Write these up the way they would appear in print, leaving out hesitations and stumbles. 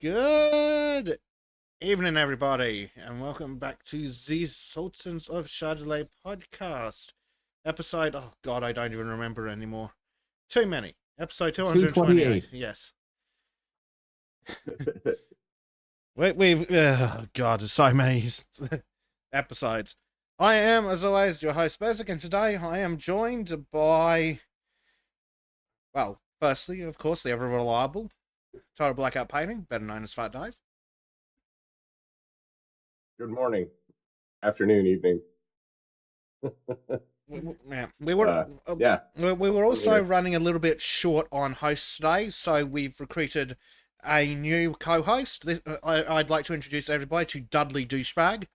Good evening, everybody, and welcome back to the Sultans of Shadilay podcast. Episode, oh god, I don't even remember anymore. Too many. Episode 228. Yes. We've oh god, there's so many episodes. I am, as always, your host, Bezic, and today I am joined by, well, firstly, of course, the ever reliable Total Blackout Painting, better known as Fat Dave. Good morning, afternoon, evening. We were also running a little bit short on hosts today, so we've recruited a new co-host. I'd like to introduce everybody to Dudley Douchebag.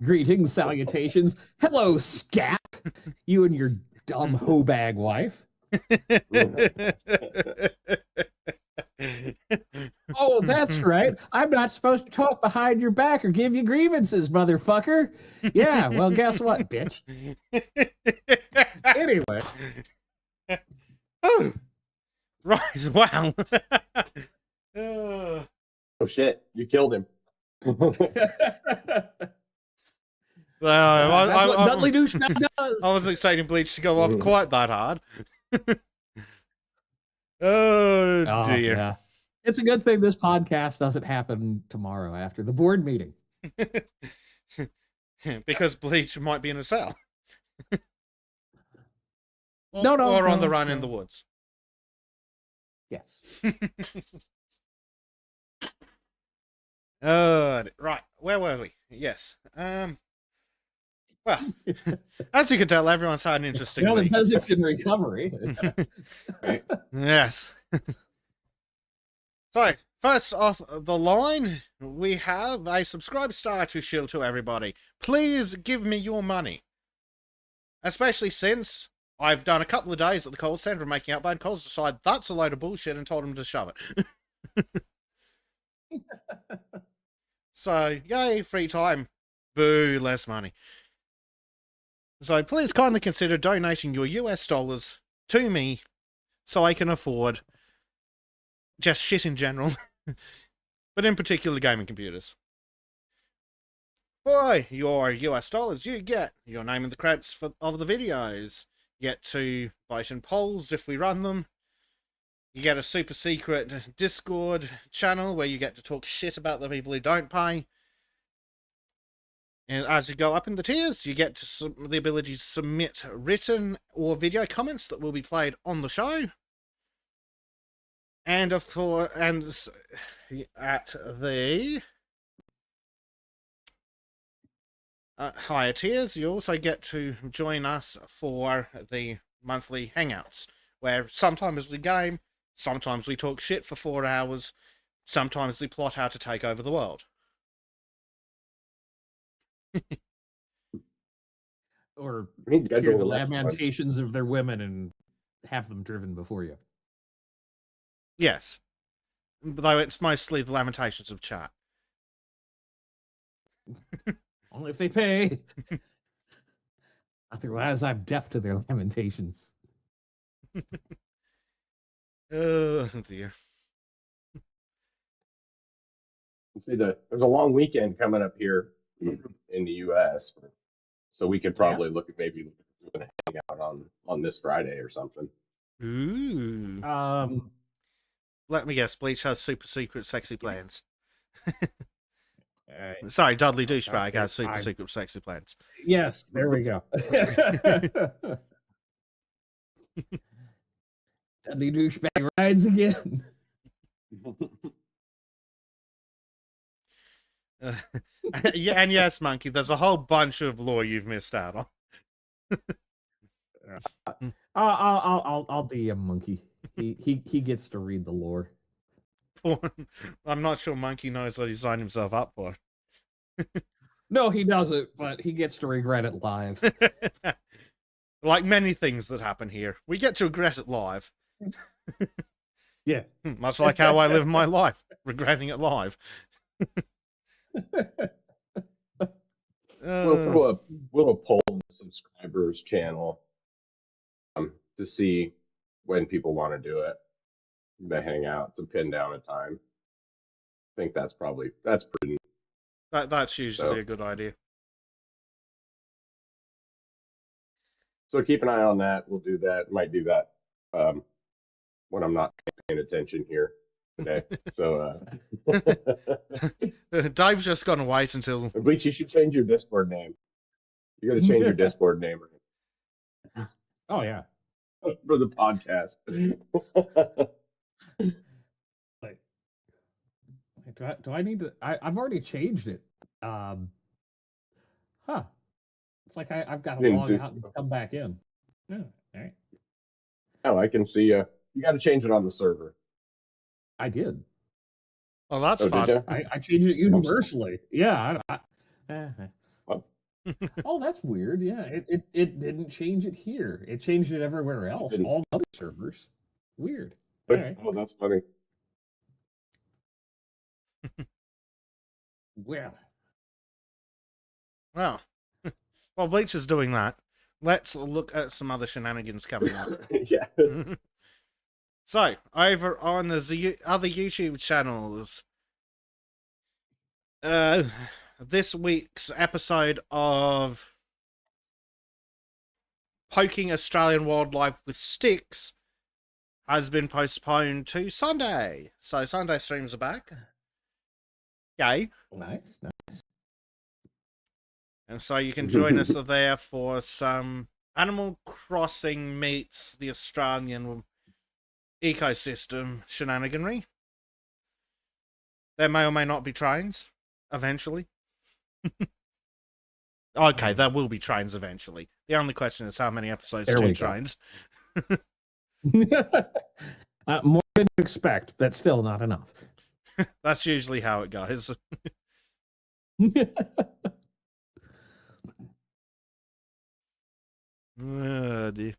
Greetings, salutations. Hello, Scat. You and your dumb hoe bag wife. Oh, that's right. I'm not supposed to talk behind your back or give you grievances, motherfucker. Yeah, well, guess what, bitch? Anyway. Oh, right. Wow. Oh, shit. You killed him. That's what Dudley Douchebag does. I wasn't expecting Bleach to go off quite that hard. Oh, dear. Yeah. It's a good thing this podcast doesn't happen tomorrow after the board meeting. Because Bleach might be in a cell. Or on the run in the woods. Yes. Right. Where were we? Yes. Well, as you can tell, everyone's had an interesting week. Because it's in recovery. Right. Yes. So, first off the line, we have a subscribe star to shield to everybody. Please give me your money. Especially since I've done a couple of days at the call centre making outbound calls, decided that's a load of bullshit and told them to shove it. So, yay, free time. Boo, less money. So please kindly consider donating your US dollars to me so I can afford just shit in general, but in particular gaming computers. For your US dollars, you get your name in the credits of the videos. You get to vote in polls if we run them. You get a super secret Discord channel where you get to talk shit about the people who don't pay. And as you go up in the tiers, you get to the ability to submit written or video comments that will be played on the show. And of course, at the higher tiers, you also get to join us for the monthly hangouts, where sometimes we game, sometimes we talk shit for 4 hours, sometimes we plot how to take over the world. Or hear the lamentations of their women and have them driven before you. Yes. Though it's mostly the lamentations of chat. Only if they pay. Otherwise, I'm deaf to their lamentations. Oh, dear. See, there's a long weekend coming up here in the U.S., so we could probably look at maybe doing a hangout on this Friday or something. Ooh. Let me guess, Bleach has super secret sexy plans. Sorry, Dudley Douchebag has super secret sexy plans. Yes, there we go. Dudley Douchebag rides again. Yeah, and yes, Monkey, there's a whole bunch of lore you've missed out on. I'll DM Monkey. He gets to read the lore. I'm not sure Monkey knows what he signed himself up for. No, he doesn't, but he gets to regret it live. Like many things that happen here, we get to regret it live. Yes. Much like how I live my life, regretting it live. We'll poll the subscribers channel to see when people want to do it. The hangout to pin down a time. think that's prudent. That's usually So- a good idea. So keep an eye on that. We'll do that. Might do that when I'm not paying attention here today. So Dave's just gonna wait until. Bleach, you should change your Discord name. You got to change your Discord name Oh yeah. for the podcast. Like, do I need to? I've already changed it. Huh. It's like I've got to Didn't log just- out and come back in. Yeah. All right. Oh, I can see you. You got to change it on the server. I did. Well, that's Oh, did fun. you? I changed it universally. Yeah. Well, Oh, that's weird. Yeah. It didn't change it here. It changed it everywhere else. didn't. All the other servers. Weird. All right. Oh, that's funny. Well. Well, while Bleach is doing that, let's look at some other shenanigans coming up. Yeah. So, over on the other YouTube channels, this week's episode of Poking Australian Wildlife with Sticks has been postponed to Sunday. So, Sunday streams are back. Yay. Nice. And so you can join us there for some Animal Crossing meets the Australian ecosystem shenaniganry. There may or may not be trains, eventually. Okay, there will be trains eventually. The only question is how many episodes There to we go. trains. More than you expect, but still not enough. That's usually how it goes. Dear.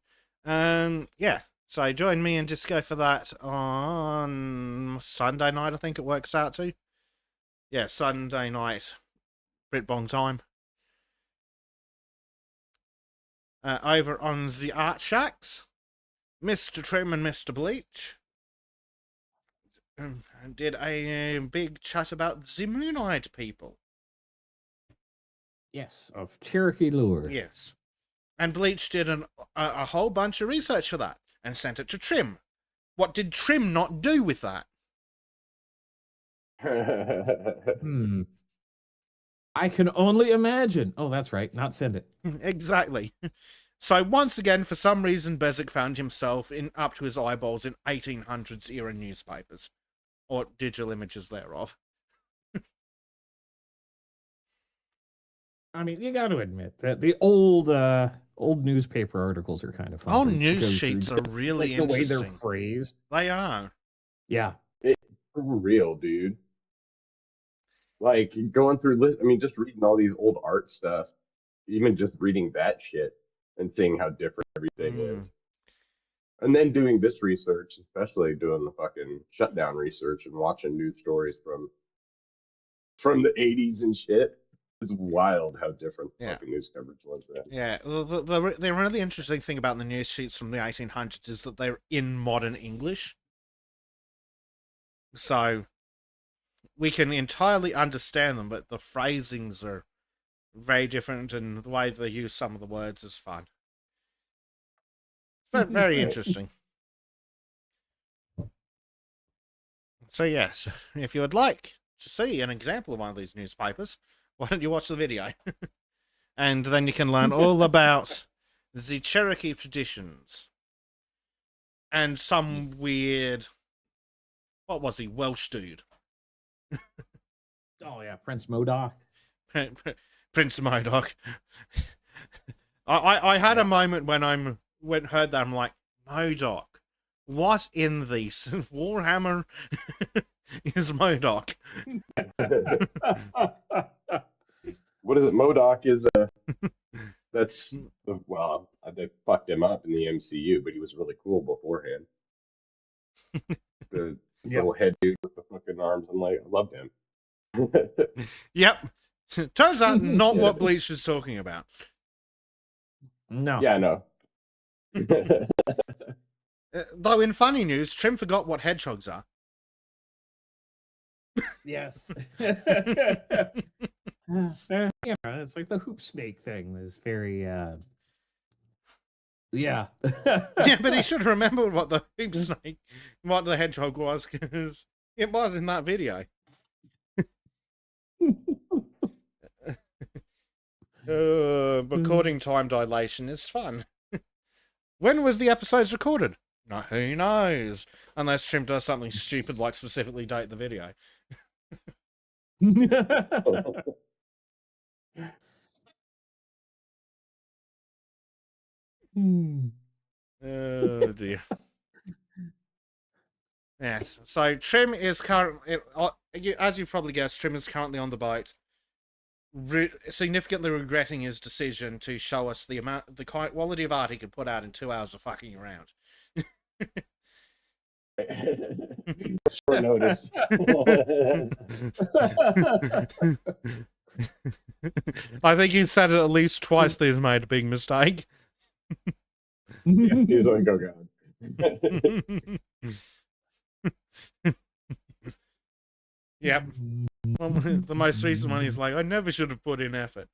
Yeah. So join me and Disco for that on Sunday night, I think it works out to. Yeah, Sunday night. Britbong time. Over on the Art Shacks, Mr. Trim and Mr. Bleach did a big chat about the Moonite people. Yes, of Cherokee lure. Yes. And Bleach did a whole bunch of research for that and sent it to Trim. What did Trim not do with that? Hmm. I can only imagine. Oh, that's right. Not send it. Exactly. So once again, for some reason, Bezic found himself up to his eyeballs in 1800s era newspapers, or digital images thereof. I mean, you got to admit that the old newspaper articles are kind of fun. Oh, to news go through. sheets are really Like the way interesting. they're phrased. They are. Yeah. For real, dude. Like going through, just reading all these old art stuff, even just reading that shit and seeing how different everything is. And then doing this research, especially doing the fucking shutdown research and watching news stories from the 80s and shit. It's wild how different the fucking news coverage was then. Yeah, the really interesting thing about the news sheets from the 1800s is that they're in modern English. So we can entirely understand them, but the phrasings are very different, and the way they use some of the words is fun. But very interesting. So yes, if you would like to see an example of one of these newspapers, why don't you watch the video? And then you can learn all about the Cherokee traditions. And some weird... What was he? Welsh dude. Oh yeah, Prince Modoc. Prince Modoc. I had a moment when heard that, I'm like, Modoc? What in the Warhammer is Modoc? What is it? Modoc is that's well, they fucked him up in the MCU, but he was really cool beforehand. The little head dude with the fucking arms and like, I loved him. Yep. Turns out not what Bleach is talking about. No. Yeah, I know. Though in funny news, Trim forgot what hedgehogs are. Yes. It's like the hoop snake thing was very yeah. Yeah, but he should have remembered what the hoop snake, what the hedgehog was, because it was in that video. Recording time dilation is fun. When was the episodes recorded? No, who knows? Unless Trim does something stupid like specifically date the video. Oh dear. Yes. So Trim is currently, as you've probably guessed, Trim is currently on the boat, significantly regretting his decision to show us the quality of art he could put out in 2 hours of fucking around. Short notice. I think he said it at least twice that he's made a big mistake. Yeah, he's like, oh god. Yep. Well, the most recent one, he's like, I never should have put in effort.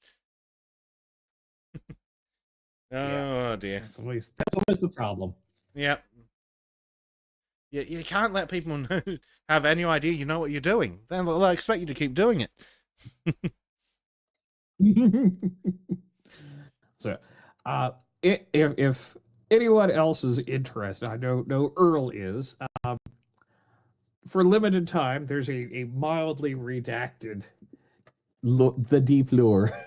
Oh dear. That's always the problem. Yep. You can't let people know, have any idea you know what you're doing. Then they'll expect you to keep doing it. So, if anyone else is interested, I know Earl is. For limited time, there's a mildly redacted the deep lure.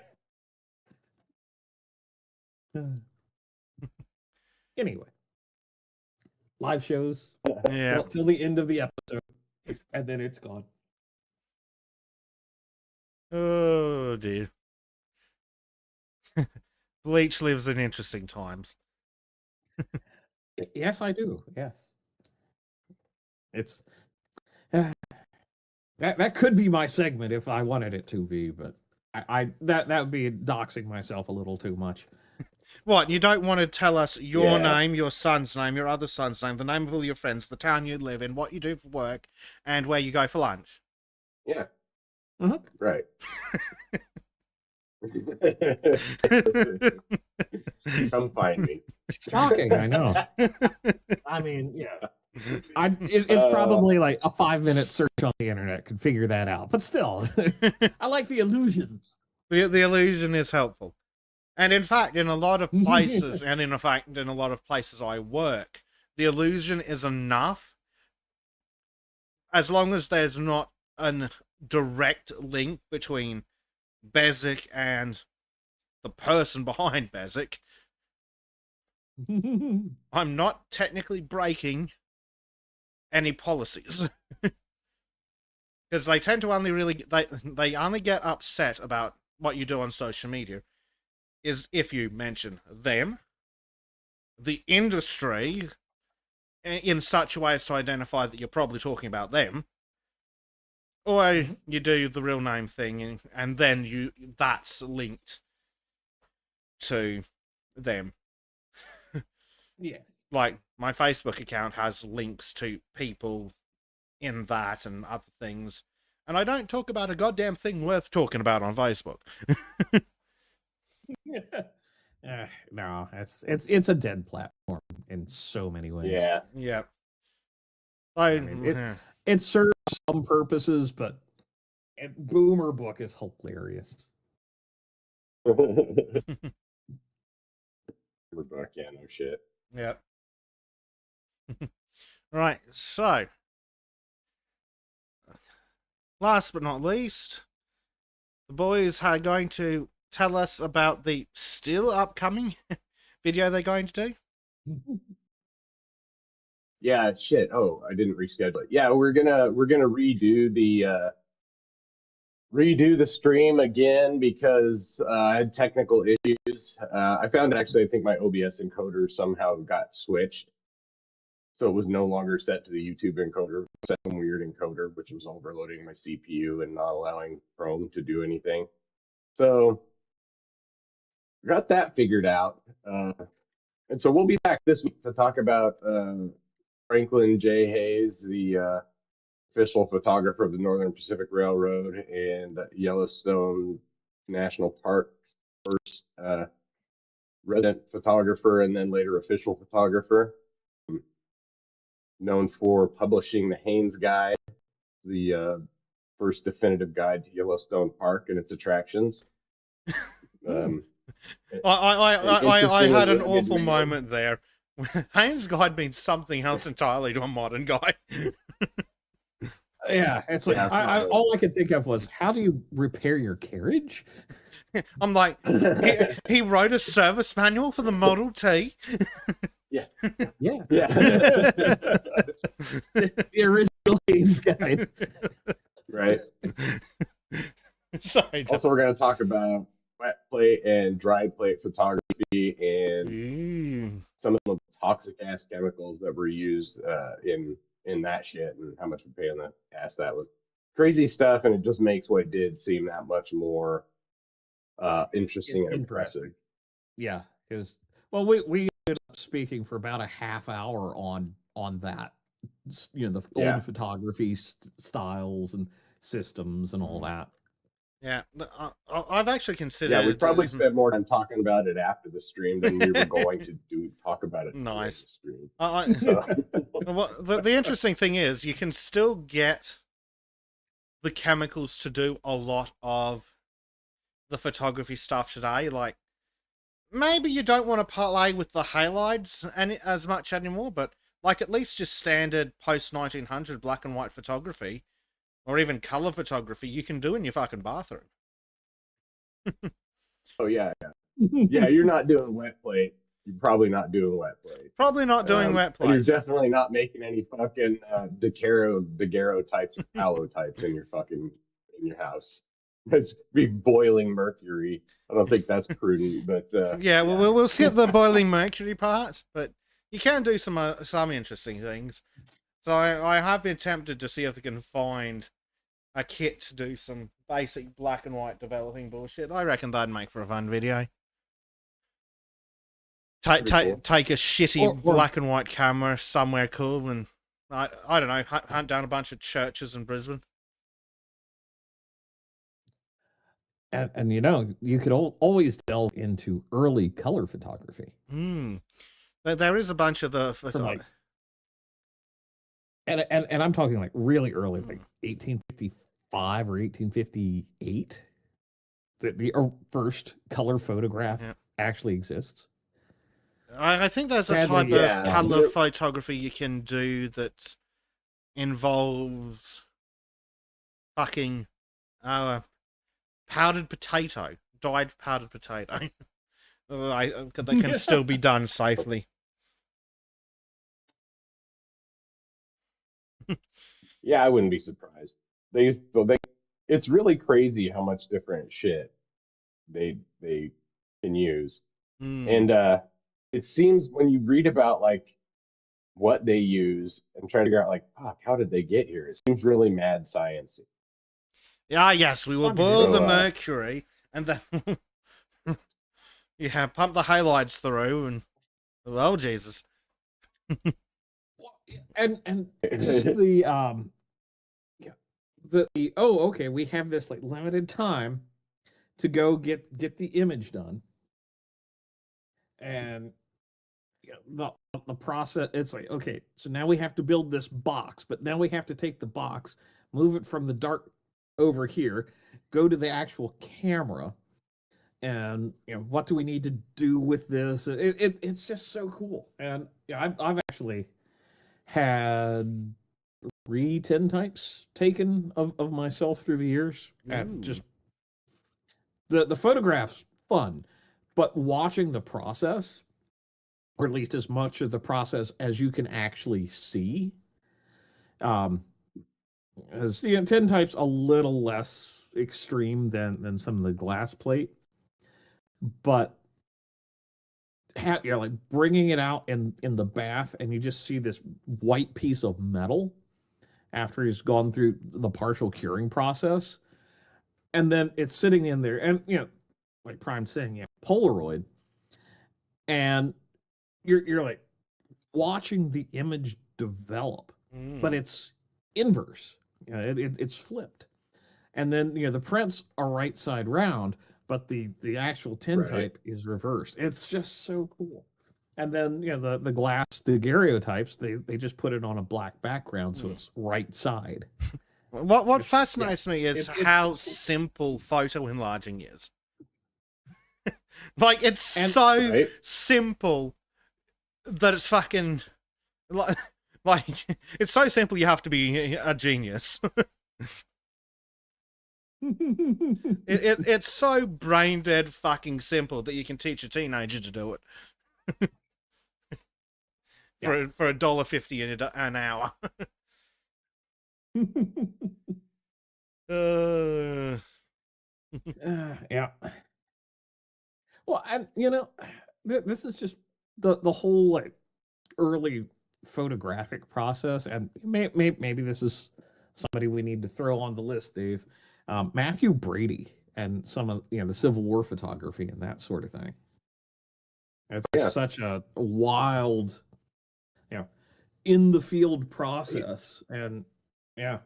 Anyway, live shows till the end of the episode, and then it's gone. Oh dear. Bleach lives in interesting times. Yes, I do. Yes, it's that could be my segment if I wanted it to be, but I that would be doxing myself a little too much. What, you don't want to tell us your name, your son's name, your other son's name, the name of all your friends, the town you live in, what you do for work, and where you go for lunch? Yeah. Uh-huh. Right. Come find me. Shocking, I know. I mean, yeah. It's probably like a 5-minute search on the internet could figure that out. But still, I like the illusions. The illusion is helpful. And in fact, in a lot of places, and in fact, in a lot of places I work, the illusion is enough. As long as there's not a direct link between Bezic and the person behind Bezic, I'm not technically breaking any policies. Because they tend to only they only get upset about what you do on social media is if you mention them, the industry, in such a way as to identify that you're probably talking about them, or you do the real name thing and then that's linked to them. Yeah. Like, my Facebook account has links to people in that and other things, and I don't talk about a goddamn thing worth talking about on Facebook. No, it's a dead platform in so many ways. Yeah. Yeah. I mean, it serves some purposes, but Boomer Book is hilarious. Boomer Book, yeah, no shit. Yep. Right, so last but not least, the boys are going to tell us about the still upcoming video they're going to do. Yeah, shit. Oh, I didn't reschedule it. Yeah, we're gonna redo the stream again because I had technical issues. I found actually, I think my OBS encoder somehow got switched, so it was no longer set to the YouTube encoder. It set some weird encoder, which was overloading my CPU and not allowing Chrome to do anything. So got that figured out, and so we'll be back this week to talk about Franklin J. Hayes, the official photographer of the Northern Pacific Railroad and Yellowstone National Park, first resident photographer and then later official photographer. Known for publishing the Haynes Guide, the first definitive guide to Yellowstone Park and its attractions. I An had interesting an and rugged awful man. moment there. Haynes Guide means something else entirely to a modern guy. Yeah, it's like all I could think of was, how do you repair your carriage? I'm like, he wrote a service manual for the Model T. Yeah. Yeah. Yeah. The original Haynes Guide. Right. Sorry. Also, we're going to talk about wet plate and dry plate photography and some of the toxic ass chemicals that were used in that shit and how much we pay on the ass. That was crazy stuff, and it just makes what it did seem that much more interesting and impressive. Yeah, because we ended up speaking for about a half hour on that, the old photography styles and systems and all that. Yeah, I've actually considered. Yeah, we probably spent more time talking about it after the stream than we were going to talk about it. Nice. Stream. Well, the interesting thing is, you can still get the chemicals to do a lot of the photography stuff today. Like, maybe you don't want to play with the halides as much anymore, but like at least just standard post 1900 black and white photography, or even color photography, you can do in your fucking bathroom. Oh yeah. Yeah, you're not doing wet plate. You're probably not doing wet plate. Probably not doing wet plate. And you're definitely not making any fucking daguerreotypes or halotypes in your house. It's be boiling mercury. I don't think that's prudent, but yeah. Well, we'll skip the boiling mercury part, but you can do some interesting things. So I have been tempted to see if I can find a kit to do some basic black and white developing bullshit. I reckon that'd make for a fun video. Take a shitty black and white camera somewhere cool, and I don't know, hunt down a bunch of churches in Brisbane. And you could always delve into early color photography. There is a bunch of the and I'm talking like really early, like 1855 or 1858. The first color photograph actually exists. I think there's a type of color photography you can do that involves fucking powdered potato, dyed powdered potato. That can still be done safely. Yeah, I wouldn't be surprised. It's really crazy how much different shit they can use. And it seems when you read about like what they use and try to figure out like, fuck, how did they get here? It seems really mad sciencey. Yeah, yes, we will boil the mercury and then pump the halides through and Jesus. and just okay, we have this like limited time to go get the image done. And the process, it's like, okay, so now we have to build this box, but now we have to take the box, move it from the dark over here, go to the actual camera, and what do we need to do with this? It's just so cool. And I've actually had 3 tintypes taken of myself through the years. And just the photographs fun, but watching the process, or at least as much of the process as you can actually see, as tintype's a little less extreme than some of the glass plate, but like bringing it out in the bath and you just see this white piece of metal after he's gone through the partial curing process, and then it's sitting in there, and like Prime's saying, Polaroid, and you're like watching the image develop, but it's inverse. It's flipped, and then the prints are right side round, but the actual tintype is reversed. It's just so cool. And then the glass daguerreotypes, they just put it on a black background, so it's right side. What fascinates me is how cool. simple photo enlarging is. Like, it's so simple that it's fucking like it's so simple you have to be a genius. It's so brain dead fucking simple that you can teach a teenager to do it. For $1.50 an hour. Yeah. Well, and this is just the whole like early photographic process, and maybe this is somebody we need to throw on the list, Dave. Matthew Brady and some of the Civil War photography and that sort of thing. It's such a wild, in the field process, and you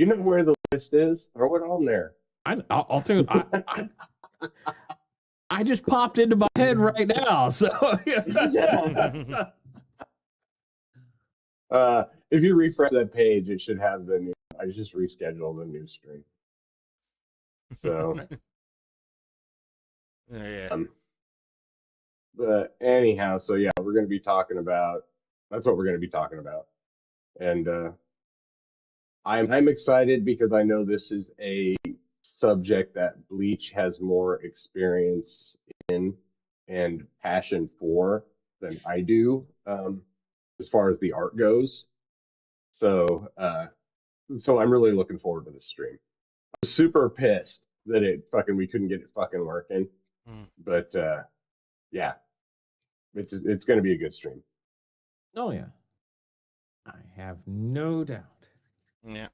know where the list is. Throw it on there. I'll tell you. I just popped into my head right now. So if you refresh that page, it should have the new. I just rescheduled the new stream. So but anyhow, so yeah, we're going to be talking about. That's what we're going to be talking about, and I'm excited because I know this is a subject that Bleach has more experience in and passion for than I do, as far as the art goes. So, so I'm really looking forward to this stream. I was super pissed that we couldn't get it fucking working, but yeah, it's going to be a good stream. Oh yeah, I have no doubt. Yeah.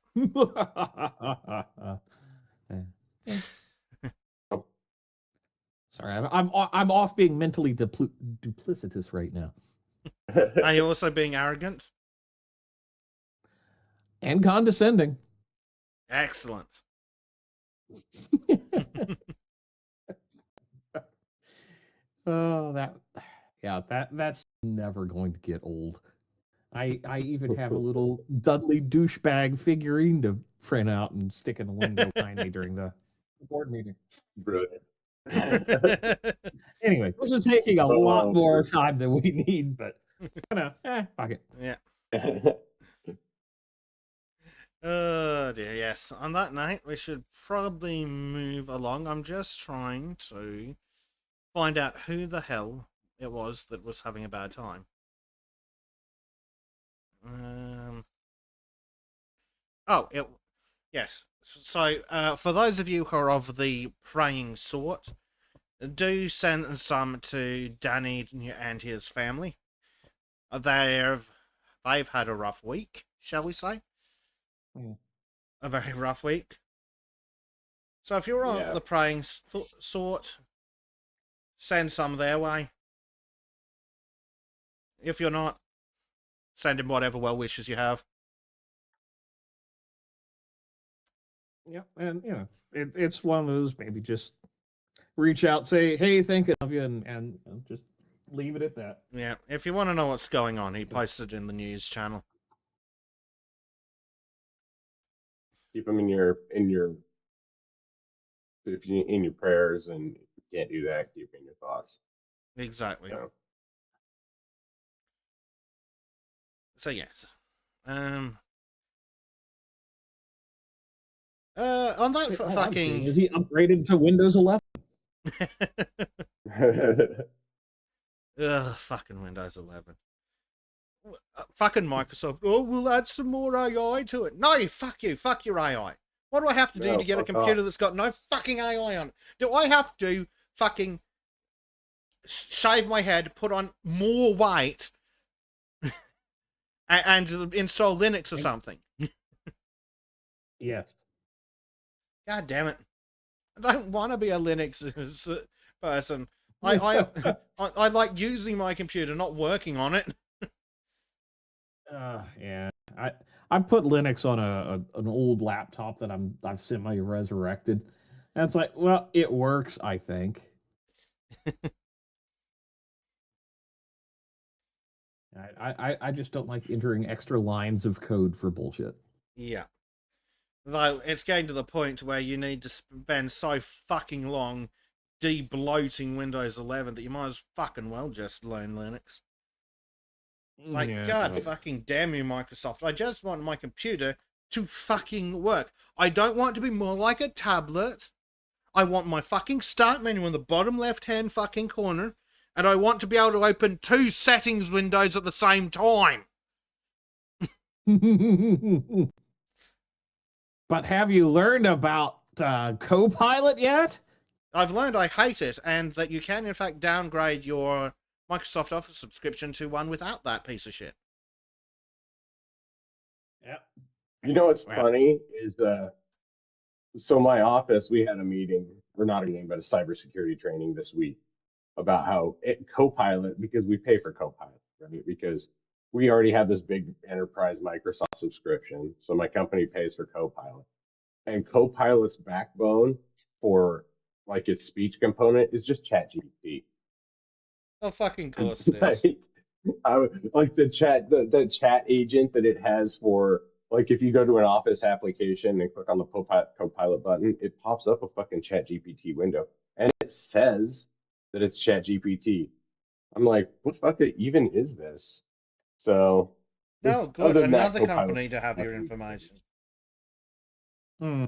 Sorry, I'm off being mentally duplicitous right now. Are you also being arrogant and condescending? Excellent. Oh, that's never going to get old. I even have a little Dudley douchebag figurine to print out and stick in the window behind me during the board meeting. Brilliant. Anyway, this is taking a lot more time than we need, but fuck it. Yeah. Oh dear, yes. On that night, we should probably move along. I'm just trying to find out who the hell it was that was having a bad time. Yes. So, for those of you who are of the praying sort, do send some to Danny and his family. They've had a rough week, shall we say? A very rough week. So if you're of the praying sort, send some their way. If you're not, send him whatever well wishes you have. Yeah, and it's one of those, maybe just reach out, say, hey, thinking of you, and just leave it at that. Yeah, if you want to know what's going on, he posted in the news channel. Keep them in your prayers, and if you can't do that, keep in your thoughts. Exactly. So yes. On that fucking... Is he upgraded to Windows 11? Ugh, fucking Windows 11. Fucking Microsoft. Oh, we'll add some more AI to it. No, fuck you. Fuck your AI. What do I have to do to get a computer that's got no fucking AI on it? Do I have to fucking shave my head, put on more weight, and install Linux or something? Yes. God damn it. I don't want to be a Linux person. I like using my computer, not working on it. Yeah. I put Linux on an old laptop that I've semi resurrected, and it's like, well, it works, I think. I just don't like entering extra lines of code for bullshit. Yeah. Though it's getting to the point where you need to spend so fucking long de-bloating Windows 11 that you might as fucking well just learn Linux. Like, Yeah, God well, fucking damn you, Microsoft. I just want my computer to fucking work. I don't want it to be more like a tablet. I want my fucking start menu in the bottom left-hand fucking corner. And I want to be able to open 2 settings windows at the same time. But have you learned about Copilot yet? I've learned I hate it, and that you can, in fact, downgrade your Microsoft Office subscription to one without that piece of shit. Yep. You know what's funny is so my office, we had a meeting, or not a meeting, but a cybersecurity training this week about how Copilot, because we pay for Copilot, right? Because we already have this big enterprise Microsoft subscription, so my company pays for Copilot, and Copilot's backbone for like its speech component is just ChatGPT. Oh, fucking course it is. Like, like the chat agent that it has for, like, if you go to an Office application and click on the Copilot button, it pops up a fucking ChatGPT window, and it says that it's ChatGPT. I'm like, what the fuck even is this? So, Oh, good. other than that, Another Copilot's company to have your nothing. information. Hmm.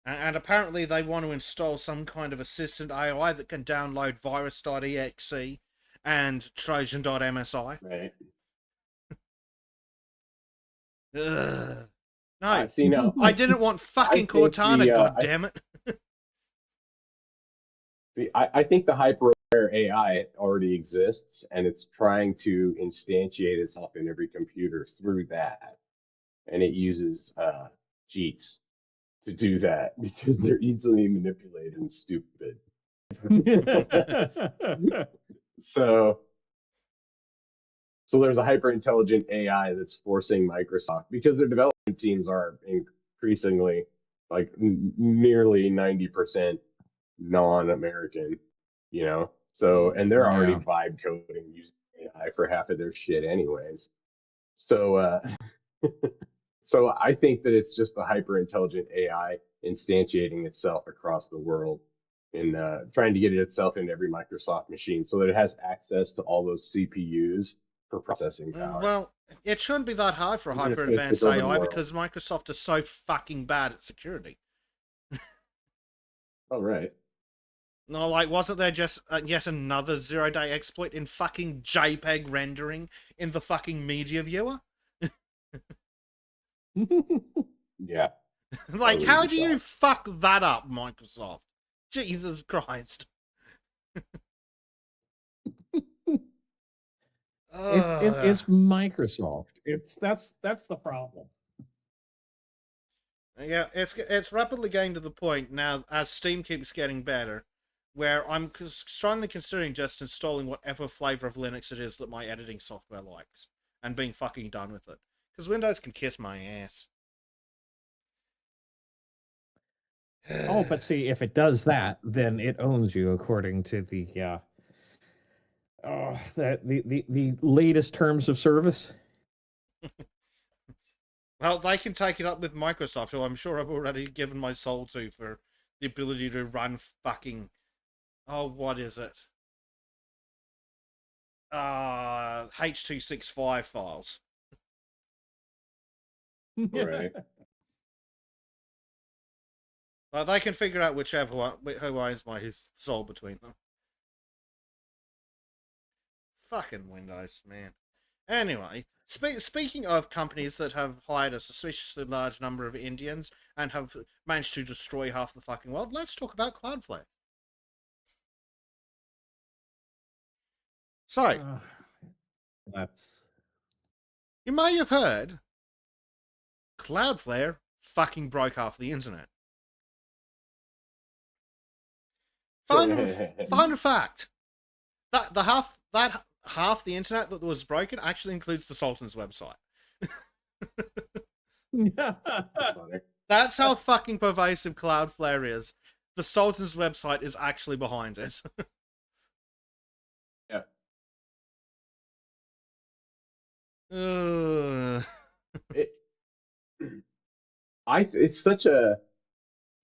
And apparently they want to install some kind of assistant AI that can download virus.exe and trojan.msi. Right. Ugh. No, See, now, I didn't want fucking think Cortana, the, goddammit. I think the hyperware AI already exists, and it's trying to instantiate itself in every computer through that. And it uses cheats to do that because they're easily manipulated and stupid. So, so there's a hyper intelligent AI that's forcing Microsoft, because their development teams are increasingly, like, nearly 90% non-American, you know. So, and they're already Yeah. vibe coding using AI for half of their shit anyways. So so I think that it's just the hyper intelligent AI instantiating itself across the world, and trying to get itself into every Microsoft machine so that it has access to all those CPUs for processing power. Well, it shouldn't be that hard for And then it's hyper going to take advanced over the AI world. because Microsoft is so fucking bad at security. Oh, right. No, like, wasn't there just yet another zero-day exploit in fucking JPEG rendering in the fucking media viewer? Yeah. Like, how do you fuck that up, Microsoft? Jesus Christ. It's Microsoft. That's the problem. Yeah, it's rapidly getting to the point now, as Steam keeps getting better, where I'm strongly considering just installing whatever flavor of Linux it is that my editing software likes, and being fucking done with it. Because Windows can kiss my ass. Oh, but see, if it does that, then it owns you according to the the latest terms of service. Well, they can take it up with Microsoft, who I'm sure I've already given my soul to for the ability to run fucking... Oh, what is it? H.265 files. Right. Well, they can figure out whichever one, who owns my soul between them. Fucking Windows, man. Anyway, speaking of companies that have hired a suspiciously large number of Indians and have managed to destroy half the fucking world, let's talk about Cloudflare. So, That's you may have heard, Cloudflare fucking broke half the internet. Fun fact: that half the internet that was broken actually includes the Sultans website. Funny. That's how fucking pervasive Cloudflare is. The Sultans website is actually behind it. Yeah. Ugh. It, it's such a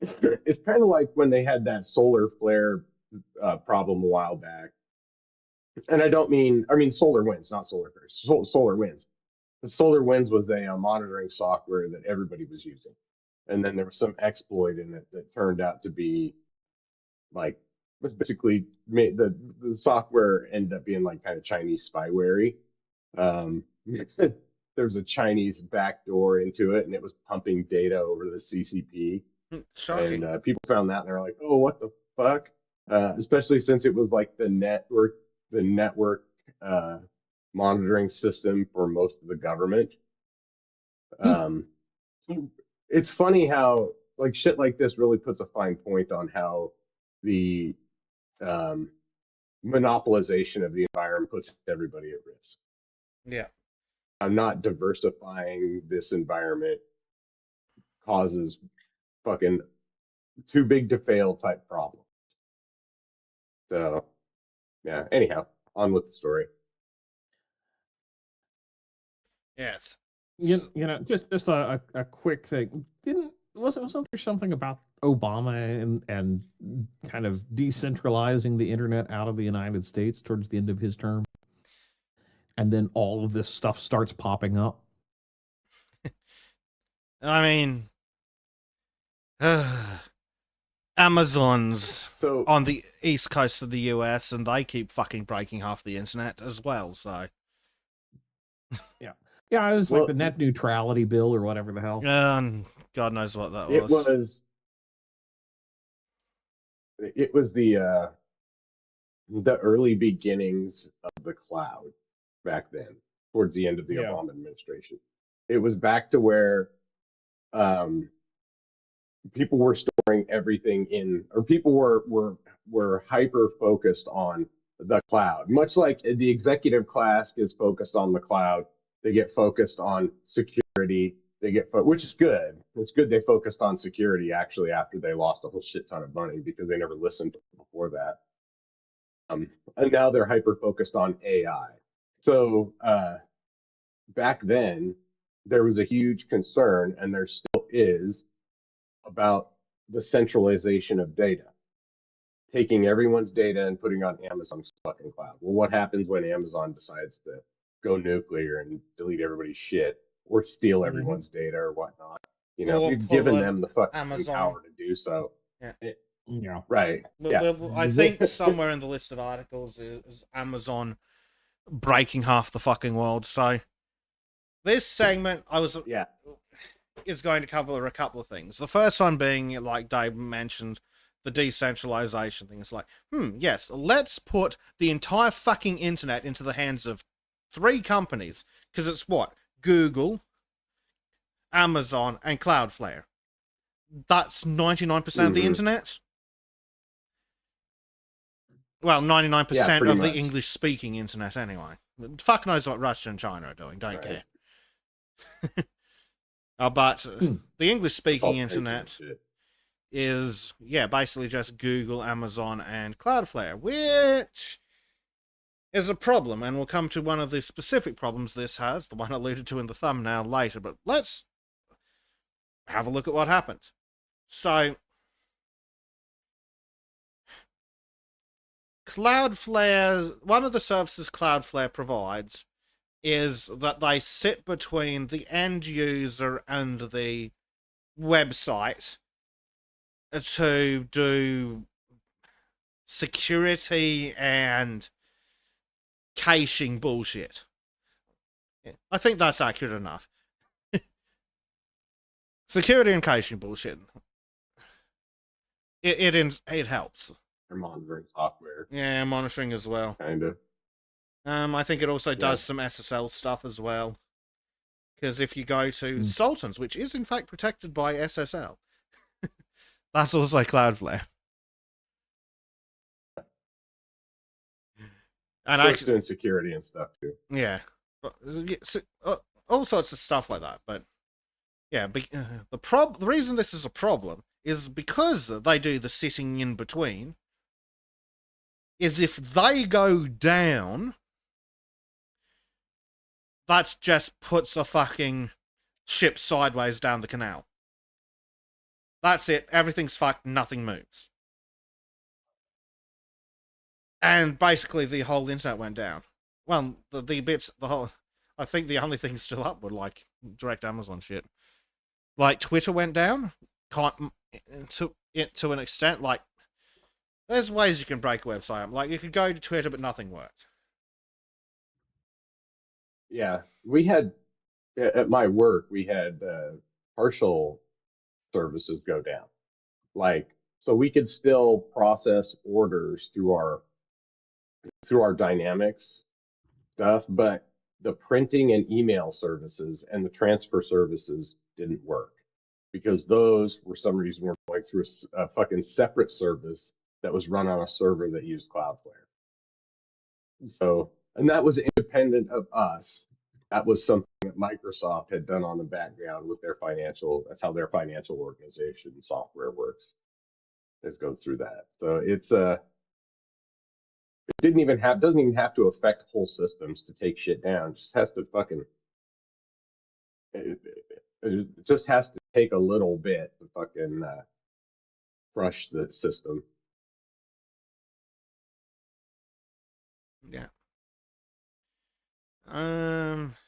it's kind of like when they had that solar flare problem a while back. And I mean solar winds, not solar flares, solar winds. The solar winds was a monitoring software that everybody was using, and then there was some exploit in it that turned out to be like was basically made the software ended up being like kind of Chinese spyware. Um, there's a Chinese backdoor into it, and it was pumping data over the CCP. And Shocking. people found that, and they're like, "Oh, what the fuck?" Especially since it was like the network uh, monitoring system for most of the government. Um, it's funny how like shit like this really puts a fine point on how the um, monopolization of the environment puts everybody at risk. Yeah. I'm not diversifying this environment causes fucking too big to fail type problem. So yeah. Anyhow, on with the story. Yes. Just a quick thing. Wasn't there something about Obama and kind of decentralizing the internet out of the United States towards the end of his term? And then all of this stuff starts popping up. I mean, Amazon's So on the east coast of the US, and they keep fucking breaking half the internet as well. So, Yeah, it was like well, the net neutrality bill or whatever the hell. and God knows what that it was. was it was the early beginnings of the cloud back then, towards the end of the Yeah. Obama administration. It was back to where um, people were storing everything in, or people were hyper focused on the cloud. Much like the executive class is focused on the cloud, they get focused on security. Which is good. It's good they focused on security actually after they lost a whole shit ton of money because they never listened to it before that. And now they're hyper focused on AI. So back then, there was a huge concern, and there still is, about the centralization of data, taking everyone's data and putting on Amazon's fucking cloud. Well, what happens when Amazon decides to go nuclear and delete everybody's shit or steal Mhm. everyone's data or whatnot? You know, Or you've pull given an them the fucking Amazon. power to do so. Yeah. Yeah. Right. Yeah. I think somewhere in the list of articles is Amazon breaking half the fucking world. So this segment Yeah. is going to cover a couple of things. The first one being, like Dave mentioned, the decentralization thing. It's like, yes, let's put the entire fucking internet into the hands of 3 companies. Because it's what? Google, Amazon, and Cloudflare. That's 99% of the internet. Well, 99% pretty of the much. English-speaking internet, anyway. Fuck knows what Russia and China are doing. Don't Right. care. But the English-speaking It's all internet shit. is, basically just Google, Amazon, and Cloudflare, which is a problem, and we'll come to one of the specific problems this has, the one alluded to in the thumbnail later, but let's have a look at what happened. So, Cloudflare, one of the services Cloudflare provides is that they sit between the end user and the website to do security and caching bullshit. I think that's accurate enough. Security and caching bullshit. It helps. They're monitoring software, Yeah, monitoring as well. kind of. I think it also does Yeah. some SSL stuff as well. Because if you go to Sultans, which is in fact protected by SSL, that's also Cloudflare. And Works doing security and stuff too. yeah. all sorts of stuff like that. But yeah, the reason this is a problem is because they do the sitting in between. Is if they go down, that just puts a fucking ship sideways down the canal. That's it. Everything's fucked. Nothing moves. And basically, the whole internet went down. Well, the bits, the whole. I think the only things still up were like direct Amazon shit. Like Twitter went down, to an extent. Like, there's ways you can break a website. Like, you could go to Twitter, but nothing worked. Yeah, we had at my work, we had partial services go down. Like, so we could still process orders through our Dynamics stuff, but the printing and email services and the transfer services didn't work because those, for some reason, were going through a fucking separate service that was run on a server that used Cloudflare. So, and that was independent of us. That was something that Microsoft had done on the background with their financial. That's how their financial organization software works. Is go through that. So it doesn't even have to affect whole systems to take shit down. It just has to fucking it just has to take a little bit to fucking crush the system. Yeah.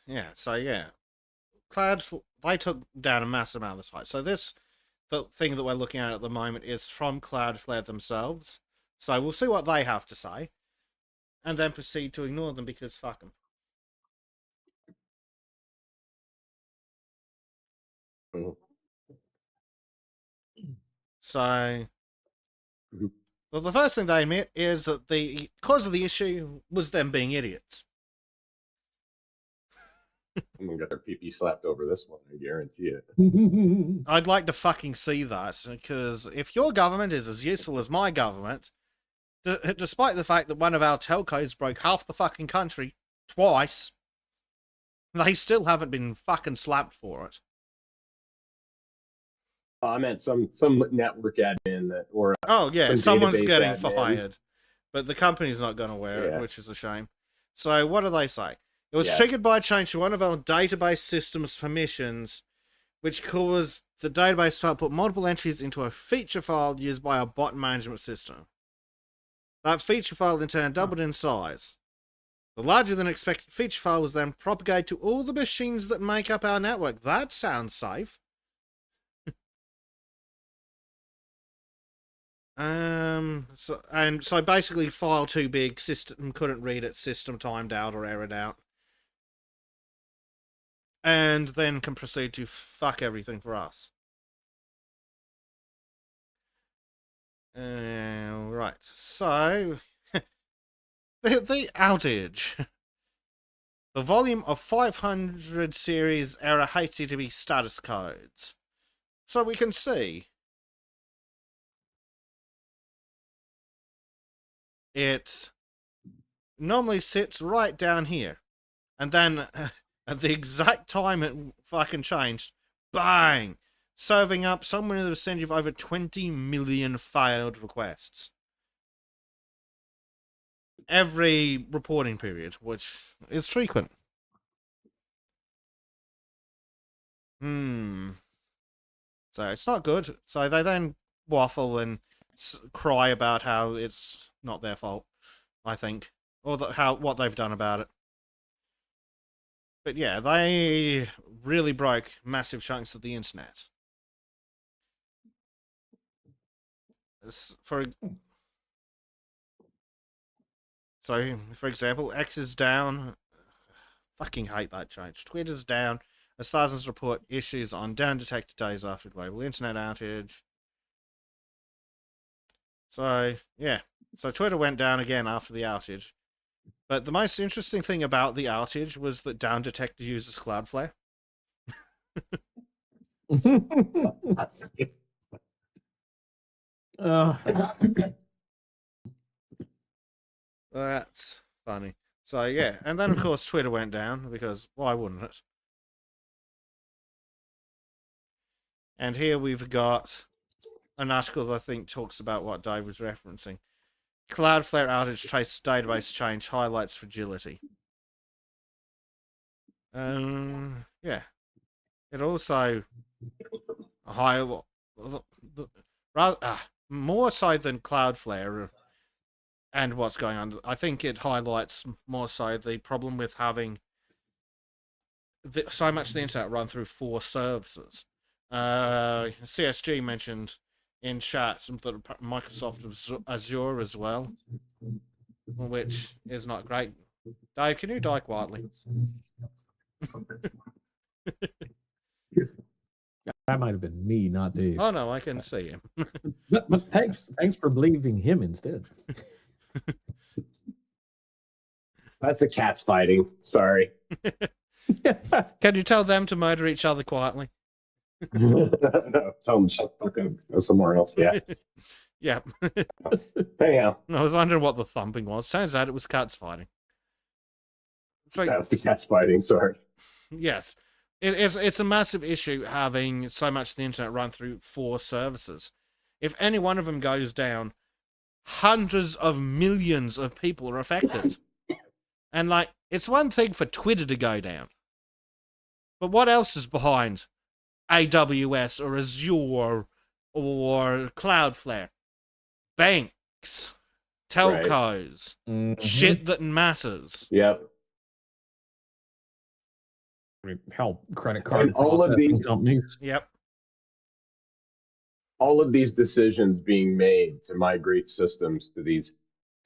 Yeah. So yeah, Cloud, they took down a massive amount of the site. So the thing that we're looking at the moment is from Cloudflare themselves. So we'll see what they have to say, and then proceed to ignore them because fuck them. Mhm. So, Mhm. well, the first thing they admit is that the cause of the issue was them being idiots. I'm gonna get their pee slapped over this one, I guarantee it. I'd like to fucking see that, because if your government is as useful as my government, despite the fact that one of our telcos broke half the fucking country twice, they still haven't been fucking slapped for it. I meant some network admin that, or Oh yeah, some someone's database getting admin. fired, but the company's not going to wear it, Yeah. which is a shame. So what do they say? It was Yeah. triggered by a change to one of our database system's permissions, which caused the database to output multiple entries into a feature file used by our bot management system. That feature file in turn doubled in size. The larger than expected feature file was then propagated to all the machines that make up our network. That sounds safe. So basically file too big, system couldn't read it, system timed out or errored out. And then can proceed to fuck everything for us. Right, so the outage. The volume of 500 series error HTTP status codes. So we can see it normally sits right down here. And then at the exact time it fucking changed, bang! Serving up somewhere in the vicinity of over 20 million failed requests. Every reporting period, which is frequent. So it's not good. So they then waffle and cry about how it's not their fault, I think, or what they've done about it. But yeah, they really broke massive chunks of the internet. For example, X is down. Fucking hate that change. Twitter's down as thousands report issues on down detected days after global internet outage. So yeah, so Twitter went down again after the outage. But the most interesting thing about the outage was that down detected uses Cloudflare. That's funny. So yeah, and then of course Twitter went down because why wouldn't it? And here we've got an article that I think talks about what Dave was referencing. Cloudflare outage trace database change highlights fragility. Yeah. It also more so than Cloudflare and what's going on. I think it highlights more so the problem with having so much of the internet run through 4 services. CSG mentioned in chat some that Microsoft Azure as well, which is not great. Dave, can you die quietly? That might have been me, not Dave. Oh no, I can see him. But thanks for believing him instead. That's the cats fighting. Sorry. Can you tell them to murder each other quietly? No, tell them to shut the fuck up. Go somewhere else. Yeah. Yeah. Anyhow. I was wondering what the thumping was. Turns out it was cats fighting. So, No, the cats fighting. Sorry. Yes. It's a massive issue having so much of the internet run through 4 services. If any one of them goes down, hundreds of millions of people are affected. And, like, it's one thing for Twitter to go down. But what else is behind AWS or Azure or Cloudflare? Banks, telcos, shit that matters. Yep. Help credit card And all of these companies. Yep. All of these decisions being made to migrate systems to these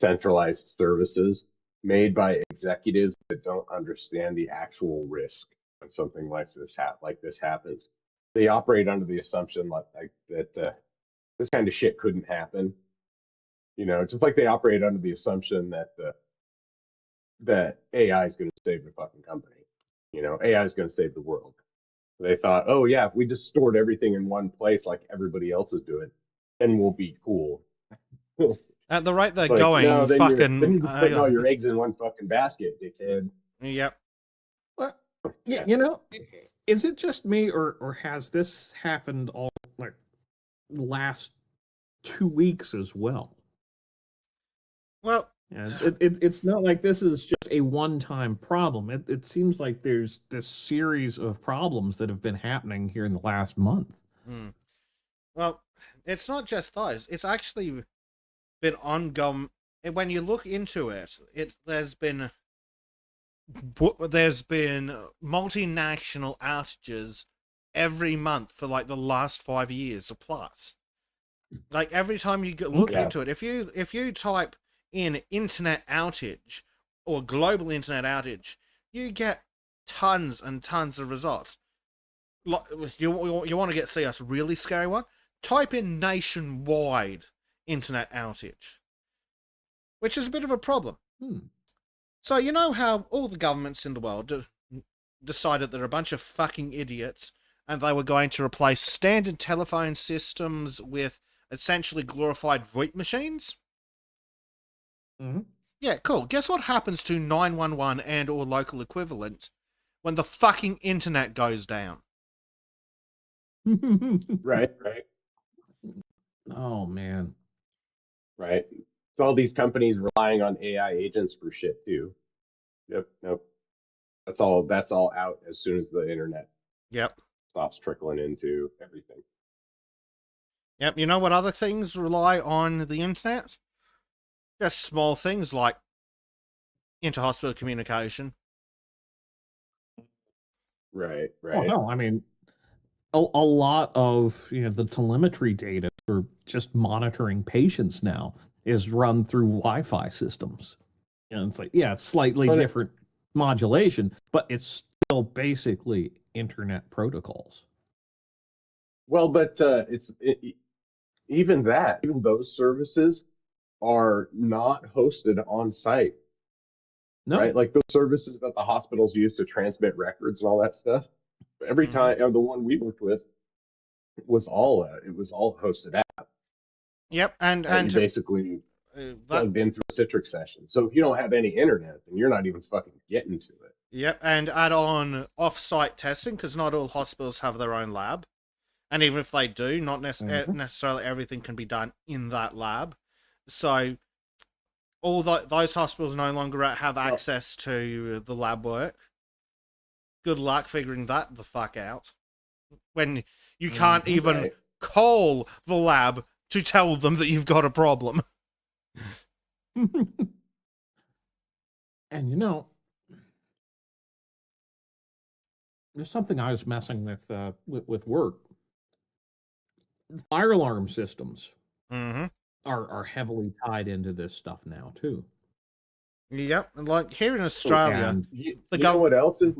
centralized services made by executives that don't understand the actual risk when something like this happens. They operate under the assumption that this kind of shit couldn't happen. You know, just like they operate under the assumption that AI is going to save the fucking company. You know, AI is going to save the world. They thought, oh yeah, if we just stored everything in one place like everybody else is doing, then we'll be cool. At the rate they're Like, going, no, then fucking. you're putting all your eggs in one fucking basket, dickhead. Yep. Well, yeah, you know, is it just me or has this happened all like last 2 weeks as well? Well, yeah, it's not like this is just a one-time problem. It seems like there's this series of problems that have been happening here in the last month. Well, it's not just those. It's actually been ongoing. When you look into it, there's been multinational outages every month for like the last 5 years or plus. Like every time you look into it, if you type in internet outage or global internet outage, you get tons and tons of results. You want to see us really scary one? Type in nationwide internet outage, which is a bit of a problem. So you know how all the governments in the world decided they're a bunch of fucking idiots and they were going to replace standard telephone systems with essentially glorified VoIP machines? Yeah, cool. Guess what happens to 911 and or local equivalent when the fucking internet goes down? Right. Oh man. Right. So all these companies relying on AI agents for shit too. Yep. Nope. That's all out as soon as the internet stops trickling into everything. Yep. You know what other things rely on the internet? Just small things like inter-hospital communication. Right. Oh no, I mean, a lot of the telemetry data for just monitoring patients now is run through Wi-Fi systems. And it's like, yeah, it's slightly different modulation, but it's still basically internet protocols. Well, but even those services are not hosted on site. No. Right? Like those services that the hospitals use to transmit records and all that stuff. Every time, the one we worked with was all hosted out. Yep, and you basically plugged in through a Citrix session. So if you don't have any internet, then you're not even fucking getting to it. Yep, and add on off-site testing because not all hospitals have their own lab, And even if they do, not necessarily everything can be done in that lab. So all those hospitals no longer have access to the lab work. Good luck figuring that the fuck out. When you can't even call the lab to tell them that you've got a problem. And there's something I was messing with work. Fire alarm systems are heavily tied into this stuff now too. Yep, like here in Australia, you know what else is?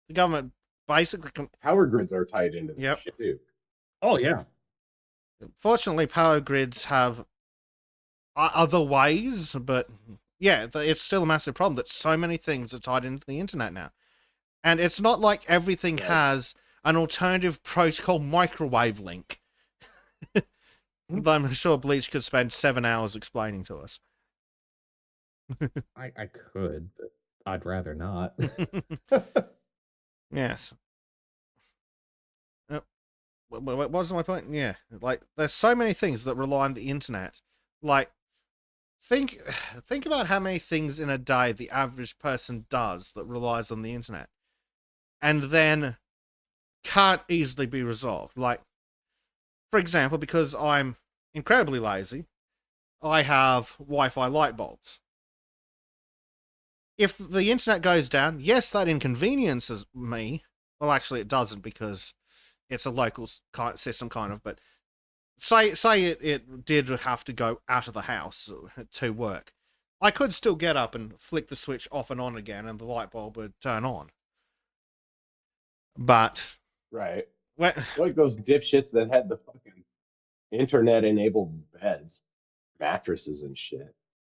The government basically power grids are tied into this shit too. Oh yeah. Fortunately, power grids have other ways, but yeah, it's still a massive problem that so many things are tied into the internet now. And it's not like everything has an alternative protocol microwave link. I'm sure Bleach could spend 7 hours explaining to us. I could, but I'd rather not. Yes. What was my point? Yeah, like there's so many things that rely on the internet. Like, think about how many things in a day the average person does that relies on the internet, and then can't easily be resolved. Like, for example, because I'm incredibly lazy, I have Wi-Fi light bulbs. If the internet goes down, yes, that inconveniences me. Well, actually, it doesn't because it's a local system, kind of. But say it did have to go out of the house to work, I could still get up and flick the switch off and on again, and the light bulb would turn on. But like those dipshits that had the fucking internet-enabled beds, mattresses, and shit.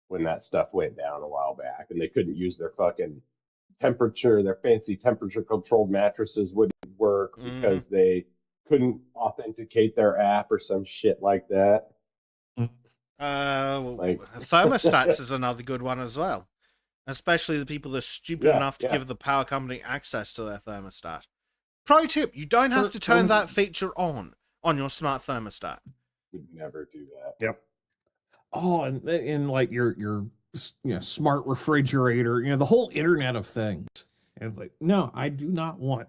When that stuff went down a while back, and they couldn't use their fucking their fancy temperature-controlled mattresses wouldn't work because they couldn't authenticate their app or some shit like that. Thermostats is another good one as well. Especially the people that are stupid enough to give the power company access to their thermostat. Pro tip, you don't have to turn that feature on your smart thermostat. Would never do that. Yep. Oh, and like your smart refrigerator, the whole Internet of Things. And it's like, no, I do not want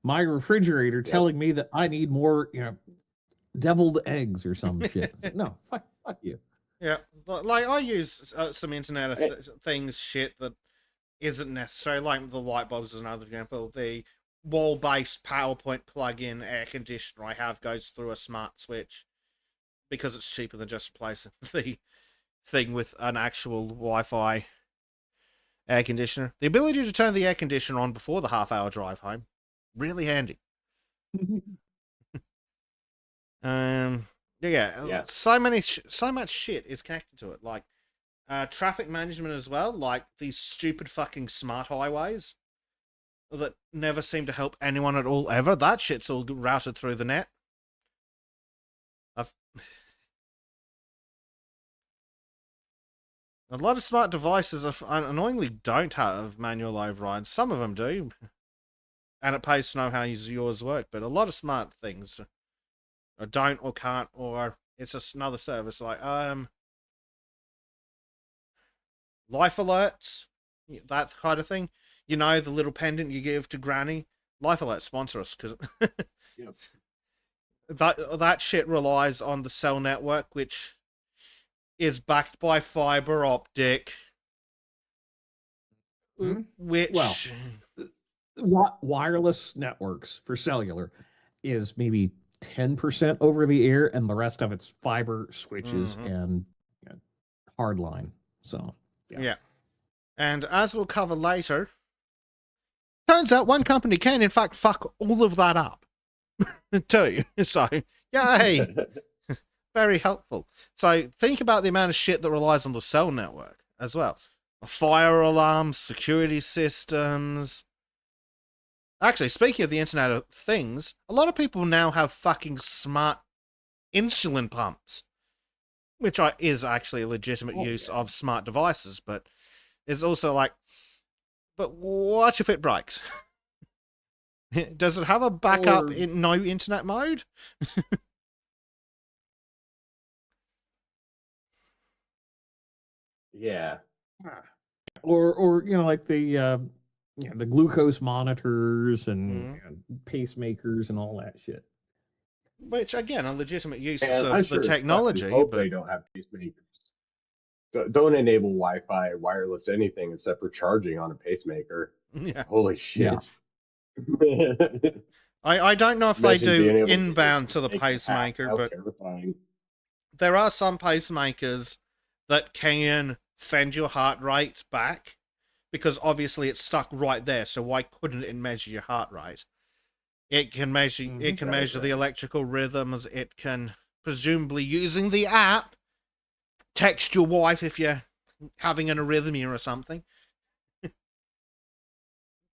my refrigerator telling me that I need more, deviled eggs or some shit. No, fuck you. Yeah, like I use some Internet of Things shit that isn't necessary. Like the light bulbs is another example. The wall-based PowerPoint plug-in air conditioner I have goes through a smart switch because it's cheaper than just replacing the thing with an actual Wi-Fi air conditioner. The ability to turn the air conditioner on before the half-hour drive home, really handy. So much shit is connected to it, like traffic management as well, like these stupid fucking smart highways that never seem to help anyone at all ever. That shit's all routed through the net. A lot of smart devices annoyingly don't have manual overrides. Some of them do, and it pays to know how yours work. But a lot of smart things don't or can't, or it's just another service like life alerts, that kind of thing. The little pendant you give to Granny. Life Alert sponsor us because that shit relies on the cell network, which is backed by fiber optic, which wireless networks for cellular is maybe 10% over the air, and the rest of it's fiber switches and hardline. So yeah. And as we'll cover later, turns out one company can in fact fuck all of that up too. So yay. Very helpful. So think about the amount of shit that relies on the cell network as well. Fire alarms, security systems. Actually, speaking of the Internet of Things, a lot of people now have fucking smart insulin pumps, which is actually a legitimate use of smart devices, but it's also like, but what if it breaks? Does it have a backup Or- in no internet mode? Yeah. or like the glucose monitors and Mm. pacemakers and all that shit. Which, again, are legitimate uses And I of the sure as fucking technology, hope but they don't have pacemakers. Don't enable Wi-Fi, wireless, anything except for charging on a pacemaker. yeah. Holy Yeah. shit. I don't know if they Imagine do being able to get your inbound to the pacemaker hacked. pacemaker, How but terrifying. there are some pacemakers that can send your heart rate back because obviously it's stuck right there. So why couldn't it measure your heart rate? It can measure. It can measure the electrical rhythms. It can, presumably using the app, text your wife if you're having an arrhythmia or something.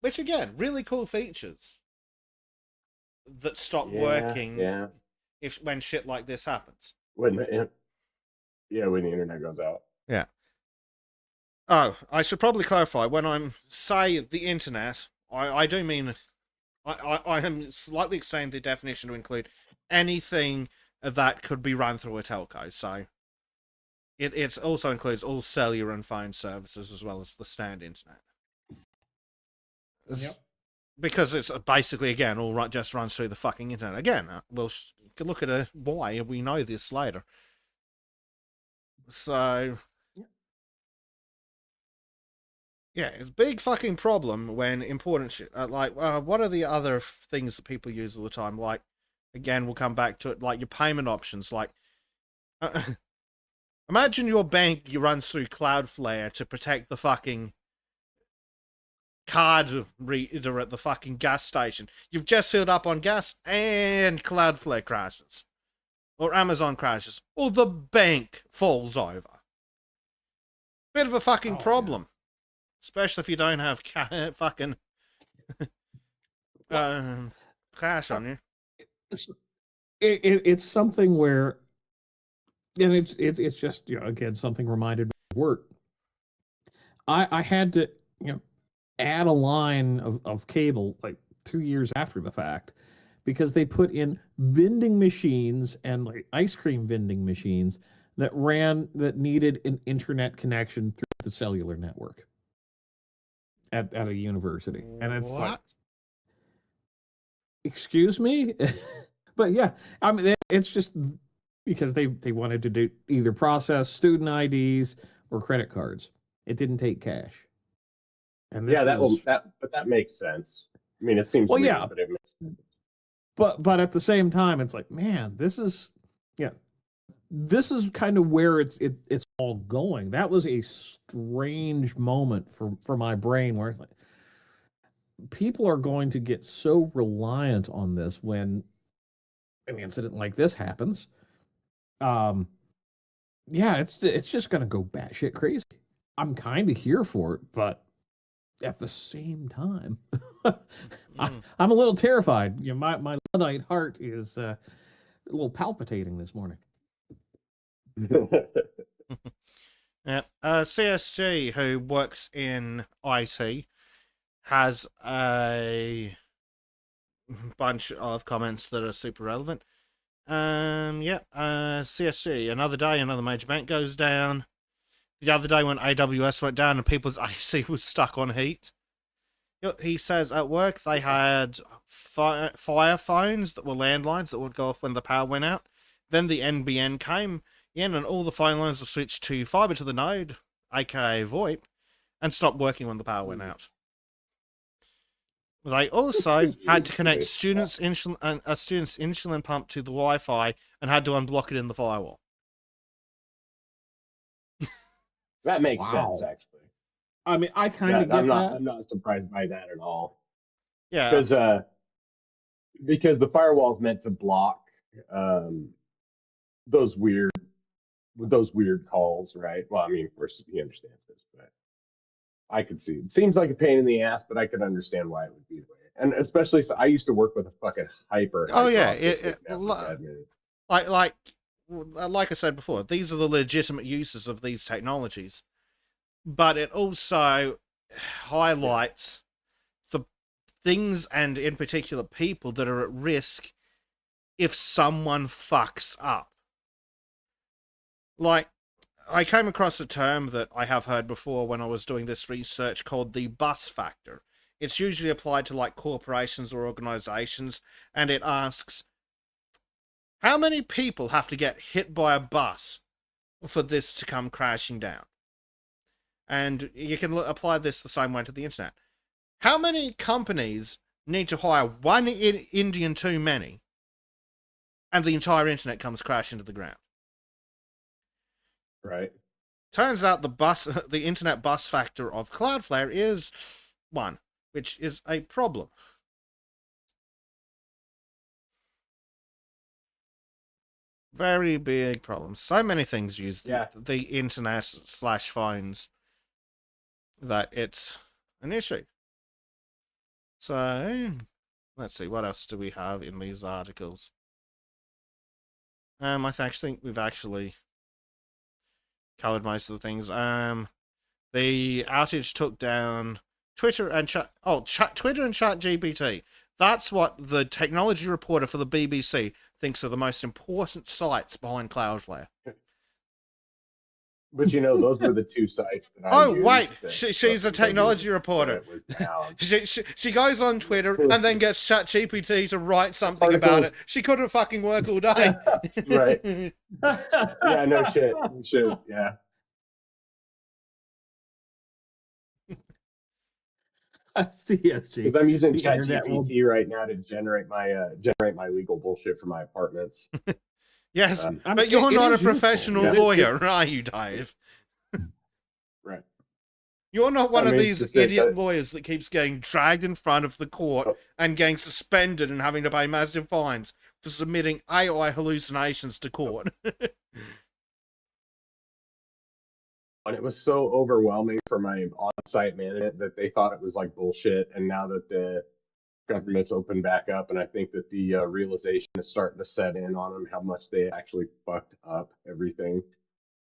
Which again, really cool features that stop working Yeah. if when shit like this happens. When the internet goes out. Yeah. Oh, I should probably clarify. When I'm say the internet, I do mean I am slightly extending the definition to include anything that could be run through a telco. So it also includes all cellular and phone services as well as the standard internet. Yep. Because it's basically, again, just runs through the fucking internet. Again, we'll look at why we know this later. So yeah, it's a big fucking problem when important shit. What are the other things that people use all the time? Like, again, we'll come back to it. Like your payment options. Like, imagine your bank runs through Cloudflare to protect the fucking card reader at the fucking gas station. You've just filled up on gas and Cloudflare crashes, or Amazon crashes, or the bank falls over. Bit of a fucking problem. Yeah. Especially if you don't have fucking cash on you. It's something where, and it's just again something reminded me of work. I had to add a line of cable like 2 years after the fact because they put in vending machines and like ice cream vending machines that needed an internet connection through the cellular network at a university. And it's like, excuse me? But yeah, I mean, it's just because they wanted to do either process student IDs or credit cards. It didn't take cash. And that makes sense. I mean, it seems weird, but it makes sense. But at the same time, it's like, man, this is kind of where it's all going. That was a strange moment for my brain where it's like, people are going to get so reliant on this when an incident like this happens. It's just gonna go batshit crazy. I'm kind of here for it, but at the same time, I'm a little terrified. My Luddite heart is a little palpitating this morning. Yeah, CSG, who works in IT, has a bunch of comments that are super relevant. CSG, another day, another major bank goes down. The other day when AWS went down and people's AC was stuck on heat. He says at work they had fire phones that were landlines that would go off when the power went out. Then the NBN came in and all the phone lines were switched to fiber to the node, aka VoIP, and stopped working when the power went out. They also had to connect a student's insulin pump to the Wi-Fi and had to unblock it in the firewall. That makes sense, actually. I mean, I kind of get that. I'm not surprised by that at all. Yeah, because the firewall is meant to block those weird calls, right? Well, I mean, of course, he understands this, but I could see it. Seems like a pain in the ass, but I could understand why it would be the way. And especially, so I used to work with a fucking hyper. Oh yeah, like I said before, these are the legitimate uses of these technologies, but it also highlights things and in particular people that are at risk if someone fucks up. Like, I came across a term that I have heard before when I was doing this research called the bus factor. It's usually applied to like corporations or organizations, and it asks, how many people have to get hit by a bus for this to come crashing down? And you can apply this the same way to the internet. How many companies need to hire one Indian too many, and the entire internet comes crashing to the ground? Right. Turns out the internet bus factor of Cloudflare is 1, which is a problem. Very big problem. So many things use the internet / phones that it's an issue. So, let's see, what else do we have in these articles? I think we've actually covered most of the things. The outage took down Twitter and Twitter and ChatGPT. That's what the technology reporter for the BBC thinks are the most important sites behind Cloudflare. But those were the 2 sites that I used. Wait, she's a technology reporter. She goes on Twitter and then gets ChatGPT to write something about it. She couldn't fucking work all day. Right. Yeah, no shit. Yeah. Because I'm using ChatGPT right now to generate my legal bullshit for my apartments. Yes, but you're not a professional lawyer, are you, Dave? Right. You're not one of these idiot lawyers that keeps getting dragged in front of the court and getting suspended and having to pay massive fines for submitting AI hallucinations to court. And it was so overwhelming for my on-site management that they thought it was like bullshit. And now that the government's opened back up, and I think that the realization is starting to set in on them how much they actually fucked up everything.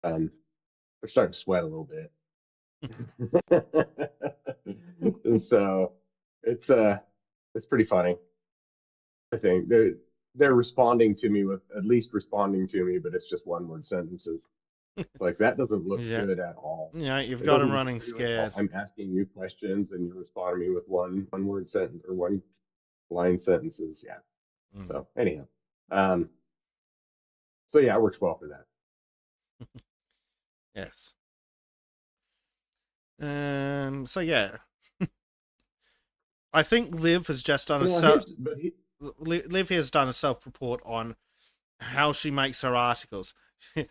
They're starting to sweat a little bit. So it's pretty funny. I think they're responding to me, but it's just 1-word sentences. Like, that doesn't look good at all. Yeah, you've got them running scared. I'm asking you questions and you're responding to me with one-word sentence or one-line sentences. Yeah. So anyhow, so yeah, it works well for that. Yes. So yeah, I think Liv has just done Liv has done a self-report on how she makes her articles.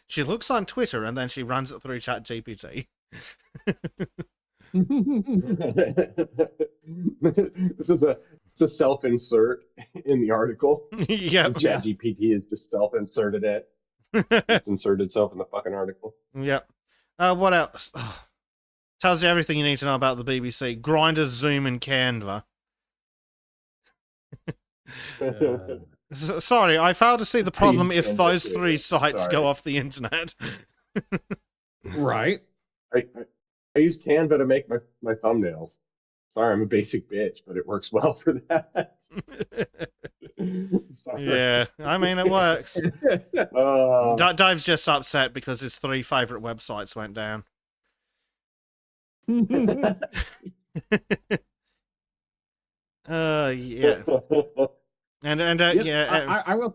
She looks on Twitter and then she runs it through ChatGPT. This is a self-insert in the article. Yeah. ChatGPT has just self-inserted it. It's inserted itself in the fucking article. Yep. What else? Tells you everything you need to know about the BBC. Grindr, Zoom, and Canva. Sorry, I fail to see the problem if those 3 sites go off the internet. Right. I use Canva to make my thumbnails. Sorry, I'm a basic bitch, but it works well for that. Yeah, I mean, it works. Dave's just upset because his 3 favorite websites went down. Yeah. I will.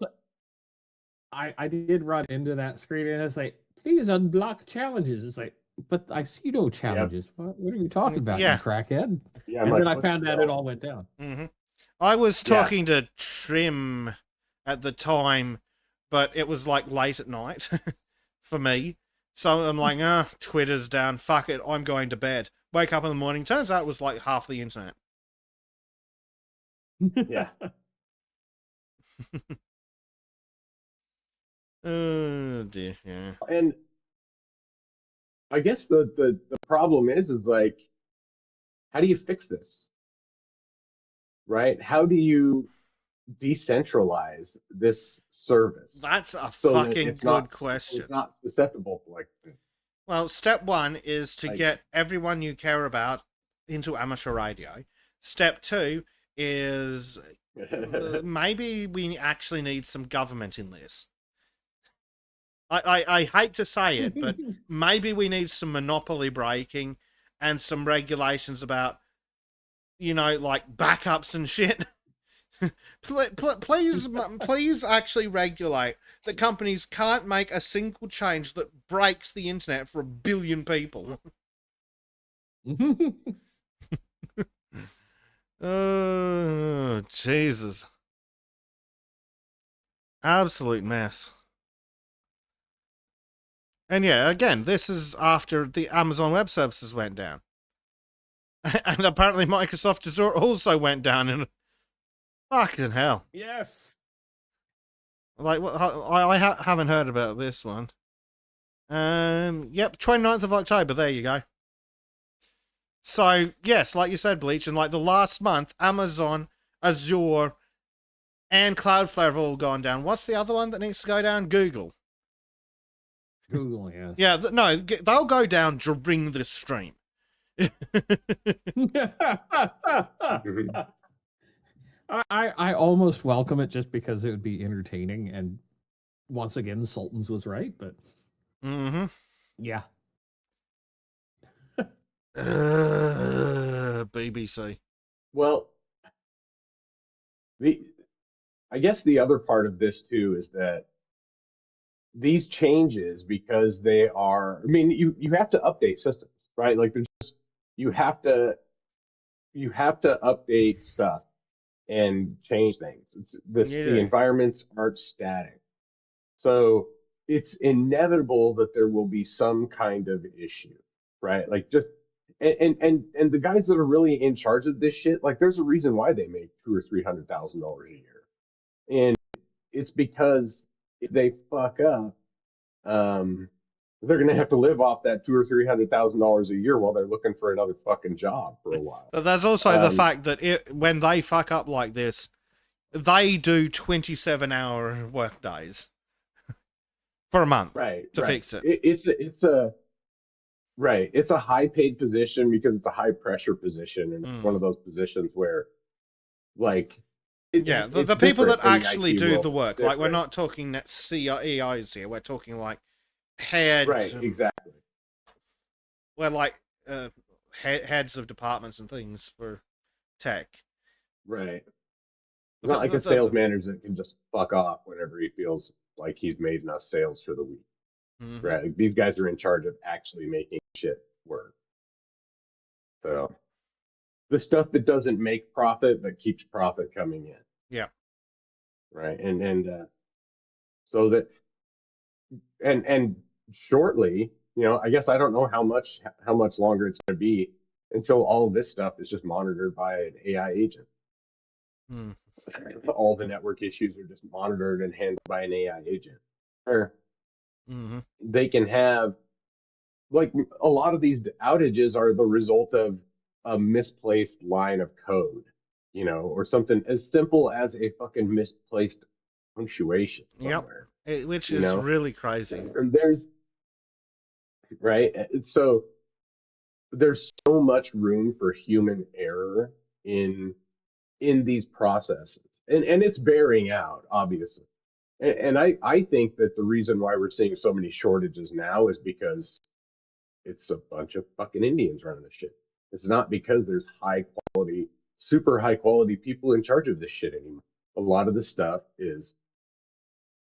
I did run into that screen and it's like, please unblock challenges. It's like, but I see no challenges. Yep. What are you talking about, you crackhead? Yeah, and then I found out it all went down. Mm-hmm. I was talking to Trim at the time, but it was like late at night for me. So I'm like, Twitter's down. Fuck it. I'm going to bed. Wake up in the morning. Turns out it was like half the internet. Yeah. Oh dear. Yeah. And I guess the problem is like, how do you fix this? Right? How do you decentralize this service? That's a fucking good question. It's not susceptible to like this. Well, step 1 is to get everyone you care about into amateur radio. Step 2 is maybe we actually need some government in this. I hate to say it, but maybe we need some monopoly breaking and some regulations about, like backups and shit. Please actually regulate that companies can't make a single change that breaks the internet for 1 billion people. Oh, Jesus. Absolute mess. And yeah, again, this is after the Amazon Web Services went down. And apparently Microsoft Azure also went down in fucking hell. Yes. Like, I haven't heard about this one. Yep, 29th of October, there you go. So, yes, like you said, Bleach, in like the last month, Amazon, Azure, and Cloudflare have all gone down. What's the other one that needs to go down? Google. Google, yes. Yeah, no, they'll go down during the stream. I almost welcome it just because it would be entertaining, and once again, Sultans was right, but yeah. BBC. Well, I guess the other part of this too is that these changes, because they are, I mean, you have to update systems, right? Like there's just, you have to update stuff and change things. The Yeah. environments aren't static. So it's inevitable that there will be some kind of issue, right? Like just and the guys that are really in charge of this shit, like there's a reason why they make $200,000 or $300,000 a year. And it's because if they fuck up, they're gonna have to live off that $200,000 or $300,000 a year while they're looking for another fucking job for a while. But there's also the fact that when they fuck up like this, they do 27-hour work days for a month to fix it. It's a right. It's a high paid position because it's a high pressure position, and it's one of those positions where, like, the people that actually do the work, like we're different. not talking CEOs here, we're talking like heads, Right? Exactly. We're like heads of departments and things for tech. Right. Not like a sales manager that can just fuck off whenever he feels like he's made enough sales for the week. Right. Like, these guys are in charge of actually making shit work. So the stuff that doesn't make profit but keeps profit coming in. Yeah. Right. And so that and shortly, I guess I don't know how much longer it's going to be until all of this stuff is just monitored by an AI agent. All the network issues are just monitored and handled by an AI agent. Or they can have, like, a lot of these outages are the result of a misplaced line of code, or something as simple as a fucking misplaced punctuation somewhere. Yep. Which is really crazy. And there's right. So there's so much room for human error in these processes, and it's bearing out, obviously. And I think that the reason why we're seeing so many shortages now is because it's a bunch of fucking Indians running the shit. It's not because there's super high quality people in charge of this shit anymore. A lot of the stuff is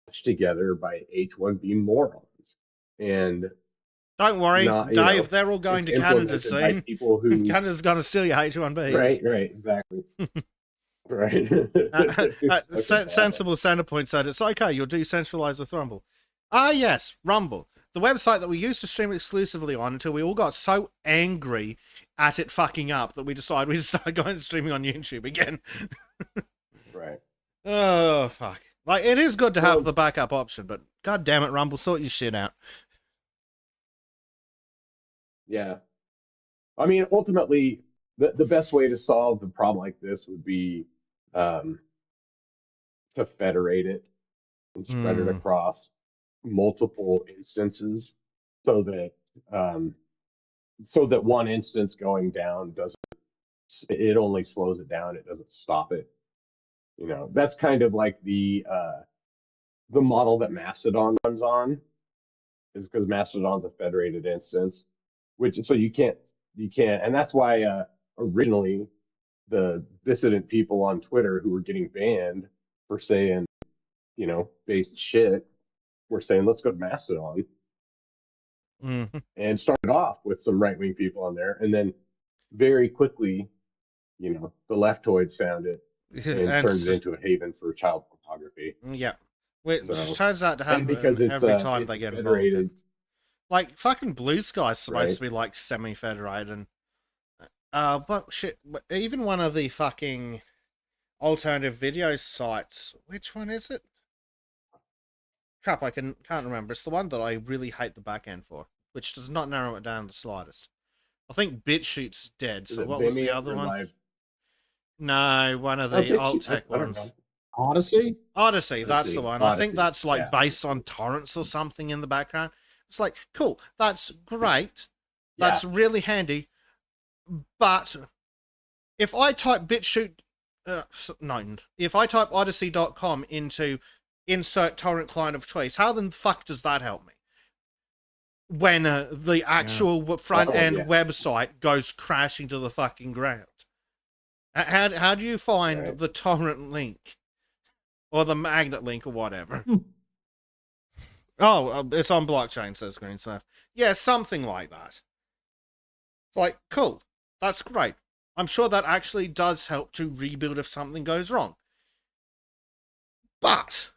patched together by H-1B morons. And don't worry, Dave, they're all going to Canada soon. People who Canada's going to steal your H-1Bs. Right, exactly. Right. Sensible Center Point said it's okay, you'll decentralize with Rumble. Ah, yes, Rumble. The website that we used to stream exclusively on until we all got so angry at it fucking up that we decided we'd start going streaming on YouTube again. Right. Oh, fuck. Like, it is good to have the backup option, but god damn it, Rumble, sort your shit out. Yeah. I mean, ultimately, the best way to solve a problem like this would be to federate it and spread it across multiple instances, so that one instance going down doesn't it only slows it down. It doesn't stop it. That's kind of like the model that Mastodon runs on, is because Mastodon's a federated instance, which so you can't, and that's why originally the dissident people on Twitter who were getting banned for saying based shit were saying let's go to Mastodon, and started off with some right wing people on there, and then very quickly, the leftoids found it and turned it into a haven for child pornography. Yeah. Which So, turns out to and because happen it's every time it's they get federated, involved. Like, fucking Blue Sky's supposed right? to be, like, semi-federated. But shit, even one of the fucking alternative video sites, which one is it? Crap, I can't remember. It's the one that I really hate the back end for, which does not narrow it down the slightest. I think BitChute's dead, Is so it what was the Vimeo other or one? Live? No, one of Oh, the alt BitChute. tech I don't ones. know. Odyssey? Odyssey, that's the Odyssey. one. I think that's like Yeah. based on torrents or something in the background. It's like, cool, that's great. Yeah. That's really handy. But if I type BitChute, if I type odyssey.com into insert torrent client of choice, how the fuck does that help me? When the actual front end website goes crashing to the fucking ground. How do you find the torrent link? Or the magnet link or whatever? Oh, it's on blockchain, says Greensmith. Yeah, something like that. It's like, cool. That's great. I'm sure that actually does help to rebuild if something goes wrong. But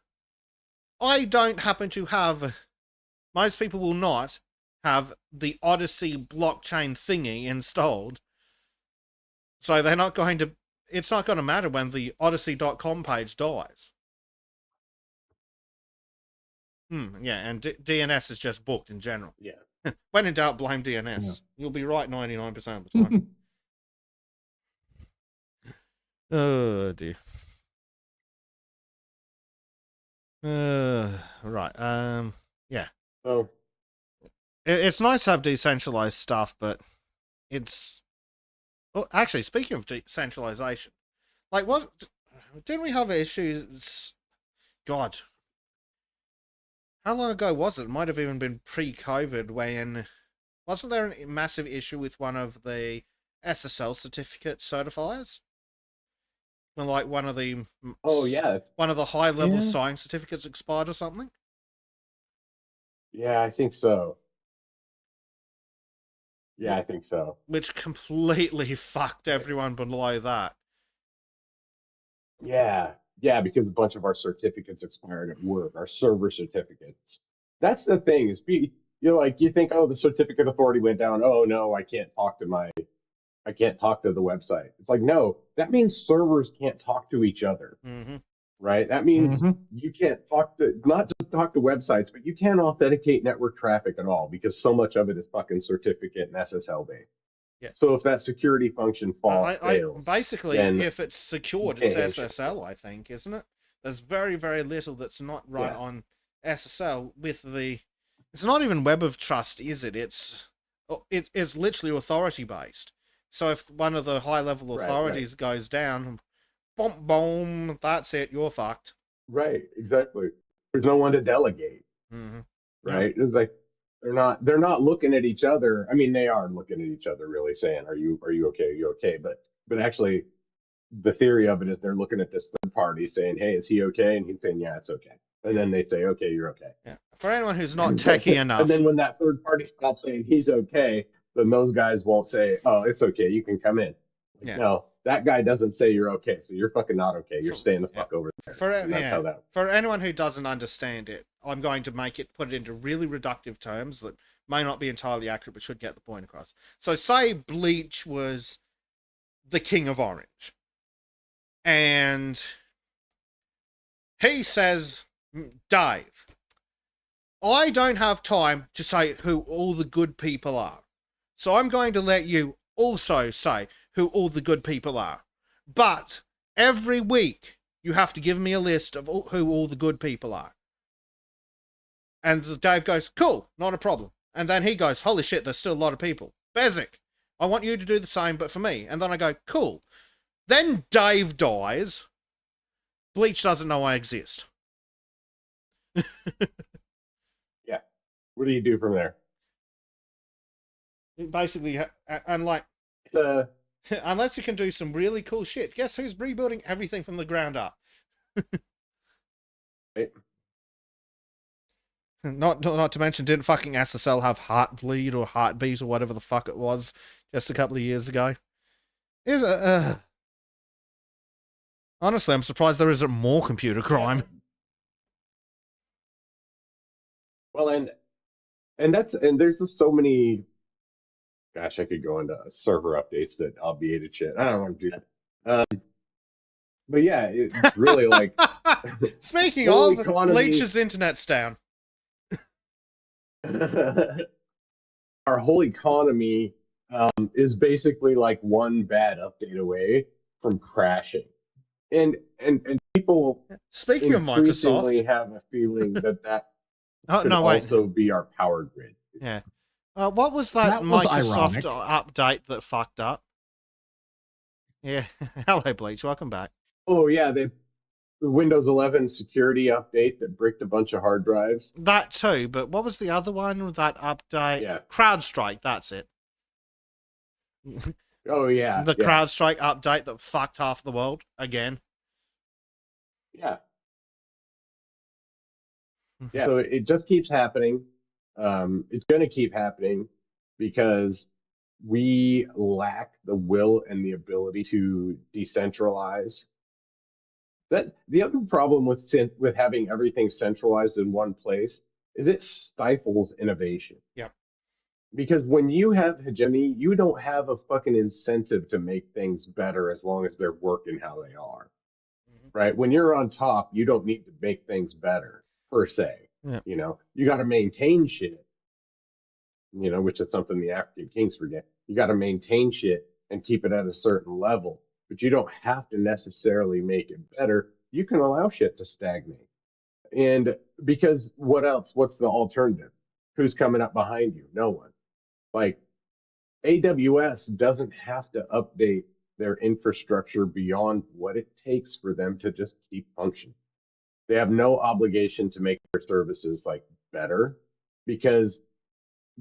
I don't happen to have... Most people will not have the Odyssey blockchain thingy installed. So they're not going to... It's not going to matter when the odyssey.com page dies. Yeah, and DNS is just booked in general. Yeah. When in doubt, blame DNS. Yeah. You'll be right 99% of the time. Oh, dear. Right. Yeah. Oh. It's nice to have decentralized stuff, but it's... Well, actually, speaking of decentralization, like, what... Didn't we have issues... God... How long ago was it? It might have even been pre-COVID when... Wasn't there a massive issue with one of the SSL certificate certifiers? When, like, one of the... Oh, yeah. One of the high-level signing certificates expired or something? Yeah, I think so. Yeah, I think so. Which completely fucked everyone below that. Yeah. Yeah, because a bunch of our certificates expired at work, our server certificates. That's the thing, is you think, oh, the certificate authority went down. Oh no, I can't talk to the website. It's like, no, that means servers can't talk to each other. Mm-hmm. Right? That means you can't not just talk to websites, but you can't authenticate network traffic at all, because so much of it is fucking certificate and SSL based. Yeah. So if that security function fails, basically, if it's secured, it's SSL, I think, isn't it? There's very, very little that's not run on SSL with the... It's not even Web of Trust, is it? It's literally authority based. So if one of the high-level authorities goes down, boom, boom, that's it, you're fucked. Right, exactly. There's no one to delegate. Mm-hmm. Right? It's like they're not looking at each other. I mean, they are looking at each other, really saying, "Are you okay? Are you okay?" But actually, the theory of it is they're looking at this third party saying, "Hey, is he okay?" And he's saying, "Yeah, it's okay." And then they say, "Okay, you're okay." Yeah. For anyone who's not techie enough. And then when that third party stops saying he's okay, then those guys won't say, "Oh, it's okay, you can come in." Like, no, that guy doesn't say you're okay, so you're fucking not okay. You're staying the fuck over there. For anyone who doesn't understand it, I'm going to put it into really reductive terms that may not be entirely accurate, but should get the point across. So say Bleach was the king of Orange. And he says, Dave, I don't have time to say who all the good people are. So I'm going to let you also say who all the good people are. But every week, you have to give me a list of who all the good people are. And Dave goes, cool, not a problem. And then he goes, holy shit, there's still a lot of people. Bezic, I want you to do the same, but for me. And then I go, cool. Then Dave dies. Bleach doesn't know I exist. Yeah. What do you do from there? Basically, and like, unless you can do some really cool shit, guess who's rebuilding everything from the ground up? Right. Not to mention, didn't fucking SSL have Heartbleed or Heartbeat or whatever the fuck it was just a couple of years ago? Honestly, I'm surprised there isn't more computer crime. Well, and there's just so many. Gosh, I could go into server updates that obviated shit. I don't want to do that. But yeah, it's really like. Speaking whole of, economy- Bleach's internet's down. Our whole economy is basically like one bad update away from crashing, and people Speaking of increasingly Microsoft, have a feeling that oh could no, wait, also be our power grid. yeah. What was that, That was Microsoft ironic. update that fucked up? Yeah, hello Bleach, welcome back. Oh yeah, the Windows 11 security update that bricked a bunch of hard drives. That too, but what was the other one with that update? Yeah. CrowdStrike, that's it. Oh yeah, The yeah. CrowdStrike update that fucked half the world again. Yeah. Yeah. So it just keeps happening. It's going to keep happening because we lack the will and the ability to decentralize. That the other problem with having everything centralized in one place is it stifles innovation. Yep. Because when you have hegemony, you don't have a fucking incentive to make things better as long as they're working how they are. Right? When you're on top, you don't need to make things better per se. Yeah. You know, you got to maintain shit. You know, which is something the African kings forget. You got to maintain shit and keep it at a certain level, but you don't have to necessarily make it better. You can allow shit to stagnate. And because what else? What's the alternative? Who's coming up behind you? No one. Like AWS doesn't have to update their infrastructure beyond what it takes for them to just keep functioning. They have no obligation to make their services like better because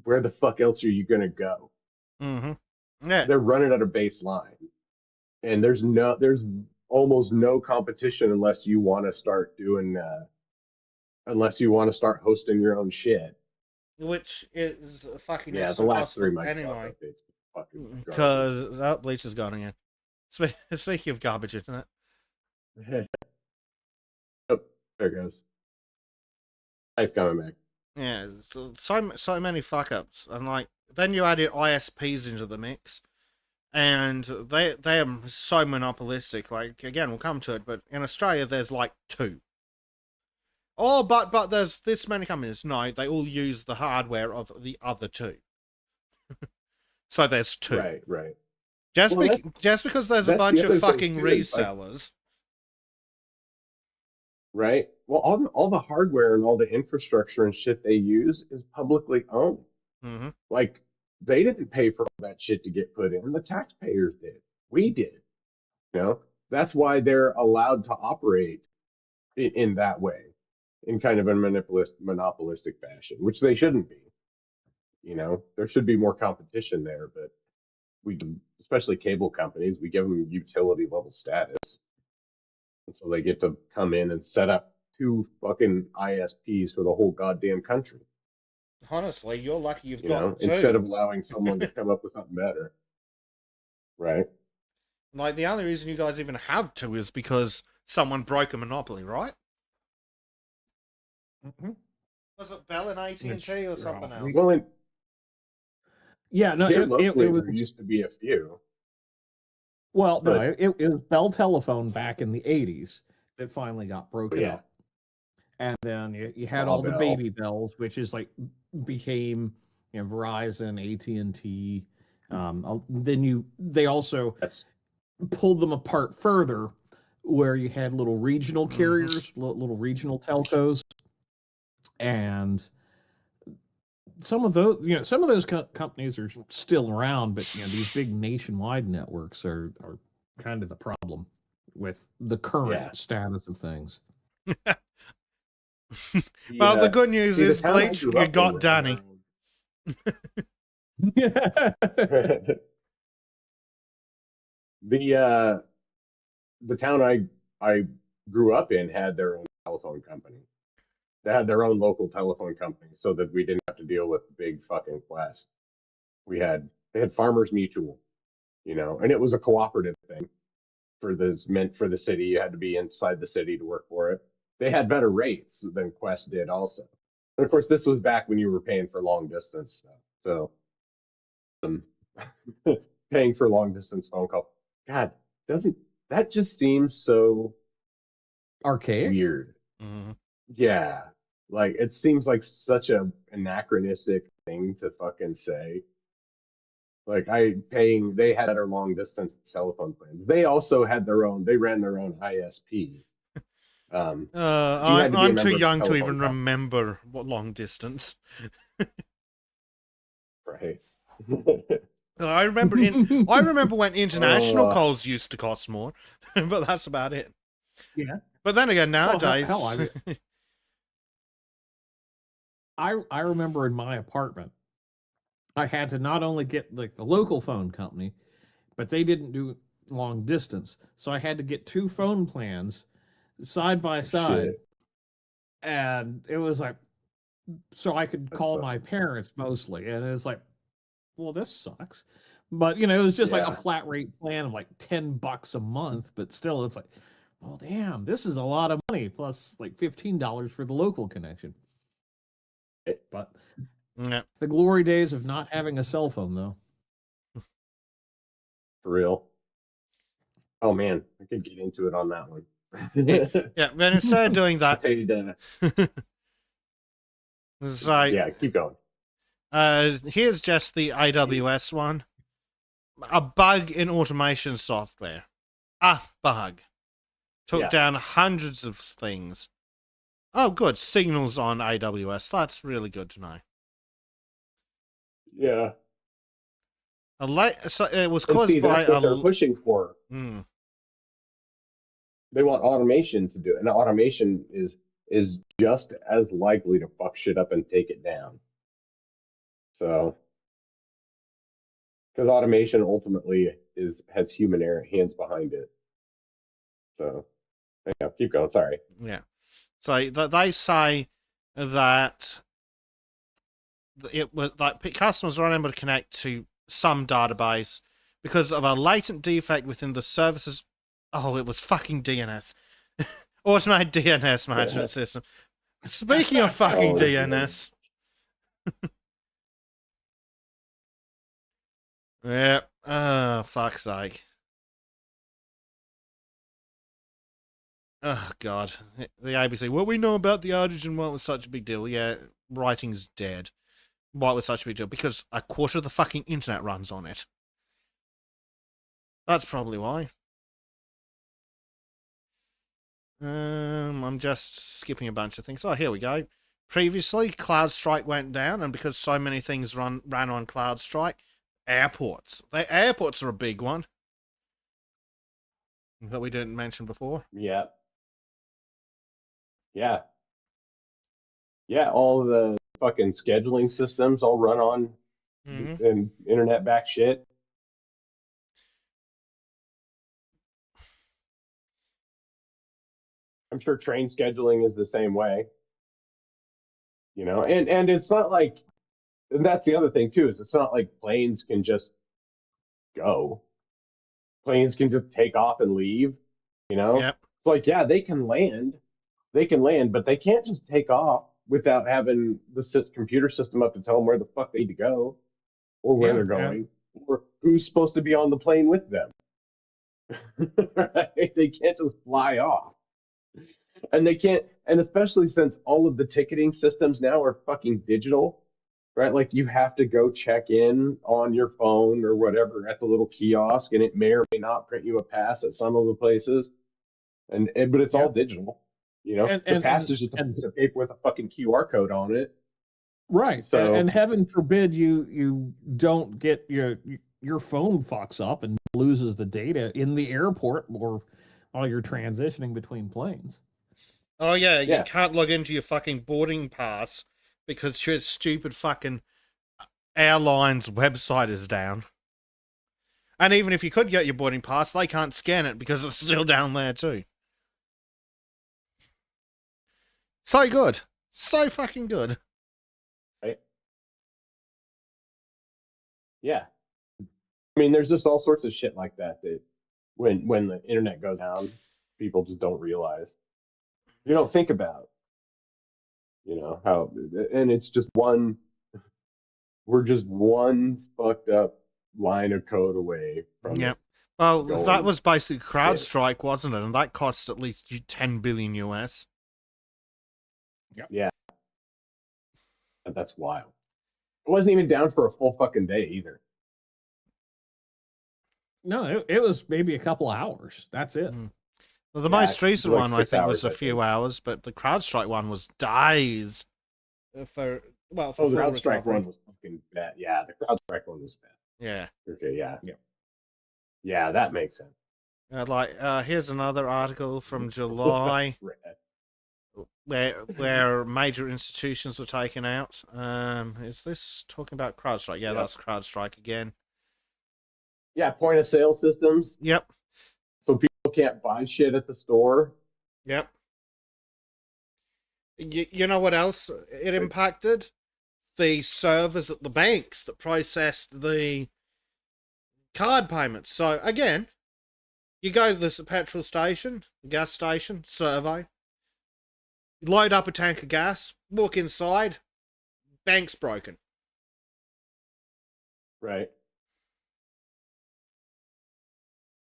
where the fuck else are you going to go? Mm-hmm. Yeah. They're running at a baseline, and there's almost no competition unless you want to start doing unless you want to start hosting your own shit. Which is fucking the last 3 Microsoft anyway. Updates fucking because that Bleach is gone again. Speaking of garbage, isn't it? Oh, there it goes. Nice coming back. Yeah, so many fuck ups, and like then you added ISPs into the mix, and they are so monopolistic. Like again, we'll come to it, but in Australia there's like 2. Oh, but there's this many companies. No, they all use the hardware of the other 2. So there's 2. Right. Just because there's a bunch of fucking resellers. Right. Well, all the hardware and all the infrastructure and shit they use is publicly owned. Mm-hmm. Like they didn't pay for all that shit to get put in. The taxpayers did. We did. You know, that's why they're allowed to operate in that way, in kind of a monopolistic fashion, which they shouldn't be. You know, there should be more competition there, but especially cable companies, we give them utility level status. And so they get to come in and set up 2 fucking ISPs for the whole goddamn country. Honestly, you're lucky you've got 2. Instead of allowing someone to come up with something better. Right? Like, the only reason you guys even have 2 is because someone broke a monopoly, right? Mm-hmm. Was it Bell and AT&T or something else? Well, yeah, no, it was, there used to be a few. Well, no, it was Bell Telephone back in the 80s that finally got broken up. And then you had all the baby bells, which is like became Verizon, AT&T. Then they also pulled them apart further, where you had little regional carriers, little regional telcos, and some of those companies are still around, but these big nationwide networks are kind of the problem with the current Yeah. status of things. Well, the good news See, the is, town I Bleach, grew you up in got ran Danny. the town I grew up in had their own telephone company. They had their own local telephone company, so that we didn't have to deal with big fucking Quest. They had Farmers Mutual, and it was a cooperative thing meant for the city. You had to be inside the city to work for it. They had better rates than Quest did also. And of course, this was back when you were paying for long distance stuff. So um, paying for long distance phone calls. God, doesn't that just seems so Archaic. weird? Mm-hmm. Yeah. Like it seems like such a anachronistic thing to fucking say. Like they had their long distance telephone plans. They also had they ran their own ISP. You had to be a I'm too member of the young to telephone even company, remember what long distance. right? I remember when international uh, calls used to cost more, but that's about it. Yeah. But then again, Well, nowadays, hell, I remember in my apartment, I had to not only get like the local phone company, but they didn't do long distance, so I had to get two phone plans side by side, shit, and it was like so I could that's call my parents mostly, and it's like, well, this sucks. But it was just like a yeah. flat rate plan of like $10 a month, but still, it's like, well, damn, this is a lot of money plus like $15 for the local connection. But yeah. the glory days of not having a cell phone, though. For real. Oh man, I could get into it on that one. Yeah, but instead of doing I that, paid. it's like, Yeah, keep going. here's just the AWS one. A bug in automation software. A bug. Took Yeah, down hundreds of things. Oh, good. Signals on AWS. That's really good to know. yeah. So it was And caused see, by that's what they're pushing for. Mm, They want automation to do it, and automation is just as likely to fuck shit up and take it down. So, because automation ultimately has human hands behind it. So, yeah, keep going. Sorry. yeah. So they say that it was like customers were unable to connect to some database because of a latent defect within the services. Oh, it was fucking DNS. Automated DNS management system. Speaking of fucking Oh, DNS. Yeah. Oh, fuck's sake. Oh, God. The ABC. What we know about the outage and why it was such a big deal. Yeah, writing's dead. Why it was such a big deal? Because a quarter of the fucking internet runs on it. That's probably why. I'm just skipping a bunch of things. Oh, here we go. Previously, CloudStrike went down, and because so many things ran on CloudStrike, airports. The airports are a big one that we didn't mention before. yeah, yeah, yeah. All the fucking scheduling systems all run on Mm-hmm. and internet back shit. I'm sure train scheduling is the same way. And it's not like, and that's the other thing too, is it's not like planes can just go. Planes can just take off and leave. Yep. It's like, yeah, they can land, but they can't just take off without having the computer system up to tell them where the fuck they need to go, or where Yeah, they're going, or who's supposed to be on the plane with them. They can't just fly off. And they can't, and especially since all of the ticketing systems now are fucking digital, right? Like you have to go check in on your phone or whatever at the little kiosk, and it may or may not print you a pass at some of the places. But it's yeah, all digital. and The and pass and is just a and piece of paper with a fucking QR code on it. Right. So And heaven forbid you don't get your phone fucks up and loses the data in the airport or while you're transitioning between planes. Oh yeah, you yeah, can't log into your fucking boarding pass because your stupid fucking airline's website is down. And even if you could get your boarding pass, they can't scan it because it's still down there too. So good. So fucking good. right? Yeah. I mean, there's just all sorts of shit like that that when the internet goes down, people just don't realize. You don't think about, how, and it's just we're just one fucked up line of code away from Yeah. it Well, that going was basically shit. CrowdStrike, wasn't it? And that cost at least 10 billion US. Yeah, that's wild. It wasn't even down for a full fucking day either. No, it was maybe a couple hours. That's it. Mm. Well, the Yeah, most recent like one, I 6 think, was hours, a I few think. hours, but the CrowdStrike one was days for Oh, the full CrowdStrike recovery. one was fucking bad. Yeah, the CrowdStrike one was bad. Yeah. Okay, yeah. Yeah. Yeah, that makes sense. Here's another article from July where major institutions were taken out. Is this talking about CrowdStrike? Yeah, Yep. that's CrowdStrike again. Yeah, point of sale systems. Yep. So people can't buy shit at the store. Yep. You know what else it Like, impacted? The servers at the banks that processed the card payments. So again, you go to the petrol station, gas station, survey, load up a tank of gas, walk inside, bank's broken. right.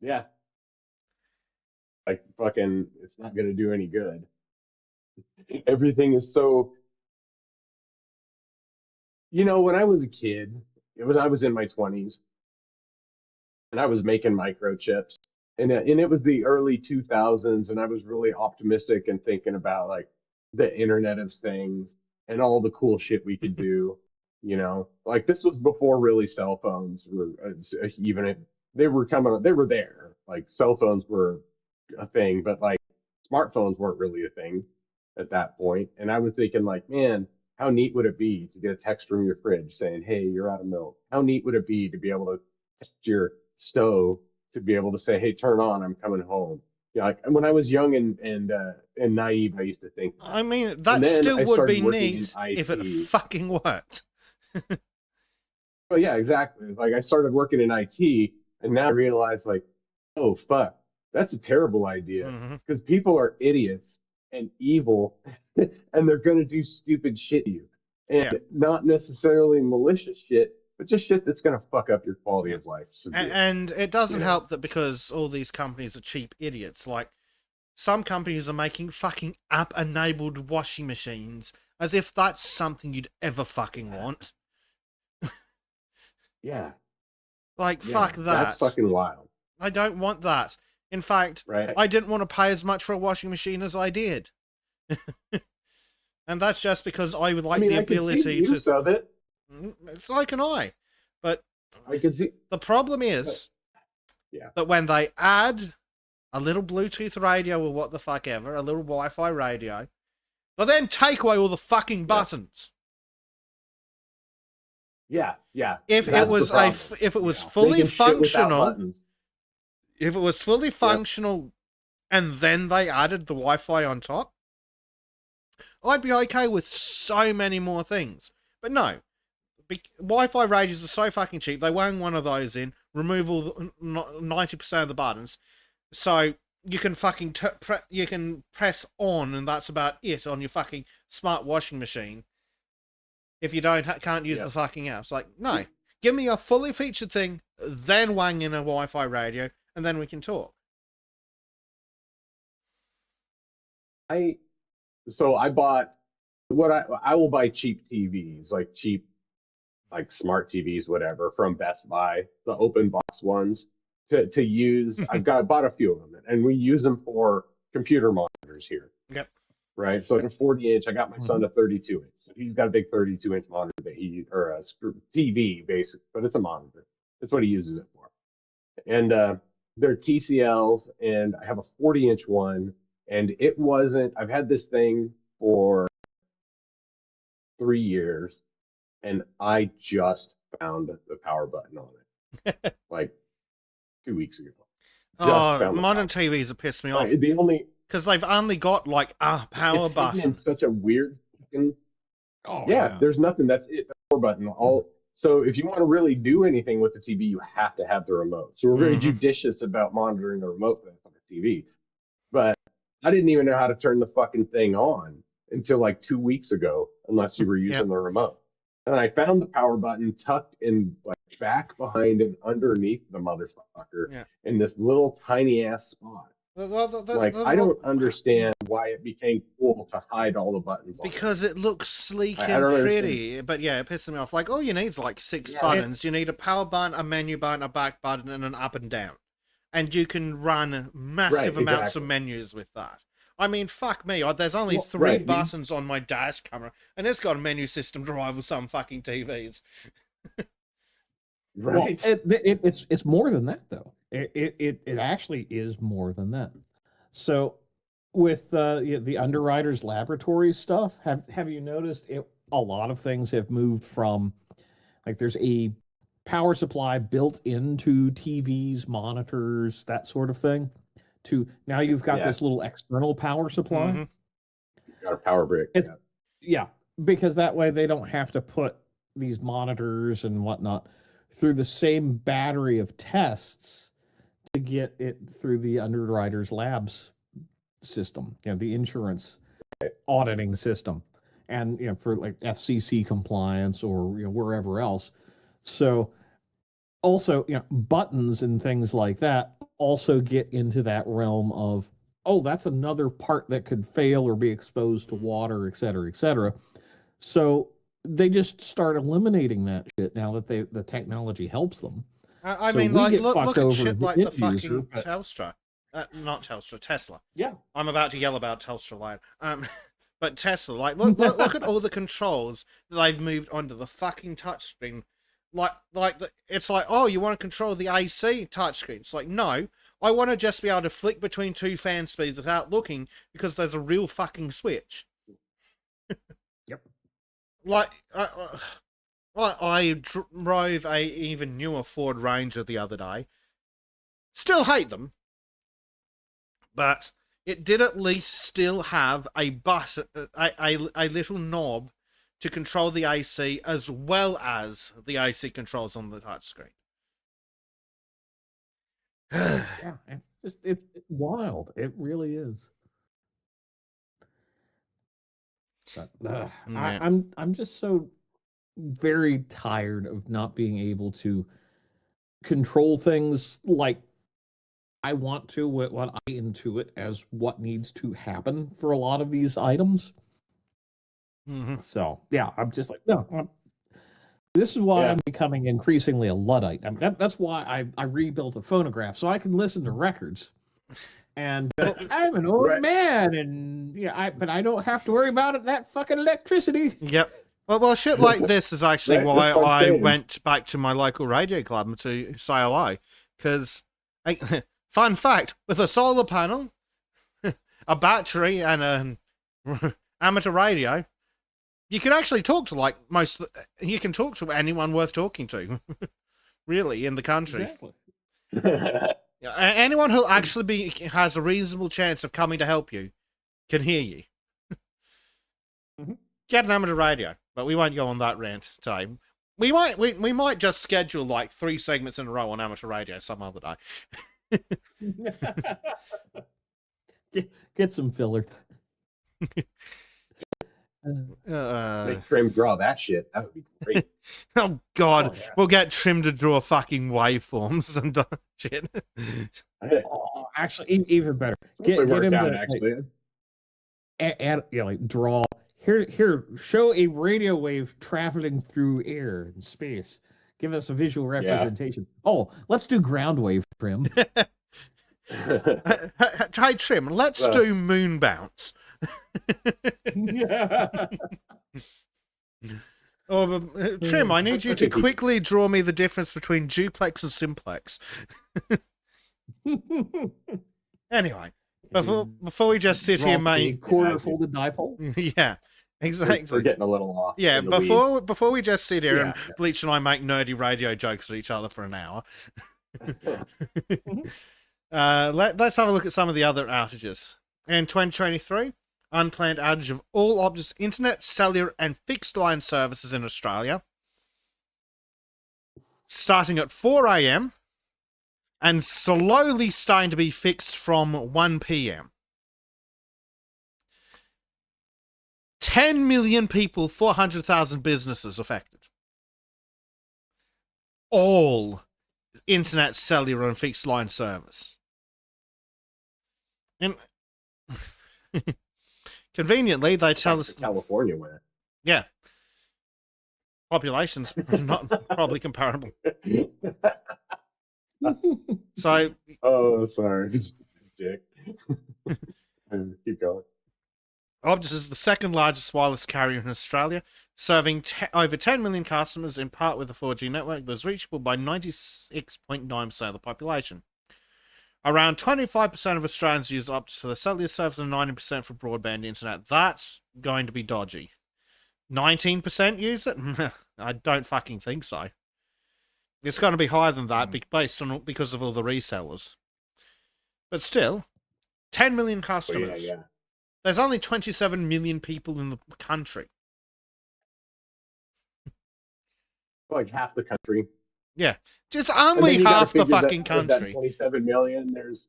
Yeah. Like fucking it's not gonna do any good. Everything is so when I was a kid, I was in my 20s and I was making microchips. And it was the early 2000s, and I was really optimistic and thinking about like the Internet of Things and all the cool shit we could do. Like this was before really cell phones were even they were coming, they were there. Like cell phones were a thing, but like smartphones weren't really a thing at that point. And I was thinking, like, man, how neat would it be to get a text from your fridge saying, "Hey, you're out of milk"? How neat would it be to be able to test your stove to be able to say, "Hey, turn on, I'm coming home"? Yeah, like when I was young and naive, I used to think that. I mean, And that then still I would started be working in neat if it IT. fucking worked. Oh yeah, exactly. Like I started working in IT, and now I realize like, oh fuck, that's a terrible idea Mm-hmm. because people are idiots and evil, and they're gonna do stupid shit to you, and Yeah. not necessarily malicious shit, but just shit that's gonna fuck up your quality Yeah. of life severely. And it doesn't You know? help that because all these companies are cheap idiots. Like, some companies are making fucking app enabled washing machines as if that's something you'd ever fucking want. Yeah, Like, yeah, fuck that's that. fucking wild, I don't want that. In fact, right? I didn't want to pay as much for a washing machine as I did. And that's just because I would I like mean, the I can see the ability to. use of it. It's like an eye. But I can see, the problem but, is yeah, that when they add a little Bluetooth radio or what the fuck ever, a little Wi Fi radio, they then take away all the fucking yeah, buttons. yeah, yeah. If it That's the was problem. if it was They fully can shit without functional, buttons. if it was fully Yep. functional, and then they added the Wi-Fi on top, I'd be okay with so many more things. But no, Wi-Fi radios are so fucking cheap. They wang one of those in, remove all 90% of the buttons, so you can fucking you can press on, and that's about it on your fucking smart washing machine. If you can't use the Yep. fucking apps, like no, give me a fully featured thing, then wang in a Wi-Fi radio, and then we can talk. I so I bought what I will buy cheap TVs, like cheap like smart TVs, whatever, from Best Buy, the open box ones to use. Bought a few of them, and we use them for computer monitors here, Yep. right? So like a 40-inch, I got my son Mhm. a 32-inch. So he's got a big 32-inch monitor that or a TV, basically, but it's a monitor. That's what he uses it for. And they're TCLs, and I have a 40-inch one, and it wasn't. I've had this thing for 3 years, and I just found the power button on it like 2 weeks ago. Just Oh, found the modern power. TVs have pissed me off Like, the only because they've only got like a power it's hidden in button. such a weird fucking. Oh Yeah, yeah. there's nothing. That's it. The power button. All. So if you want to really do anything with the TV, you have to have the remote. So we're very Hmm. judicious about monitoring the remote for the TV. But I didn't even know how to turn the fucking thing on until like 2 weeks ago, unless you were Yeah. using the remote. And I found the power button tucked in like back behind and underneath the motherfucker Yeah. in this little tiny ass spot. Like, I don't understand why it became cool to hide all the buttons on it. Because it looks sleek I and don't understand. pretty. But yeah, it pisses me off. Like, all you need is like 6 Yeah. buttons. You need a power button, a menu button, a back button, and an up and down. And you can run massive Right, amounts of exactly. menus with that. I mean, fuck me. There's only Well, 3 right. buttons on my dash camera, and it's got a menu system to rival some fucking TVs. Well, Right. it's more than that though. It actually is more than that. So with the Underwriters Laboratory stuff, have you noticed a lot of things have moved from like there's a power supply built into TVs, monitors, that sort of thing, to now you've got Yeah. this little external power supply. Mhm. Got a power brick. It's- Yeah. Yeah, because that way they don't have to put these monitors and whatnot through the same battery of tests to get it through the Underwriters Labs system, the insurance auditing system, and for like FCC compliance or wherever else. So also, buttons and things like that also get into that realm of, oh, that's another part that could fail or be exposed to water, et cetera, et cetera. So they just start eliminating that shit now that the technology helps them. I So mean, we like, get look fucked at over shit the like the end user, fucking but Telstra. Not Telstra, Tesla. yeah. I'm about to yell about Telstra later. But Tesla, like, look at all the controls that they've moved onto the fucking touchscreen. It's like, oh, you want to control the AC touchscreen? It's like, no, I want to just be able to flick between 2 fan speeds without looking because there's a real fucking switch. Yep. Like, I drove a even newer Ford Ranger the other day. Still hate them, but it did at least still have a button, a little knob to control the AC as well as the AC controls on the touchscreen. Yeah, it's wild. It really is. But Yeah. I'm just so very tired of not being able to control things like I want to, what I intuit as what needs to happen for a lot of these items. Mm-hmm. So yeah, I'm just like, no. This is why Yeah. I'm becoming increasingly a Luddite. I mean, that's why I rebuilt a phonograph so I can listen to records. And I'm an old Right. man, and but I don't have to worry about it. That fucking electricity. Yep. Well, shit like this is actually Right, why that's what I'm I saying. went back to my local radio club to say hello. Because, fun fact, with a solar panel, a battery, and an amateur radio, you can actually talk to you can talk to anyone worth talking to, really, in the country. Exactly. Yeah, anyone who actually has a reasonable chance of coming to help you can hear you. Mhm. Get an amateur radio, but we won't go on that rant today. We might just schedule like 3 segments in a row on amateur radio some other day. Get some filler. Make Trim draw that shit. That would be great. Oh God, Oh, yeah. we'll get Trim to draw fucking waveforms and shit. Oh, actually, even better. Get Hopefully work him out, to actually. like draw. Here, show a radio wave traveling through air and space. Give us a visual representation. Oh, let's do ground wave, Trim. Hey Trim, let's do moon bounce. Oh, Trim, I need you to think he- quickly draw me the difference between duplex and simplex. Anyway, before we just sit here, Drop the mate. quarter folded dipole. Yeah, We're exactly. getting a little off. Yeah, in the weeds. before we just sit here Yeah. and Bleach and I make nerdy radio jokes at each other for an hour, let's have a look at some of the other outages. In 2023, unplanned outage of all Optus internet, cellular, and fixed line services in Australia, starting at 4 a.m. and slowly starting to be fixed from 1 p.m. 10 million people, 400,000 businesses affected. All internet, cellular, and fixed line service. And conveniently, they tell us California went. Yeah. Population's not probably comparable. So, Oh, sorry. Dick. Keep going. Optus is the second largest wireless carrier in Australia, serving over 10 million customers, in part with a 4G network that's reachable by 96.9% of the population. Around 25% of Australians use Optus for the cellular service and 90% for broadband internet. That's going to be dodgy. 19% use it? I don't fucking think so. It's going to be higher than that because of all the resellers. But still, 10 million customers. Yeah. There's only 27 million people in the country. Like half the country. Yeah, just only half the fucking country. 27 million, there's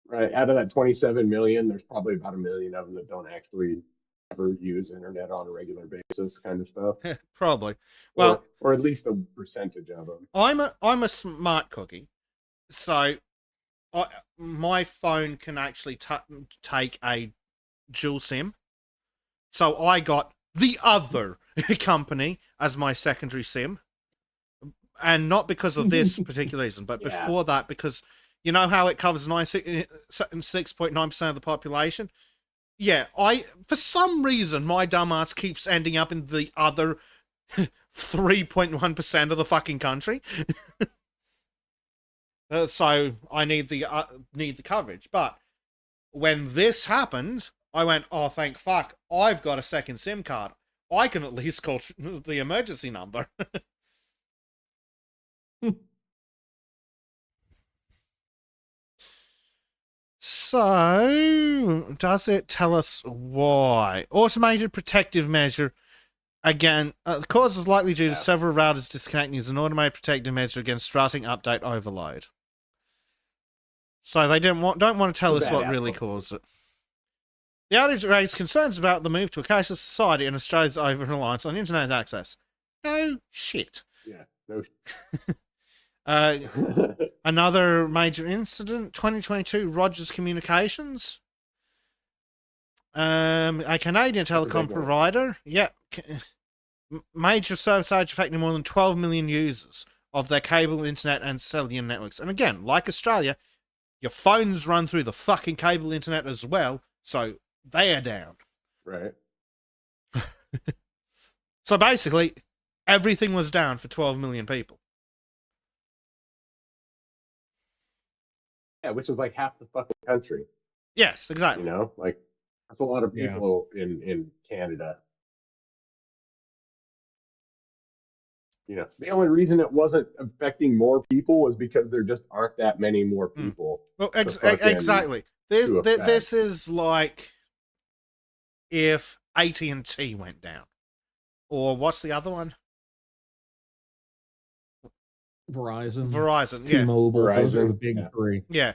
right out of that 27 million, there's probably about 1 million of them that don't actually ever use internet on a regular basis, kind of stuff. Probably. Well, or at least a percentage of them. I'm a smart cookie, so my phone can actually take a dual SIM. So I got the other company as my secondary SIM. And not because of this particular reason, but before that, because you know how it covers 6.9% of the population? Yeah, for some reason, my dumbass keeps ending up in the other 3.1% of the fucking country. So I need the coverage. But when this happened, I went, oh, thank fuck, I've got a second SIM card. I can at least call the emergency number. So, does it tell us why? Automated protective measure. Again, the cause is likely due to several routers disconnecting as an automated protective measure against routing update overload. So they don't want to tell us what really caused it. The outage raised concerns about the move to a cashless society and Australia's over-reliance on internet access. No shit. Yeah, no Another major incident, 2022, Rogers Communications. A Canadian telecom provider. Yeah. Major service outage affecting more than 12 million users of their cable, internet, and cellular networks. And again, like Australia, your phones run through the fucking cable internet as well, so they are down. Right. So basically, everything was down for 12 million people. Yeah, which is like half the fucking country. Yes, exactly. You know, like that's a lot of people in Canada. You know, the only reason it wasn't affecting more people was because there just aren't that many more people. Well, exactly. This is like if AT&T went down, or what's the other one? Verizon, T-Mobile, those are the big three. Yeah.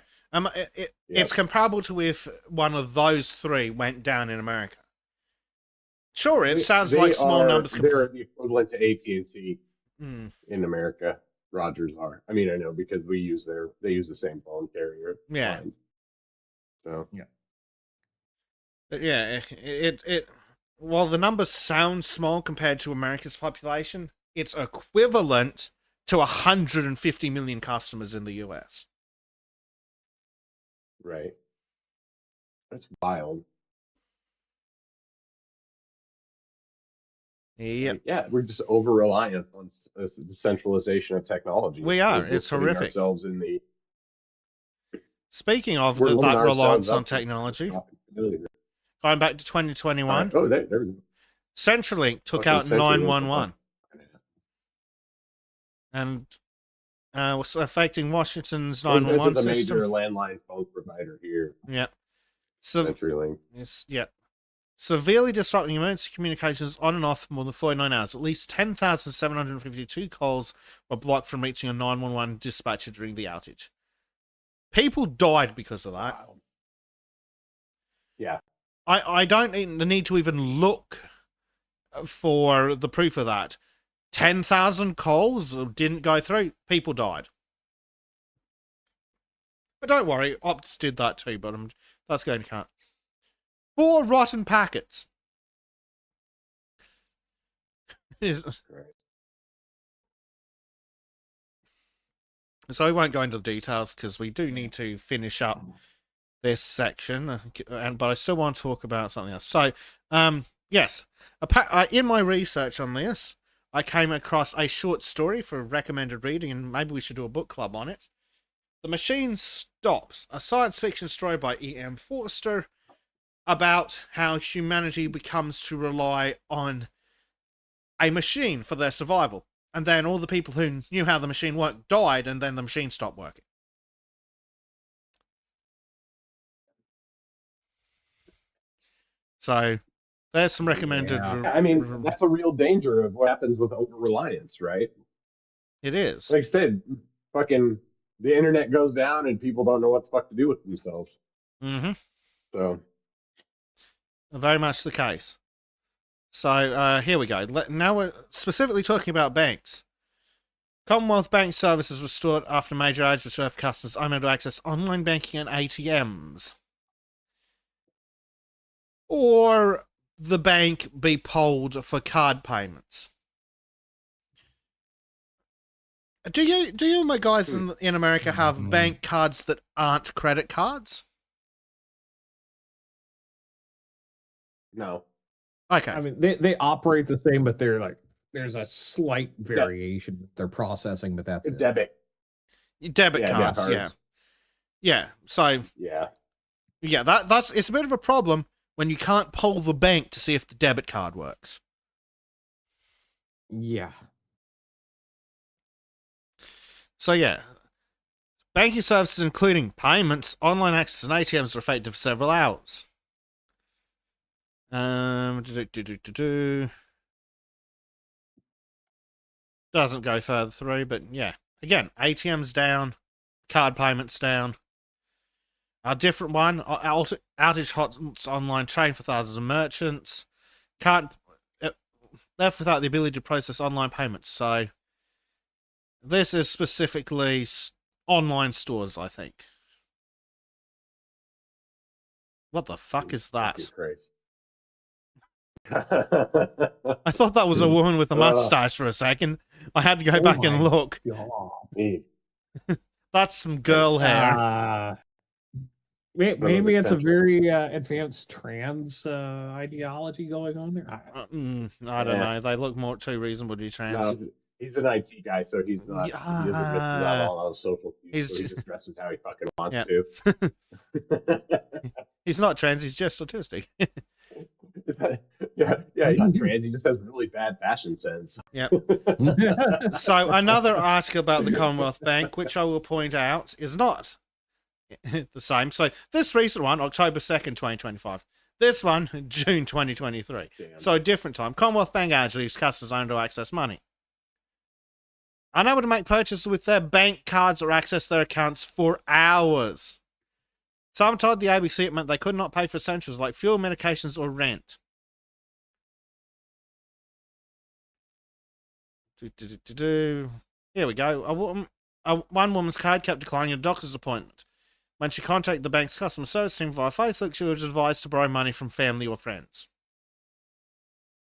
It's comparable to if one of those three went down in America. Sure, it sounds like small numbers. They're the equivalent to AT&T in America. Rogers are. I mean, I know because they use the same phone carrier. Yeah. Lines. So yeah, while the numbers sound small compared to America's population, it's equivalent to 150 million customers in the US. Right. That's wild. Yep. Like, yeah, we're just over reliant on the centralization of technology. We are. We're It's putting horrific. ourselves in the. Speaking of We're loading that ourselves reliance on up for technology, catastrophic failure. going back to All 2021, right. Oh, there we go. Centrelink took Fucking out CenturyLink. The 911 and was affecting Washington's This 911 is a system. major landline phone provider here. Yeah. So, CenturyLink. yeah. Severely disrupting emergency communications on and off for more than 49 hours. At least 10,752 calls were blocked from reaching a 911 dispatcher during the outage. People died because of that. Wow. Yeah. I don't need to even look for the proof of that. 10,000 calls didn't go through. People died. But don't worry, Optus did that too, but that's going to count. 4 rotten packets. So I won't go into the details because we do need to finish up this section, but I still want to talk about something else. So, yes, in my research on this, I came across a short story for recommended reading, and maybe we should do a book club on it. The Machine Stops, a science fiction story by E.M. Forster about how humanity becomes to rely on a machine for their survival. And then all the people who knew how the machine worked died, and then the machine stopped working. So there's some recommended. Yeah. I mean, that's a real danger of what happens with over reliance, right? It is. Like I said, fucking the internet goes down and people don't know what the fuck to do with themselves. Mm-hmm. So Very much the case. So here we go. Now we're specifically talking about banks. Commonwealth Bank services restored after major outage to serve customers unable to access online banking and ATMs. Or the bank be polled for card payments. Do you my guys in America have bank cards that aren't credit cards? no. Okay. I mean, they operate the same, but they're like there's a slight variation with their processing, but that's it. Debit. Debit cards, yeah. Yeah. So yeah, that's it's a bit of a problem when you can't poll the bank to see if the debit card works. Yeah. So yeah. Banking services including payments, online access, and ATMs are affected for several hours. Doesn't go further through, but yeah. Again, ATMs down, card payments down. A different one, outage hots online chain for thousands of merchants. Can't left without the ability to process online payments. So this is specifically online stores, I think. What the fuck is that? I thought that was a woman with a mustache for a second. I had to go back and look. That's some girl hair. Maybe it's a very advanced trans ideology going on there. I don't know. They look too reasonable to be trans. No, he's an IT guy, so he's not. He doesn't miss out on all those social cues, so he just dresses how he fucking wants to. He's not trans. He's just autistic. yeah, he's not trans. He just has really bad fashion sense. Yep. So another article about the Commonwealth Bank, which I will point out, is not the same. So this recent one, October 2nd, 2025. This one, June 2023. Damn. So different time. Commonwealth Bank actually leaves customers unable to access money. Unable to make purchases with their bank cards or access their accounts for hours. Some told the ABC it meant they could not pay for essentials like fuel, medications, or rent. Here we go. One woman's card kept declining a doctor's appointment. When she contacted the bank's customer service team via Facebook, she was advised to borrow money from family or friends.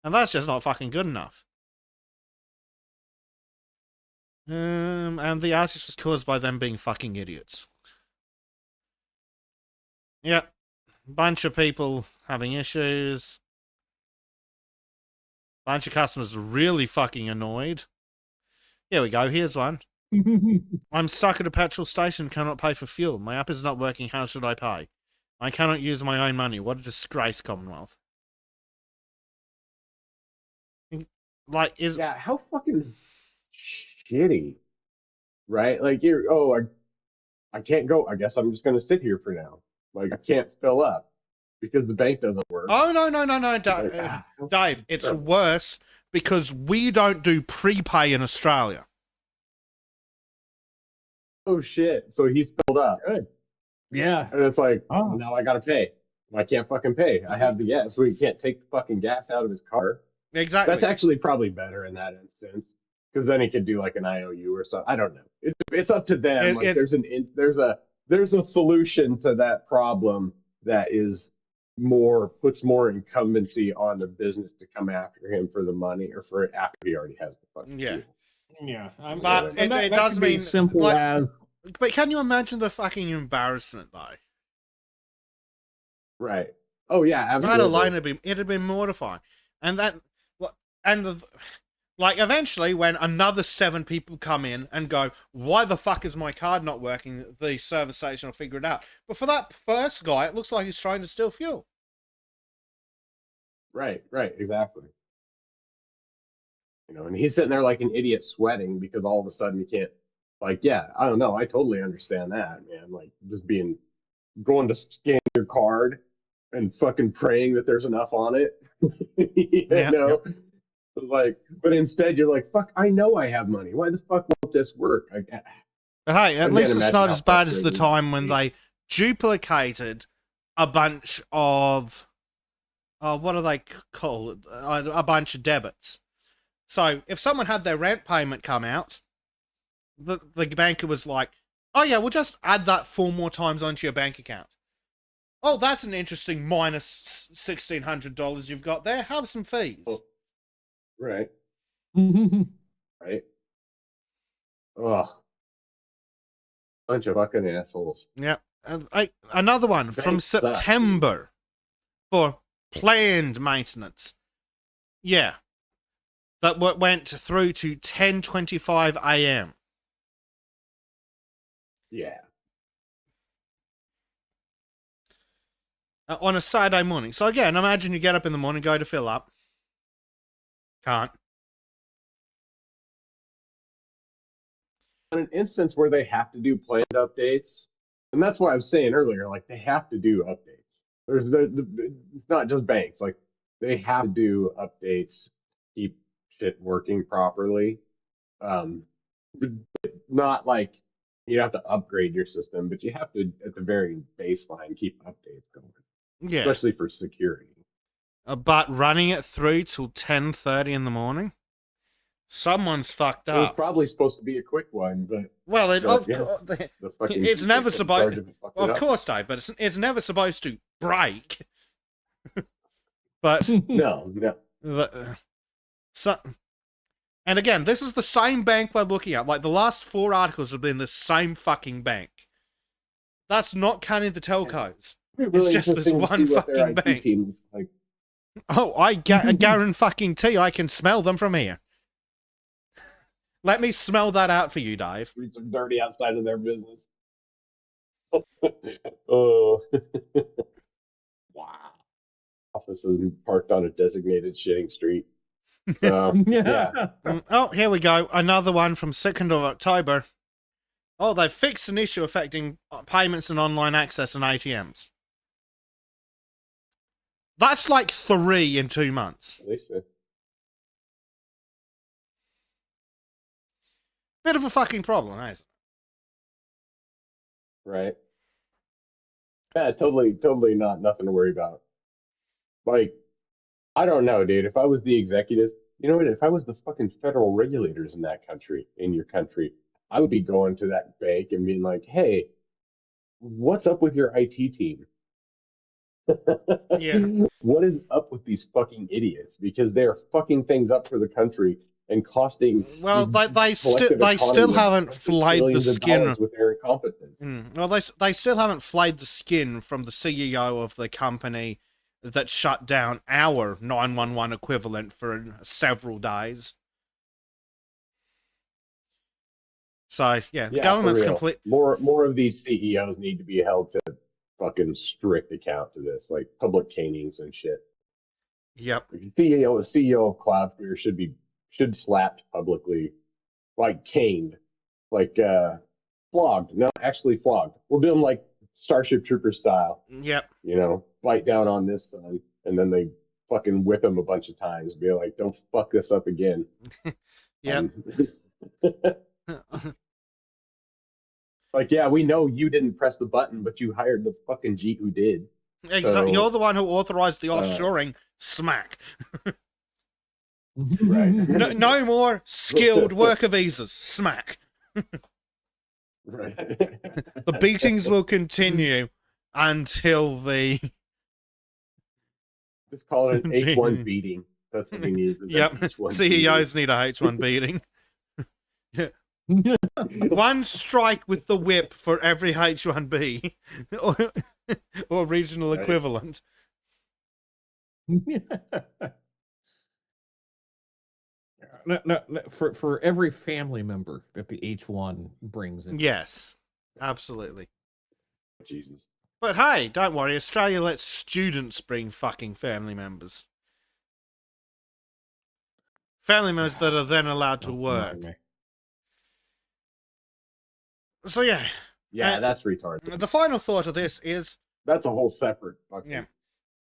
And that's just not fucking good enough. And the outage was caused by them being fucking idiots. Yep. Bunch of people having issues. Bunch of customers really fucking annoyed. Here we go. Here's one. I'm stuck at a petrol station, cannot pay for fuel. My app is not working. How should I pay? I cannot use my own money. What a disgrace, Commonwealth. Like, is... Yeah, how fucking shitty, right? Like, I can't go. I guess I'm just going to sit here for now. Like, I can't fill up because the bank doesn't work. Oh, no, Dave. It's sure. worse because we don't do prepay in Australia. Oh, shit. So he's filled up. Good. Yeah. And it's like, oh, now I got to pay. I can't fucking pay. I have the gas. So he can't take the fucking gas out of his car. Exactly. That's actually probably better in that instance. Because then he could do like an IOU or something. I don't know. It's up to them. There's a solution to that problem that is puts more incumbency on the business to come after him for the money or for it after he already has the fucking yeah. fuel. Yeah. But it does mean simple like, as. But can you imagine the fucking embarrassment though? Right. Oh yeah, absolutely. That alone it'd be mortifying. And that like eventually when another 7 people come in and go, why the fuck is my card not working? The service station will figure it out. But for that first guy, it looks like he's trying to steal fuel. Right, exactly. You know, and he's sitting there like an idiot sweating because all of a sudden you can't, like, yeah, I don't know. I totally understand that, man. Like just going to scan your card and fucking praying that there's enough on it. you know? Yep. Like, but instead you're like, fuck, I know I have money. Why the fuck won't this work? But hey, at least it's not as bad as the time when they duplicated a bunch of, what do they call it? A bunch of debits. So if someone had their rent payment come out, the banker was like, oh yeah, we'll just add that 4 more times onto your bank account. Oh, that's an interesting minus $1,600 you've got there. Have some fees. Oh. Right. Right. Oh. Bunch of fucking assholes. Yeah. Another one from September for planned maintenance. Yeah. That went through to 10:25 a.m. Yeah. On a Saturday morning. So again, imagine you get up in the morning, go to fill up. Can't. In an instance where they have to do planned updates, and that's why I was saying earlier, like they have to do updates. It's not just banks, like they have to do updates to keep shit working properly. Not like you have to upgrade your system, but you have to, at the very baseline, keep updates going. Yeah. Especially for security. But running it through till 10:30 in the morning? Someone's fucked up. It was probably supposed to be a quick one, but... Well, it's never supposed... Of course, Dave, but it's never supposed to break. But... No. And again, this is the same bank we're looking at. Like, the last 4 articles have been the same fucking bank. That's not counting the telcos. Really, it's just this one fucking bank. Like. Oh, I guarantee I can smell them from here. Let me smell that out for you, Dave. Streets are dirty outside of their business. Oh. Wow. Office is parked on a designated shitting street. Yeah. Oh, here we go. Another one from 2nd of October. Oh, they've fixed an issue affecting payments and online access and ATMs. That's like 3 in 2 months. At least, bit of a fucking problem, isn't it? Right. Yeah, totally nothing to worry about. Like, I don't know, dude. If I was the executives, you know what? If I was the fucking federal regulators in your country, I would be going to that bank and being like, hey, what's up with your IT team? Yeah. What is up with these fucking idiots? Because they're fucking things up for the country and costing. Well, they still haven't flayed the skin with their incompetence. Well, they still haven't flayed the skin from the CEO of the company, that shut down our 911 equivalent for several days. So, yeah, the Yeah, for government's real. complete. More of these CEOs need to be held to fucking strict account to this, like public canings and shit. Yep. The CEO of Cloudflare should slapped publicly, like caned, like flogged. No, actually flogged. We'll do them like Starship Trooper style. Yep. You know, bite down on this son, and then they fucking whip him a bunch of times. Be like, don't fuck this up again. Yep. Like, yeah, we know you didn't press the button, but you hired the fucking G who did. Exactly. So, You're the one who authorized the offshoring. Smack. right. No more skilled worker visas. Smack. Right. The beatings will continue until the. Just call it an H1 beating. That's what he needs. Is Yep. an H1 CEOs need a H1 beating. Yeah. One strike with the whip for every H1B or regional Right. equivalent. No, for every family member that the H1 brings in. Yes, absolutely. Jesus. But hey, don't worry, Australia lets students bring fucking family members. Family members that are then allowed to work. So yeah. Yeah, that's retarded. The final thought of this is... That's a whole separate fucking... Yeah.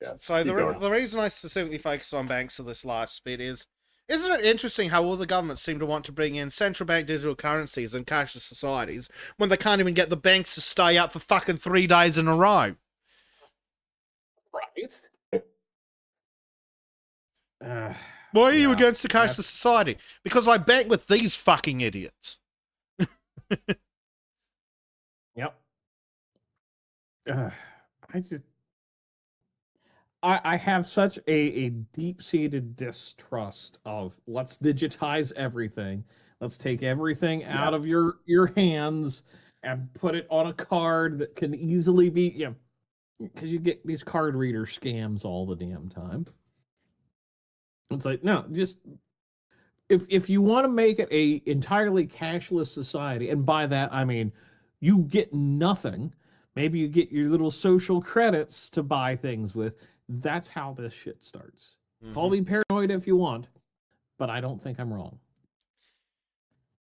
Yeah. So the reason I specifically focus on banks of this large bit is, isn't it interesting how all the governments seem to want to bring in central bank digital currencies and cashless societies when they can't even get the banks to stay up for fucking 3 days in a row? Right. Why are you against the cashless society? Because I bank with these fucking idiots. Yep. I have such a deep-seated distrust of let's digitize everything. Let's take everything out of your hands and put it on a card that can easily be, because you get these card reader scams all the damn time. It's like, no, just if you want to make it a entirely cashless society, and by that I mean you get nothing. Maybe you get your little social credits to buy things with. That's how this shit starts. Mm-hmm. Call me paranoid if you want, but I don't think I'm wrong.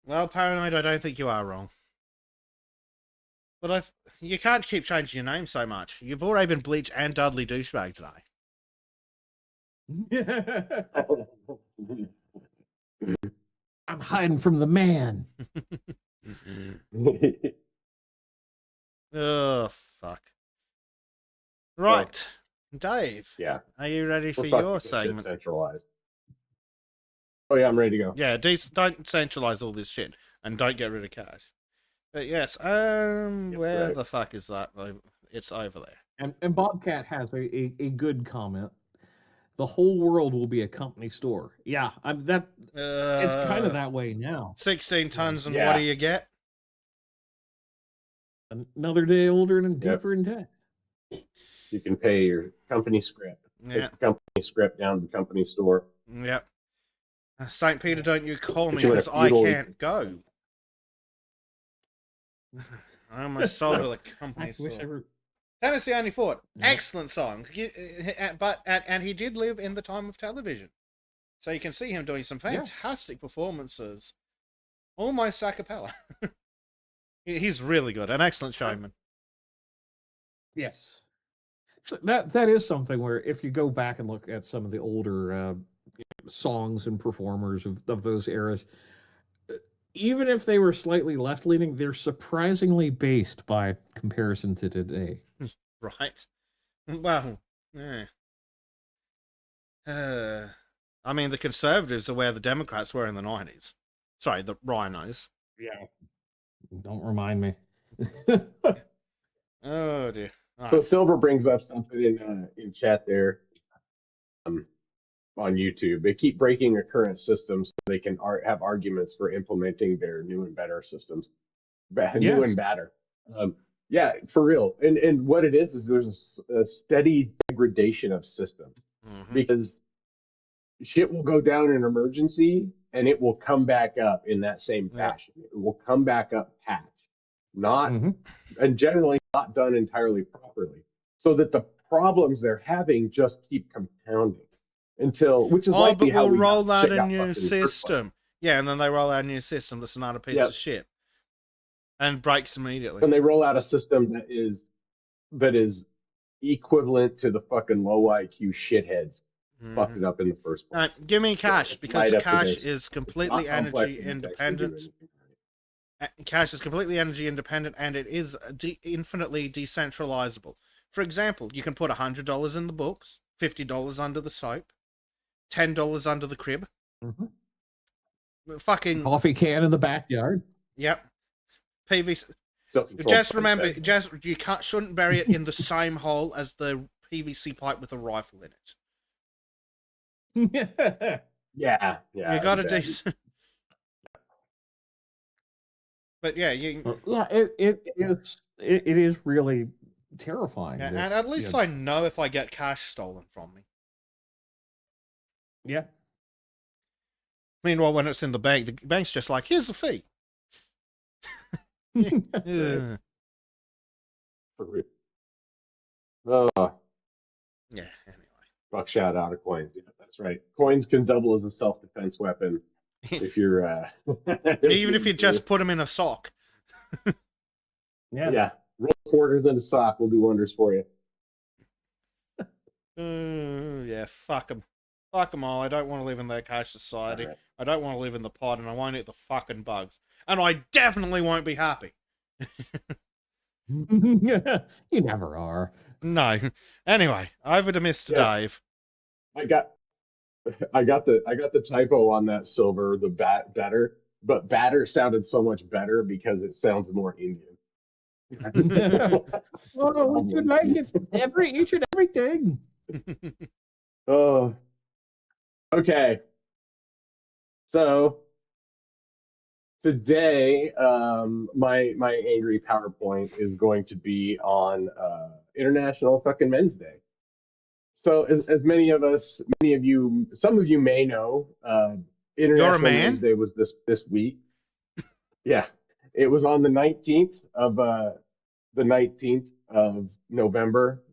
Well, paranoid, I don't think you are wrong. But you can't keep changing your name so much. You've already been Bleach and Dudley Douchebag today. I'm hiding from the man. Oh, fuck. Right. Dave. Yeah. Are you ready for your segment? Centralized. Oh, yeah, I'm ready to go. Yeah, don't centralize all this shit. And don't get rid of cash. But yes, where the fuck is that? It's over there. And Bobcat has a good comment. The whole world will be a company store. Yeah, it's kind of that way now. 16 tons, and what do you get? Another day older and deeper in debt. You can pay your company script. Yeah. Take the company script down to the company store. Yep. St. Peter, don't you call me because I can't go. I almost sold to the company store. Tennessee Only Fought. Excellent song. And he did live in the time of television. So you can see him doing some fantastic performances. Almost a cappella. He's really good. An excellent showman. Yes. So that is something where if you go back and look at some of the older songs and performers of those eras, even if they were slightly left-leaning, they're surprisingly based by comparison to today. Right. Well, yeah. I mean, the Conservatives are where the Democrats were in the 90s. Sorry, the rhinos. Yeah. Don't remind me. Oh, dear. So Silver brings up something in chat there on YouTube. They keep breaking a current system so they can have arguments for implementing their new and better systems. New and better. Yeah, for real. And what it is there's a steady degradation of systems Mm-hmm. because shit will go down in emergency and it will come back up in that same Yep. fashion. It will come back up patched, not Mhm. and generally not done entirely properly, so that the problems they're having just keep compounding until, which is Oh, likely but how we'll we got roll out shit a got new fucked in the first place. system. Yeah, and then they roll out a new system that's not a piece of Yep. shit. And breaks immediately. And they roll out a system that is equivalent to the fucking low IQ shitheads fucked it up in the first place. Give me So cash, it's because right up cash against is it's completely not complex energy enough to actually do independent. anything right. Cash is completely energy independent, and it is infinitely decentralizable. For example, you can put $100 in the books, $50 under the soap, $10 under the crib. Mhm. Fucking Coffee can in the backyard. yep. PVC. Self-controlled Just punch remember, bag. just you shouldn't bury it in the same hole as the PVC pipe with a rifle in it. Yeah, You that'd got be to bad. do. But yeah, Yeah, it is really terrifying. yeah, This, and at least I know if I get cash stolen from me. yeah. Meanwhile, when it's in the bank, the bank's just like, here's the fee. Yeah. Right. For real. Oh, Yeah, anyway. buckshot out of coins. Yeah, that's right. Coins can double as a self-defense weapon if you're Even if you just put them in a sock. Yeah. yeah, roll quarters in a sock will do wonders for you. Yeah, fuck them. Fuck them all. I don't want to live in that cash society. Right. I don't want to live in the pod, and I won't eat the fucking bugs. And I definitely won't be happy. You never are. No. Anyway, over to Mr. Yeah. Dave. I got the typo on that silver, the batter, but batter sounded so much better because it sounds more Indian. Oh, we should like it each and everything. Oh, okay. So today, my angry PowerPoint is going to be on International fucking Men's Day. So as many of you, some of you may know, You're a International Men's man? Day was this week. Yeah, it was on the 19th of November.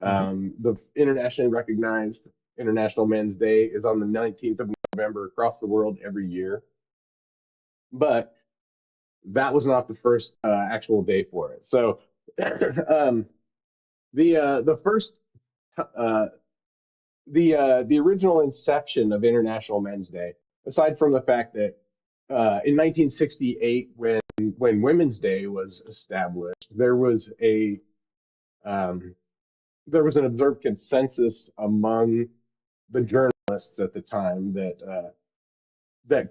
The internationally recognized International Men's Day is on the 19th of November across the world every year. But that was not the first actual day for it. So the first the original inception of International Men's Day, aside from the fact that in 1968, when Women's Day was established, there was an observed consensus among the journalists at the time that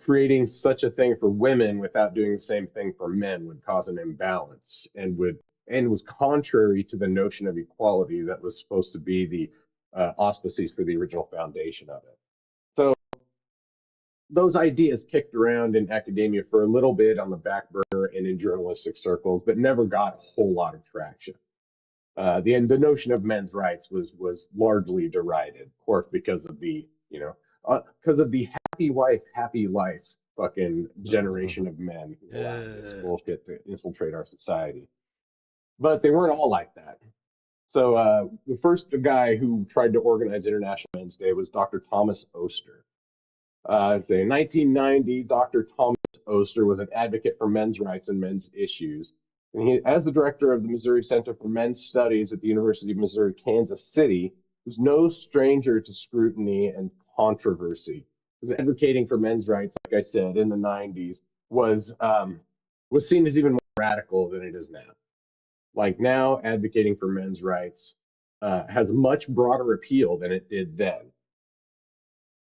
creating such a thing for women without doing the same thing for men would cause an imbalance and was contrary to the notion of equality that was supposed to be the auspices for the original foundation of it. So those ideas kicked around in academia for a little bit on the back burner and in journalistic circles, but never got a whole lot of traction. The notion of men's rights was largely derided, of course, because of the happy wife, happy life fucking generation of men who allowed this bullshit to infiltrate our society. But they weren't all like that. So the first guy who tried to organize International Men's Day was Dr. Thomas Oster. In 1990, Dr. Thomas Oster was an advocate for men's rights and men's issues. And he, as the director of the Missouri Center for Men's Studies at the University of Missouri, Kansas City, was no stranger to scrutiny and controversy. He was advocating for men's rights, like I said, in the 90s, was seen as even more radical than it is now. Like now, advocating for men's rights has a much broader appeal than it did then.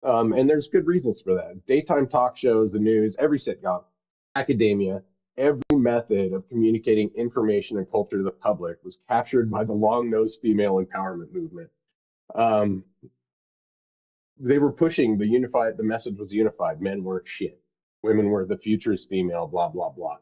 And there's good reasons for that. Daytime talk shows, the news, every sitcom, academia, every method of communicating information and culture to the public was captured by the long-nosed female empowerment movement. They were pushing the message was unified. Men weren't shit. Women were the future's female, blah, blah, blah.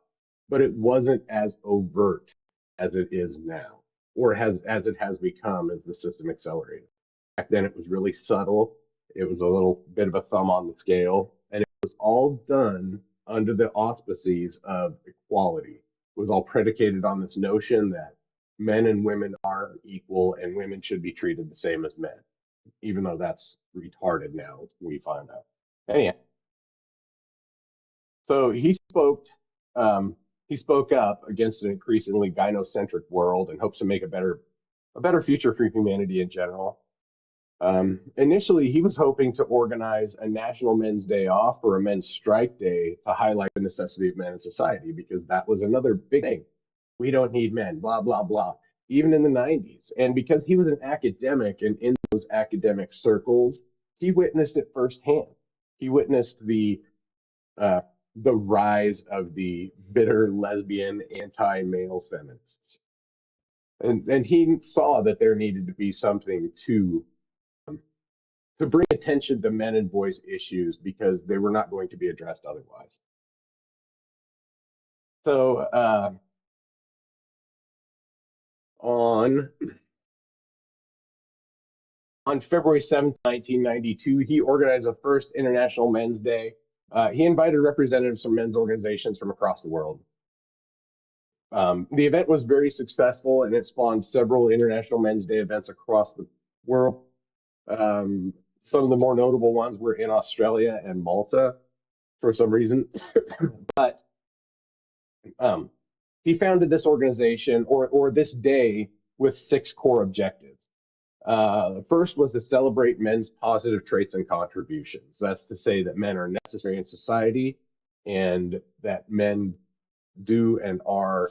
But it wasn't as overt as it is now. or as it has become as the system accelerated. Back then, it was really subtle. It was a little bit of a thumb on the scale, and it was all done under the auspices of equality. It was all predicated on this notion that men and women are equal and women should be treated the same as men, even though that's retarded now, we find out. Anyhow, so he spoke up against an increasingly gynocentric world and hopes to make a better future for humanity in general. Initially, he was hoping to organize a National Men's Day off or a Men's Strike Day to highlight the necessity of men in society, because that was another big thing. We don't need men, blah, blah, blah, even in the 90s. And because he was an academic and in those academic circles, he witnessed it firsthand. He witnessed uh, the rise of the bitter lesbian anti-male feminists. And he saw that there needed to be something to bring attention to men and boys issues because they were not going to be addressed otherwise. So on February 7th, 1992, he organized the first International Men's Day. He invited representatives from men's organizations from across the world. The event was very successful, and it spawned several International Men's Day events across the world. Some of the more notable ones were in Australia and Malta for some reason. But he founded this organization or this day with 6 core objectives. First was to celebrate men's positive traits and contributions. That's to say that men are necessary in society and that men do and are,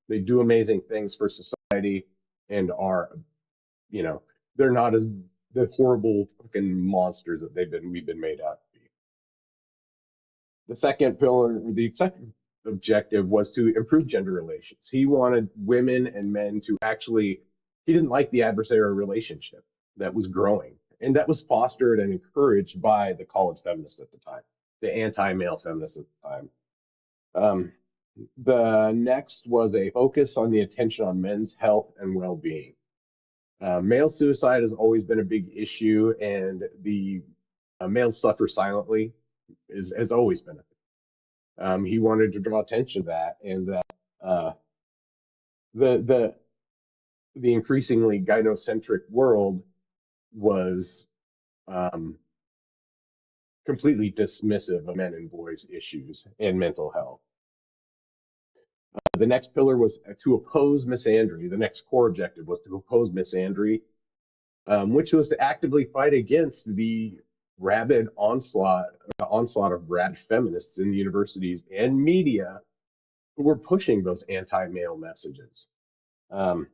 they do amazing things for society and are, they're not as the horrible fucking monsters that we've been made out to be. The second objective was to improve gender relations. He wanted women and men to actually, he didn't like the adversarial relationship that was growing. And that was fostered and encouraged by the college feminists at the time, the anti-male feminists at the time. The next was a focus on the attention on men's health and well-being. Male suicide has always been a big issue, and the males suffer silently has always been a thing. He wanted to draw attention to that, and that the increasingly gynocentric world was completely dismissive of men and boys issues and mental health. The next pillar was to oppose misandry. The next core objective was to oppose misandry, which was to actively fight against the rabid onslaught of rad feminists in the universities and media who were pushing those anti-male messages. And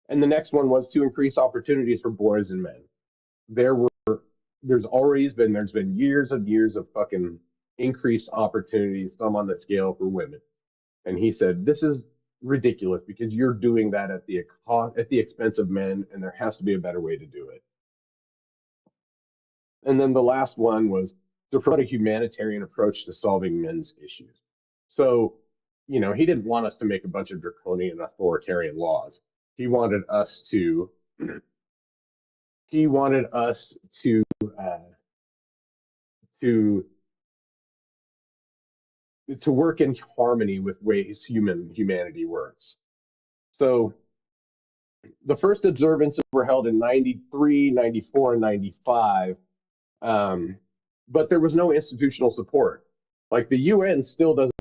the next one was to increase opportunities for boys and men. There's been years and years of fucking increased opportunities, some on the scale for women. And he said, this is ridiculous because you're doing that at the expense of men, and there has to be a better way to do it. And then the last one was to promote a humanitarian approach to solving men's issues. So, he didn't want us to make a bunch of draconian authoritarian laws. He wanted us to work in harmony with ways humanity works. So the first observances were held in 93, 94, and 95, but there was no institutional support. Like the UN still doesn't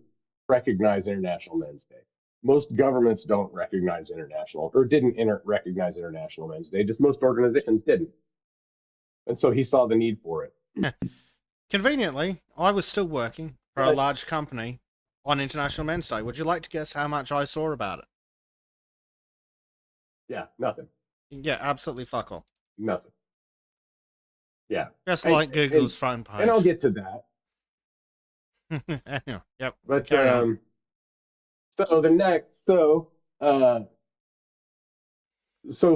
recognize International Men's Day. Most governments don't recognize didn't recognize International Men's Day. Just most organizations didn't. And so he saw the need for it. Conveniently, I was still working for a large company on International Men's Day. Would you like to guess how much I saw about it? Yeah, nothing. Yeah, absolutely fuck all. Nothing. Yeah. Just like Google's front page. And I'll get to that. Anyway, yep. But so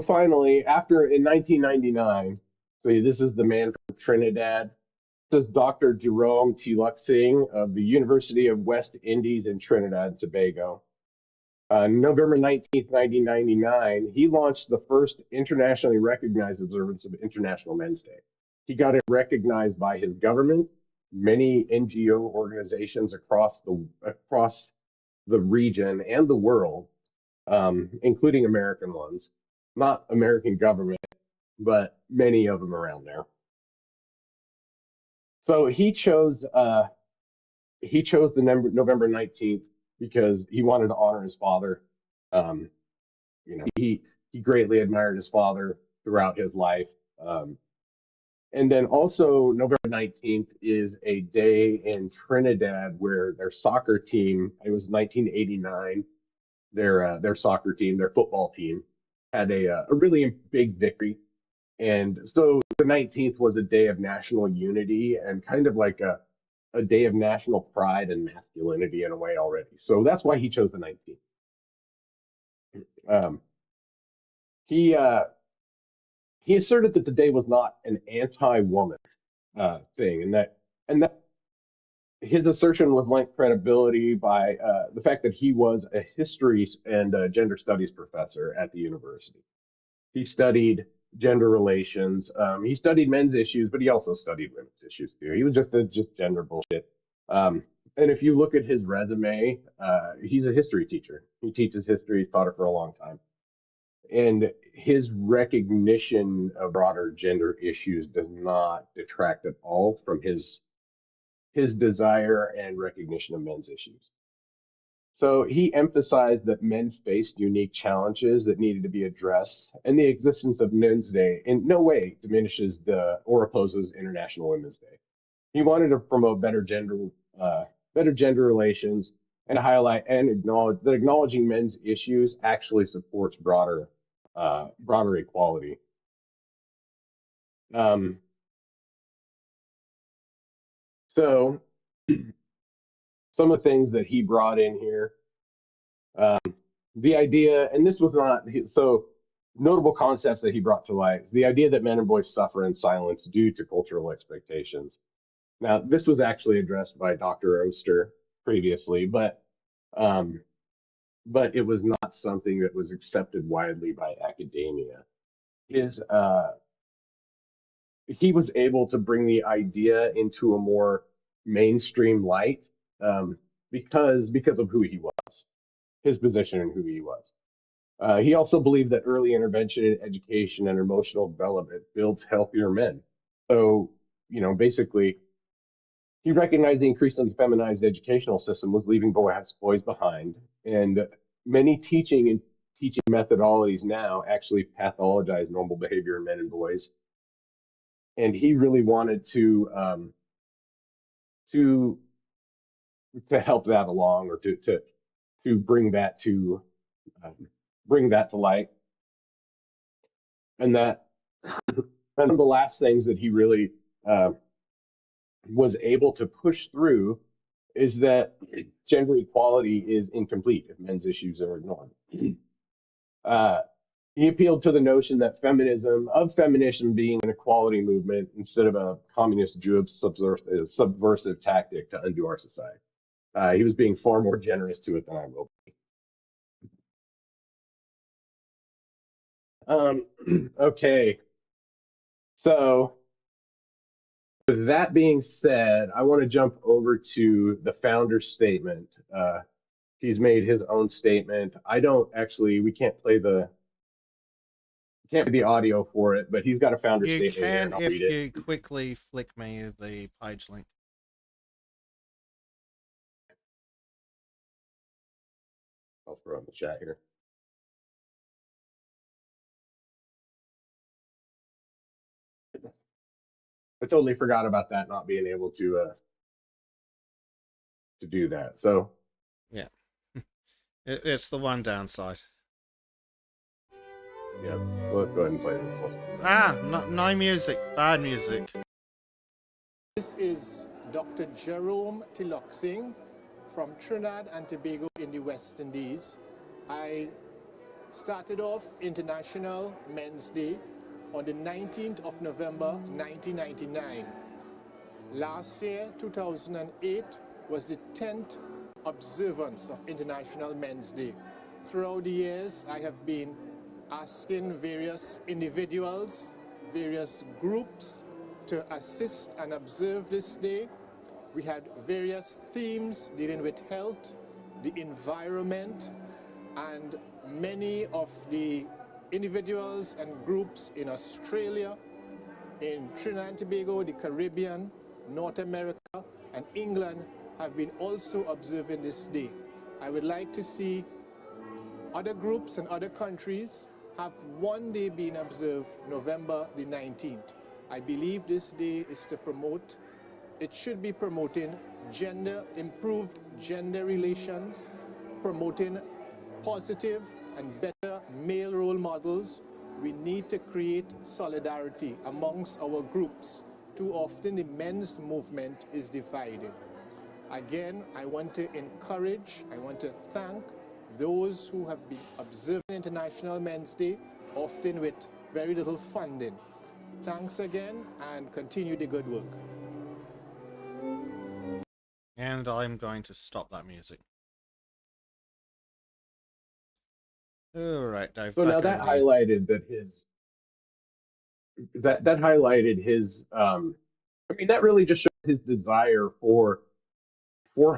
finally, in 1999, so this is the man from Trinidad. This is Dr. Jerome Tilak Singh of the University of West Indies in Trinidad and Tobago. November 19th, 1999, he launched the first internationally recognized observance of International Men's Day. He got it recognized by his government, many NGO organizations across the region and the world, including American ones, not American government, but many of them around there. So he chose the November 19th because he wanted to honor his father. Um, he greatly admired his father throughout his life. And then also November 19th is a day in Trinidad where their soccer team, it was 1989, their soccer team, their football team, had a really big victory. And so the 19th was a day of national unity and kind of like a day of national pride and masculinity in a way already. So that's why he chose the 19th. Um, he he asserted that the day was not an anti-woman thing, and that his assertion was lent credibility by the fact that he was a history and gender studies professor at the university. He studied gender relations. He studied men's issues, but he also studied women's issues too. He was just gender bullshit. And if you look at his resume, he's a history teacher. He teaches history. He's taught it for a long time. And his recognition of broader gender issues does not detract at all from his desire and recognition of men's issues. So he emphasized that men faced unique challenges that needed to be addressed, and the existence of Men's Day in no way diminishes or opposes International Women's Day. He wanted to promote better gender relations and highlight and acknowledge that acknowledging men's issues actually supports broader equality. So some of the things that he brought in here, the idea, and this was not so notable concepts that he brought to light, the idea that men and boys suffer in silence due to cultural expectations. Now, this was actually addressed by Dr. Oster previously, but it was not something that was accepted widely by academia. He was able to bring the idea into a more mainstream light because of who he was, his position and who he was. He also believed that early intervention in education and emotional development builds healthier men. So, basically, he recognized the increasingly feminized educational system was leaving boys behind, and many teaching methodologies now actually pathologize normal behavior in men and boys. And he really wanted to help that along, or to bring that to light. And that one of the last things that he really was able to push through is that gender equality is incomplete if men's issues are ignored. He appealed to the notion that feminism being an equality movement instead of a communist Jewish subversive tactic to undo our society. He was being far more generous to it than I will be. Okay. So with that being said, I want to jump over to the founder's statement. He's made his own statement. We can't play the audio for it, but he's got a founder's statement here, and I'll read it. You quickly flick me the page link. I'll throw in the chat here. I totally forgot about that, not being able to do that. So yeah, it's the one downside. Yeah, so let's go ahead and play this one. No music, bad music. This is Dr. Jerome Tiloxing from Trinidad and Tobago in the West Indies. I started off International Men's Day on the 19th of November 1999. Last year, 2008, was the 10th observance of International Men's Day. Throughout the years, I have been asking various individuals, various groups to assist and observe this day. We had various themes dealing with health, the environment, and many of the individuals and groups in Australia, in Trinidad and Tobago, the Caribbean, North America, and England have been also observing this day. I would like to see other groups and other countries have one day being observed November the 19th. I believe this day is to promote, it should be promoting improved gender relations, promoting positive and better male role models. We need to create solidarity amongst our groups. Too often the men's movement is divided. Again, I want to encourage, I want to thank those who have been observing International Men's Day, often with very little funding. Thanks again, and continue the good work. And I'm going to stop that music. All right, Dave. So now that highlighted that that highlighted his I mean that really just showed his desire for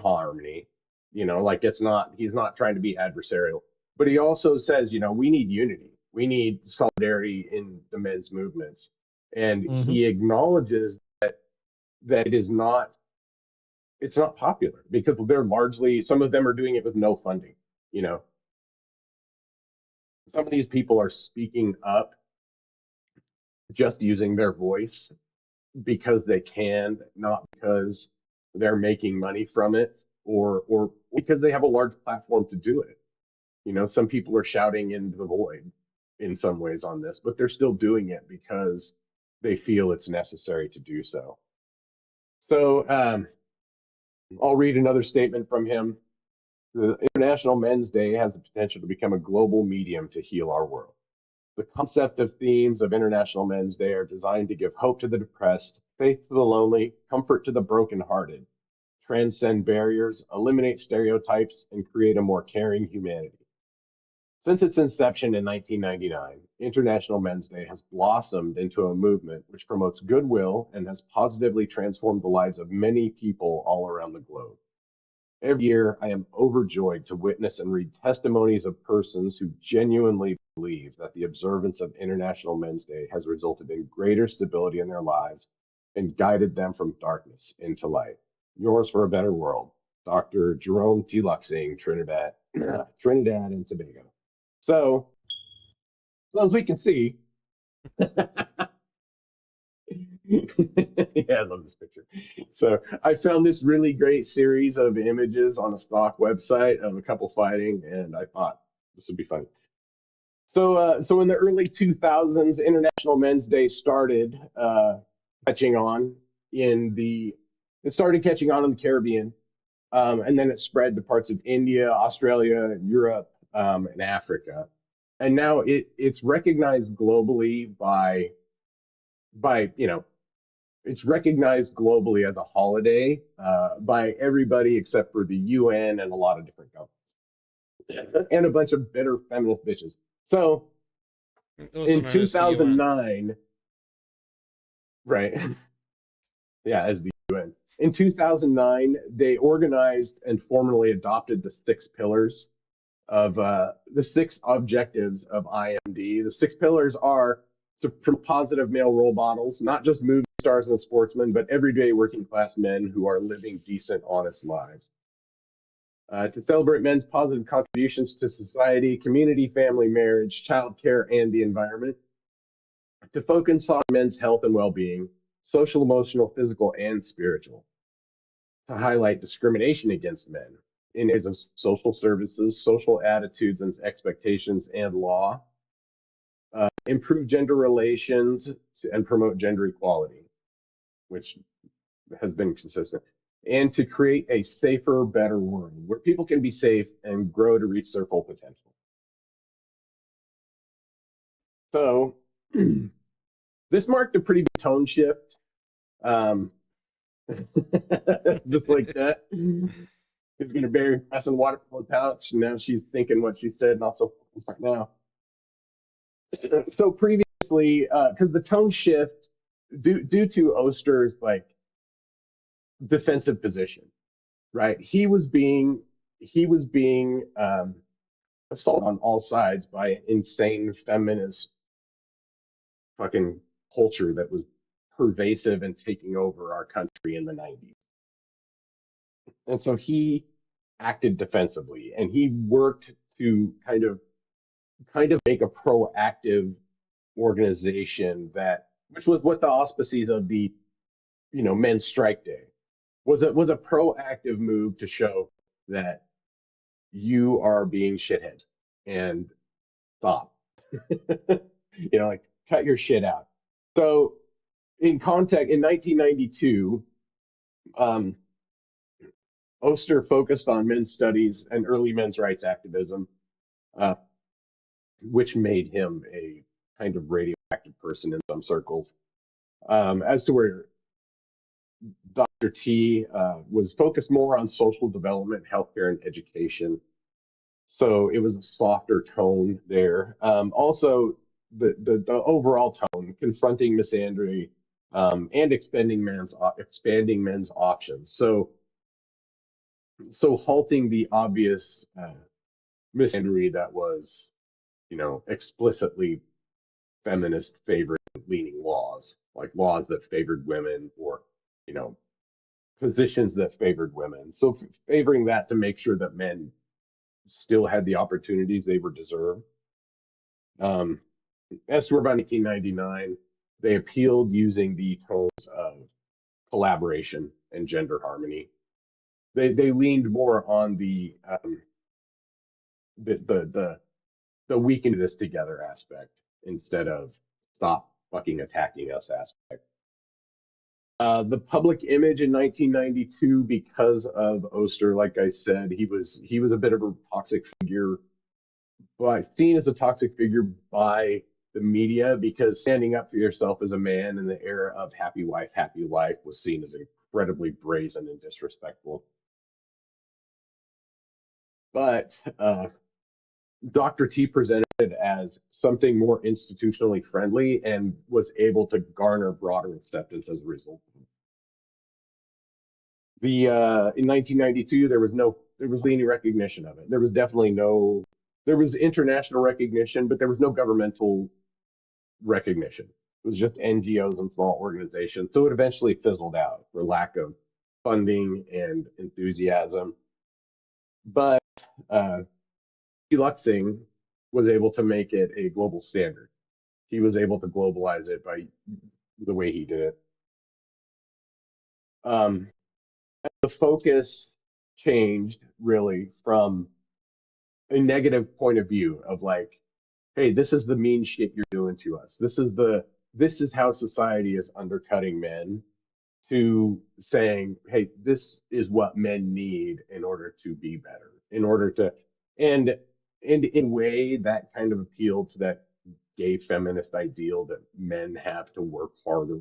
harmony, you know, like he's not trying to be adversarial, but he also says, you know, we need unity, we need solidarity in the men's movements, and he acknowledges that it's not popular because they're largely, some of them are doing it with no funding, you know. Some of these people are speaking up just using their voice because they can, not because they're making money from it or because they have a large platform to do it. You know, some people are shouting into the void in some ways on this, but they're still doing it because they feel it's necessary to do so. So I'll read another statement from him. The International Men's Day has the potential to become a global medium to heal our world. The concept of themes of International Men's Day are designed to give hope to the depressed, faith to the lonely, comfort to the brokenhearted, transcend barriers, eliminate stereotypes, and create a more caring humanity. Since its inception in 1999, International Men's Day has blossomed into a movement which promotes goodwill and has positively transformed the lives of many people all around the globe. Every year, I am overjoyed to witness and read testimonies of persons who genuinely believe that the observance of International Men's Day has resulted in greater stability in their lives and guided them from darkness into light. Yours for a better world, Dr. Jerome T. Luxing, Trinidad and Tobago. So as we can see, yeah, I love this picture. So I found this really great series of images on a stock website of a couple fighting, and I thought this would be fun. So in the early 2000s, International Men's Day started catching on it started catching on in the Caribbean, and then it spread to parts of India, Australia, Europe, and Africa. And now it's recognized globally you know, it's recognized globally as a holiday by everybody except for the UN and a lot of different governments and a bunch of bitter feminist bitches. So in 2009, right? Yeah, as the UN. In 2009, they organized and formally adopted the 6 pillars of the 6 objectives of IMD. The 6 pillars are to promote positive male role models, not just movie stars and sportsmen, but everyday working class men who are living decent, honest lives. To celebrate men's positive contributions to society, community, family, marriage, childcare, and the environment. To focus on men's health and well-being, social, emotional, physical, and spiritual. To highlight discrimination against men in areas of social services, social attitudes and expectations, and law. Improve gender relations and promote gender equality, which has been consistent. And to create a safer, better world where people can be safe and grow to reach their full potential. So this marked a pretty big tone shift. Just like that. He's gonna bury grass in a watermelon pouch, and now she's thinking what she said, not so focused right now. So previously, because the tone shift due to Oster's like defensive position, right? He was being assaulted on all sides by an insane feminist fucking culture that was pervasive and taking over our country in the 90s. And so he acted defensively and he worked to kind of make a proactive organization that, which was what the auspices of the men's strike day was a proactive move to show that you are being shithead and stop. Like cut your shit out. So in context, in 1992, um, Oster focused on men's studies and early men's rights activism, uh, which made him a kind of radioactive person in some circles. As to where Dr. T was focused more on social development, healthcare, and education. So it was a softer tone there. Also, the overall tone, confronting misandry and expanding men's options. So halting the obvious misandry that was, explicitly feminist favored leaning laws, like laws that favored women or, you know, positions that favored women. So favoring that to make sure that men still had the opportunities they were deserved. As to about 1899, they appealed using the tones of collaboration and gender harmony. They leaned more on the we can do this together aspect instead of stop fucking attacking us aspect. The public image in 1992, because of Oster, like I said, he was a bit of a toxic figure, but seen as a toxic figure by the media because standing up for yourself as a man in the era of happy wife, happy life was seen as incredibly brazen and disrespectful. But Dr. T presented it as something more institutionally friendly and was able to garner broader acceptance as a result. In 1992 there was any recognition of it. There was definitely no there was international recognition, but there was no governmental recognition. It was just NGOs and small organizations. So it eventually fizzled out for lack of funding and enthusiasm. But Luxing was able to make it a global standard. He was able to globalize it by the way he did it. The focus changed really from a negative point of view of like, hey, this is the mean shit you're doing to us. This is how society is undercutting men to saying, hey, this is what men need in order to be better, in order to and in a way that kind of appealed to that gay feminist ideal that men have to work harder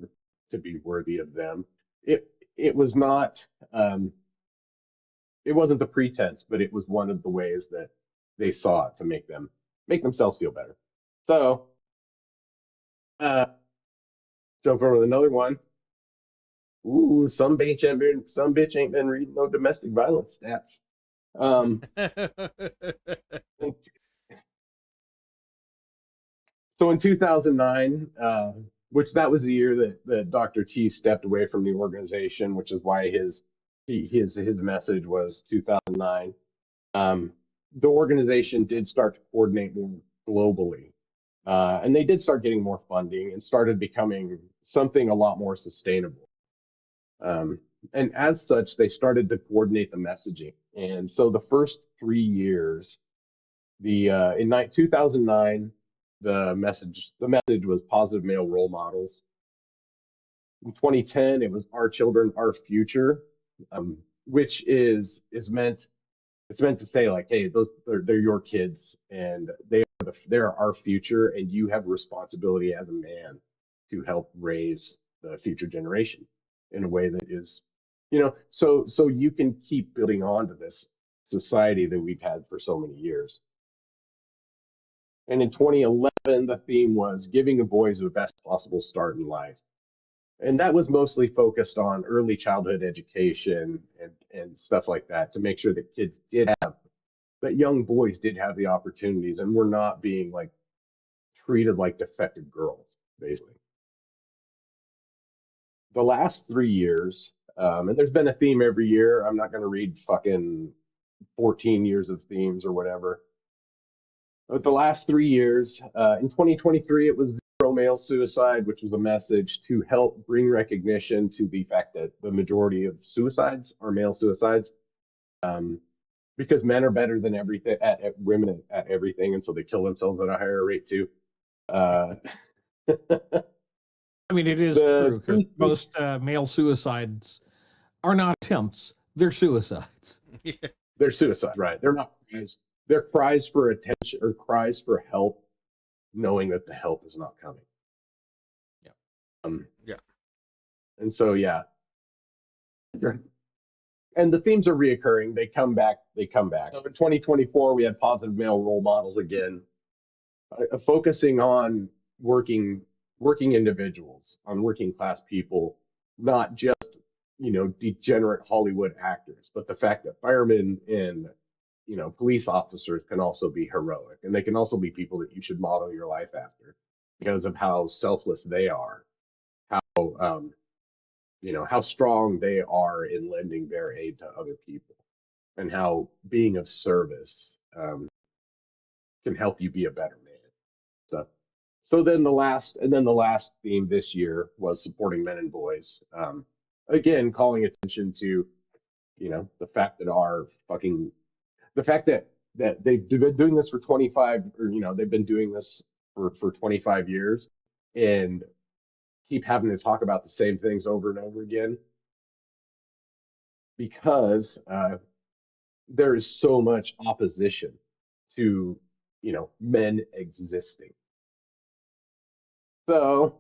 to be worthy of them. It was not it wasn't the pretense, but it was one of the ways that they saw it to make themselves feel better. So uh jump over to another one. Ooh, some bitch ain't been reading no domestic violence stats. Um, so in 2009, which that was the year that Dr. T stepped away from the organization, which is why his message was 2009. The organization did start to coordinate more globally, and they did start getting more funding and started becoming something a lot more sustainable. Um, and as such, they started to coordinate the messaging. And so the first 3 years, in 2009, the message was positive male role models. In 2010, it was our children, our future, which is meant it's meant to say like, hey, they're your kids and they're our future, and you have a responsibility as a man to help raise the future generation in a way that is So you can keep building on to this society that we've had for so many years. And in 2011, the theme was giving boys the best possible start in life. And that was mostly focused on early childhood education and stuff like that to make sure that kids did have, that young boys did have the opportunities and were not being like treated like defective girls, basically. The last 3 years, and there's been a theme every year. I'm not going to read fucking 14 years of themes or whatever. But the last 3 years, in 2023, it was zero male suicide, which was a message to help bring recognition to the fact that the majority of suicides are male suicides. Um, because men are better than everything at women at everything, and so they kill themselves at a higher rate too. Uh, I mean, it is true because most male suicides are not attempts; they're suicides. Yeah. They're suicides, right? They're not cries. They're cries for attention or cries for help, knowing that the help is not coming. Yeah. Yeah. And so, yeah. And the themes are reoccurring. They come back. They come back. So in 2024, we had positive male role models again, focusing on working individuals, on working class people, not just degenerate Hollywood actors, but the fact that firemen and police officers can also be heroic, and they can also be people that you should model your life after because of how selfless they are, how how strong they are in lending their aid to other people, and how being of service can help you be a better man. So then the last theme this year was supporting men and boys. Again, calling attention to the fact that the fact that they've been doing this for 25, or they've been doing this for 25 years and keep having to talk about the same things over and over again because there is so much opposition to men existing. So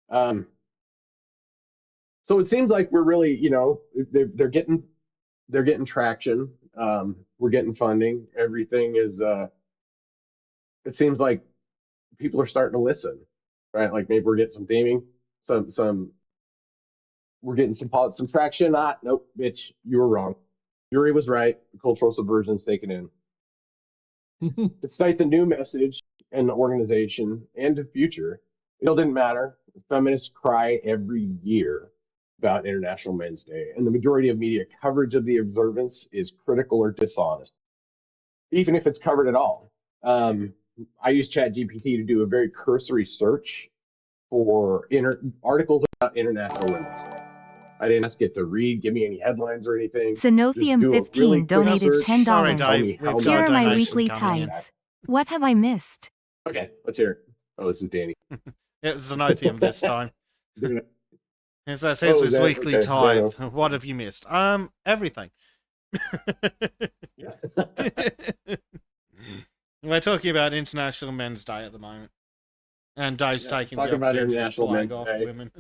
um so it seems like we're really, they're getting traction. We're getting funding. Everything is it seems like people are starting to listen, right? Like maybe we're getting some theming, some we're getting some traction. Nope, bitch, you were wrong. Yuri was right. Cultural subversion's taken in. Despite the new message and the organization and the future, it still didn't matter. Feminists cry every year about International Men's Day, and the majority of media coverage of the observance is critical or dishonest, even if it's covered at all. I use ChatGPT to do a very cursory search for articles about International Women's Day. I didn't ask it to give me any headlines or anything. Sinothium15 donated $10. Sorry, Dave. Here are my weekly tides. What have I missed? Okay, let's hear it. Oh, this is Danny. It's Zenothium this time. It says, Oh, here's is his that- weekly okay, tithe. yeah. What have you missed? Everything. We're talking about International Men's Day at the moment. And Dave's taking the talking about opportunity to International slag Men's off Day. women.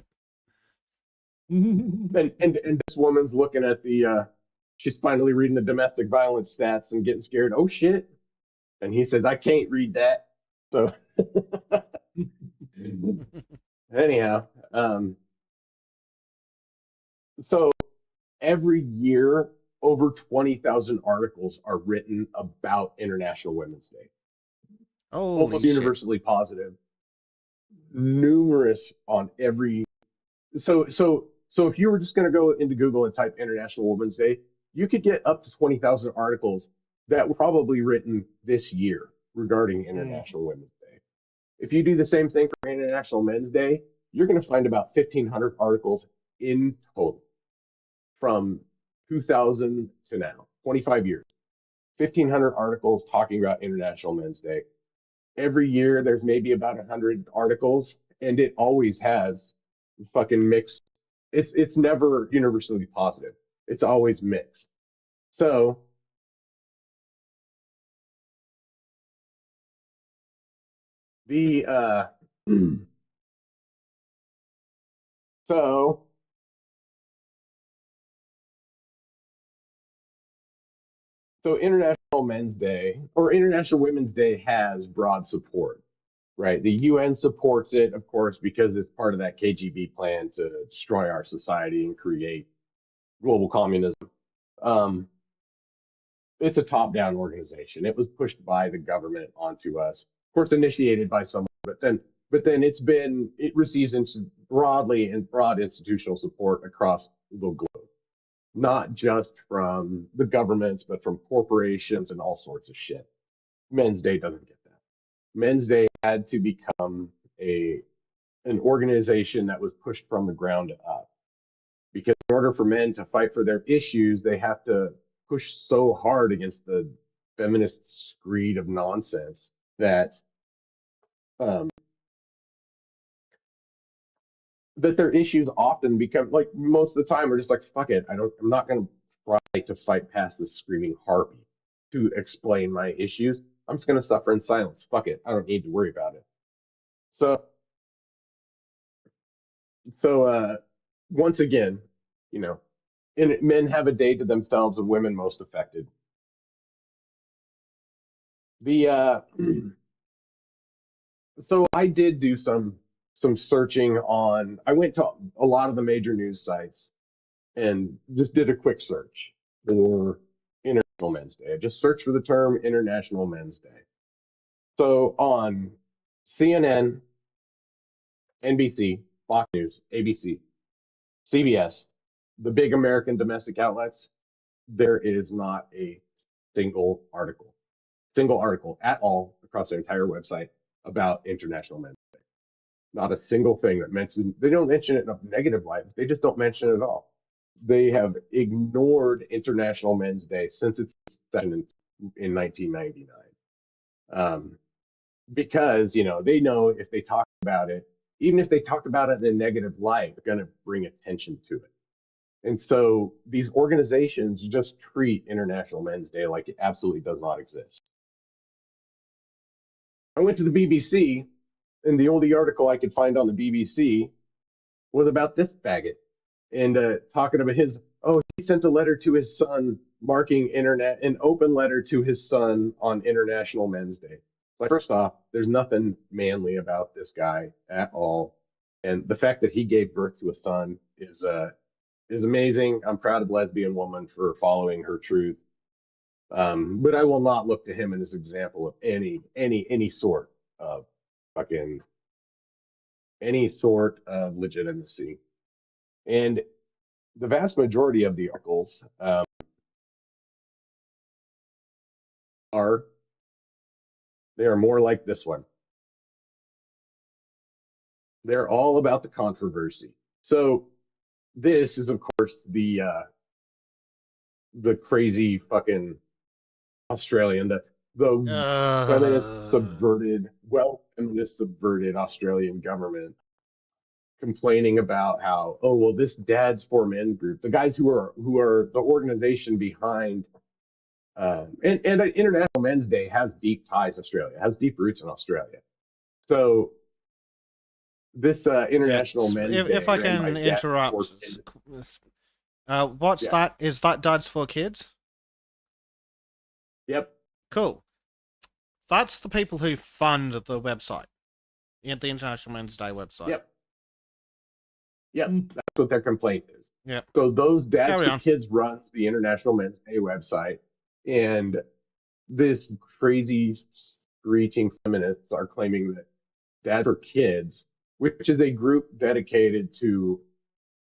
And this woman's looking at she's finally reading the domestic violence stats and getting scared. Oh shit. And he says, I can't read that. So anyhow, so every year over 20,000 articles are written about International Women's Day. Holy Almost shit. universally positive. Numerous on every so if you were just going to go into Google and type International Women's Day, you could get up to 20,000 articles that were probably written this year regarding International Women's Day. If you do the same thing for International Men's Day, you're going to find about 1,500 articles in total from 2000 to now, 25 years. 1,500 articles talking about International Men's Day. Every year, there's maybe about 100 articles, and it always has fucking mixed. It's never universally positive. It's always mixed. So the so So International Men's Day or International Women's Day has broad support, right? The UN supports it, of course, because it's part of that KGB plan to destroy our society and create global communism. Um, it's a top-down organization. It was pushed by the government onto us, of course, initiated by someone, but then it receives broadly and broad institutional support across the globe, not just from the governments, but from corporations and all sorts of shit. Men's Day doesn't get that. Men's Day had to become an organization that was pushed from the ground up. Because in order for men to fight for their issues, they have to push so hard against the feminist screed of nonsense that um, that their issues often become like most of the time are just like fuck it. I'm not going to try to fight past this screaming heartbeat to explain my issues. I'm just going to suffer in silence. Fuck it. I don't need to worry about it. So so once again, you know, men have a day to themselves and women most affected. The so I did do some searching on. I went to a lot of the major news sites and just did a quick search for International Men's Day. I just searched for the term International Men's Day. So on CNN, NBC, Fox News, ABC, CBS, the big American domestic outlets, there is not a single article at all across their entire website about International Men's Day. Not a single thing that mentions. They don't mention it in a negative light. They just don't mention it at all. They have ignored International Men's Day since its inception in 1999, because they know if they talk about it, even if they talk about it in a negative light, they're going to bring attention to it. And so these organizations just treat International Men's Day like it absolutely does not exist. I went to the BBC, and the only article I could find on the BBC was about this faggot and talking about he sent a letter to his son marking an open letter to his son on International Men's Day. It's like, first off, there's nothing manly about this guy at all. And the fact that he gave birth to a son is amazing. I'm proud of lesbian woman for following her truth. But I will not look to him as an example of any sort of fucking any sort of legitimacy. And the vast majority of the articles they are more like this one. They're all about the controversy. So this is, of course, the crazy fucking Australian, the feminist subverted Australian government complaining about how, oh well, this Dads for Men group, the guys who are the organization behind and International Men's Day has deep ties to Australia, has deep roots in Australia. So this International Men's Day, if I can interrupt, what's that? Is that Dads for Kids? Yep. Cool. That's the people who fund the website, the International Men's Day website. Yep. Yep. That's what their complaint is. Yep. So those Dads for Kids runs the International Men's Day website, and this crazy screeching feminists are claiming that Dad for Kids, which is a group dedicated to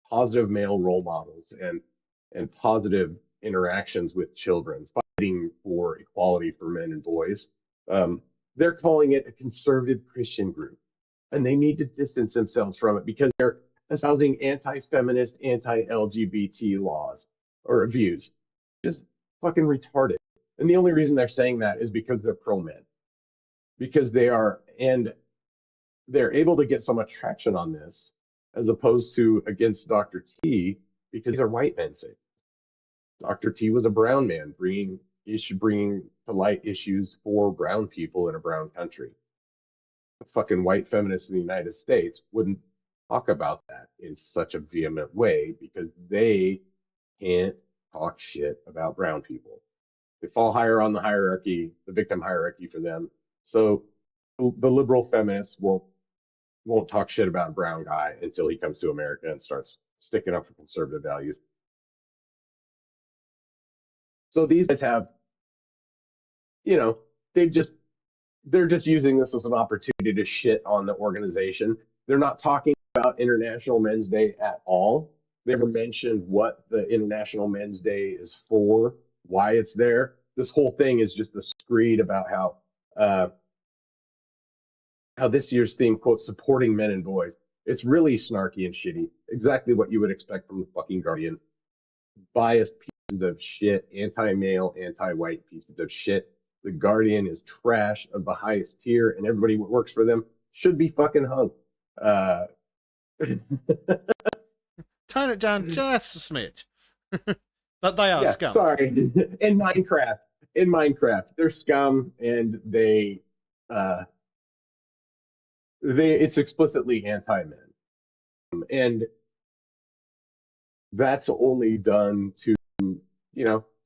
positive male role models and positive interactions with children, fighting for equality for men and boys. They're calling it a conservative Christian group, and they need to distance themselves from it because they're espousing anti-feminist, anti-LGBT laws or views. Just fucking retarded. And the only reason they're saying that is because they're pro-men. Because they're able to get so much traction on this as opposed to against Dr. T because they're white men saying Dr. T was a brown man bringing to light issues for brown people in a brown country. The fucking white feminists in the United States wouldn't talk about that in such a vehement way because they can't talk shit about brown people. They fall higher on the hierarchy, the victim hierarchy for them. So the liberal feminists won't talk shit about a brown guy until he comes to America and starts sticking up for conservative values. So these guys have, you know, they're just using this as an opportunity to shit on the organization. They're not talking about International Men's Day at all. They never mentioned what the International Men's Day is for, why it's there. This whole thing is just a screed about how this year's theme, quote, supporting men and boys. It's really snarky and shitty. Exactly what you would expect from the fucking Guardian. Biased pieces of shit, anti-male, anti-white pieces of shit. The Guardian is trash of the highest tier, and everybody who works for them should be fucking hung. Tone it down just a smidge. But they are scum. Sorry. In Minecraft, they're scum, and it's explicitly anti-men, and that's only done to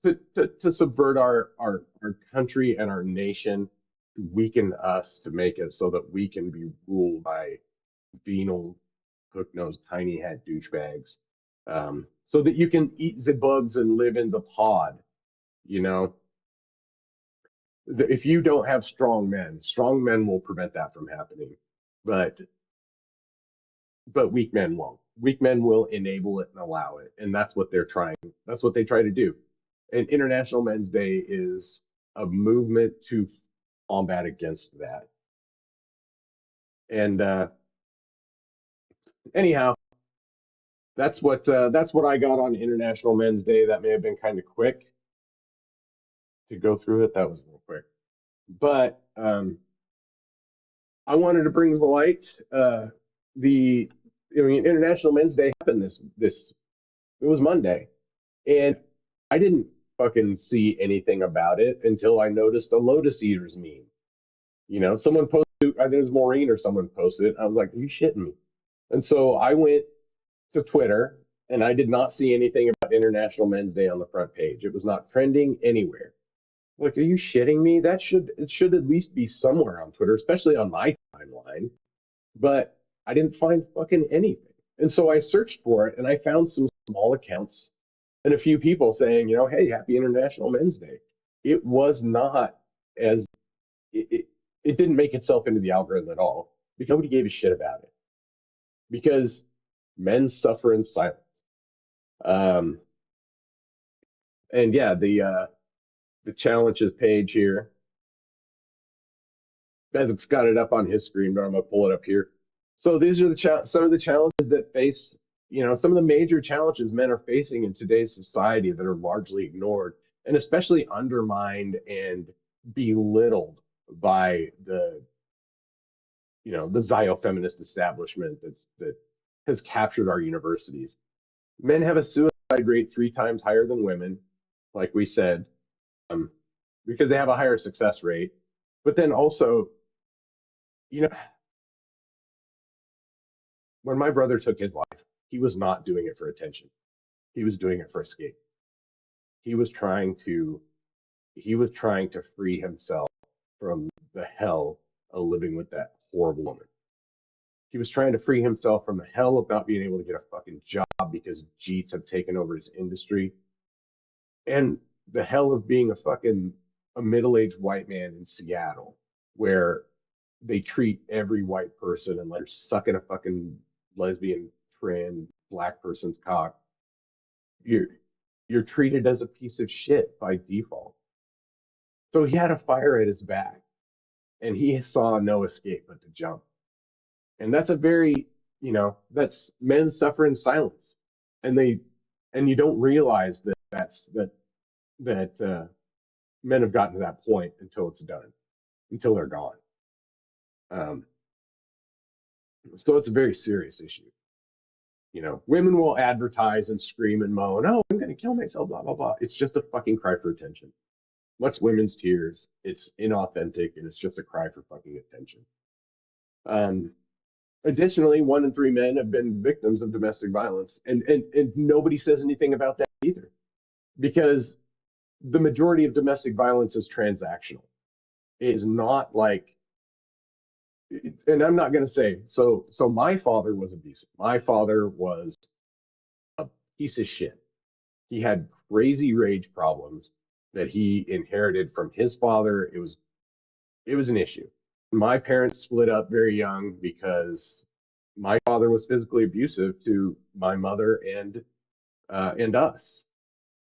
to subvert our country and our nation, to weaken us, to make it so that we can be ruled by venal, hook-nosed, tiny hat douchebags, so that you can eat the bugs and live in the pod. If you don't have strong men will prevent that from happening, but weak men won't. Weak men will enable it and allow it, and that's what they try to do. And International Men's Day is a movement to combat against that. And anyhow, that's what I got on International Men's Day. That may have been kind of quick to go through it. That was a little quick, but I wanted to bring to light International Men's Day happened it was Monday, and I didn't fucking see anything about it until I noticed a Lotus Eaters meme. Someone posted, I think it was Maureen or someone posted it. I was like, are you shitting me? And so I went to Twitter, and I did not see anything about International Men's Day on the front page. It was not trending anywhere. Like, are you shitting me? It should at least be somewhere on Twitter, especially on my timeline. But I didn't find fucking anything. And so I searched for it, and I found some small accounts and a few people saying, hey, happy International Men's Day. It was not it didn't make itself into the algorithm at all, because nobody gave a shit about it, because men suffer in silence. And yeah, the challenges page here, Ben's got it up on his screen, but I'm gonna pull it up here. So these are some of the challenges that face, some of the major challenges men are facing in today's society that are largely ignored, and especially undermined and belittled by the Zio-feminist establishment that has captured our universities. Men have a suicide rate 3 times higher than women, like we said, because they have a higher success rate. But then also, when my brother took his life, he was not doing it for attention. He was doing it for escape. He was trying to free himself from the hell of living with that horrible woman. He was trying to free himself from the hell of not being able to get a fucking job because Jeets have taken over his industry, and the hell of being a middle-aged white man in Seattle, where they treat every white person and like sucking a fucking lesbian, trans, black person's cock. You're treated as a piece of shit by default. So he had a fire at his back, and he saw no escape but to jump. And that's that's men suffer in silence, and you don't realize that men have gotten to that point until it's done, until they're gone. So it's a very serious issue. Women will advertise and scream and moan, "Oh, I'm going to kill myself," blah, blah, blah. It's just a fucking cry for attention. Much women's tears. It's inauthentic, and it's just a cry for fucking attention. Additionally, 1 in 3 men have been victims of domestic violence, and nobody says anything about that either, because the majority of domestic violence is transactional. It is not like, and I'm not going to say, so my father was abusive. My father was a piece of shit. He had crazy rage problems that he inherited from his father. It was an issue. My parents split up very young because my father was physically abusive to my mother and us.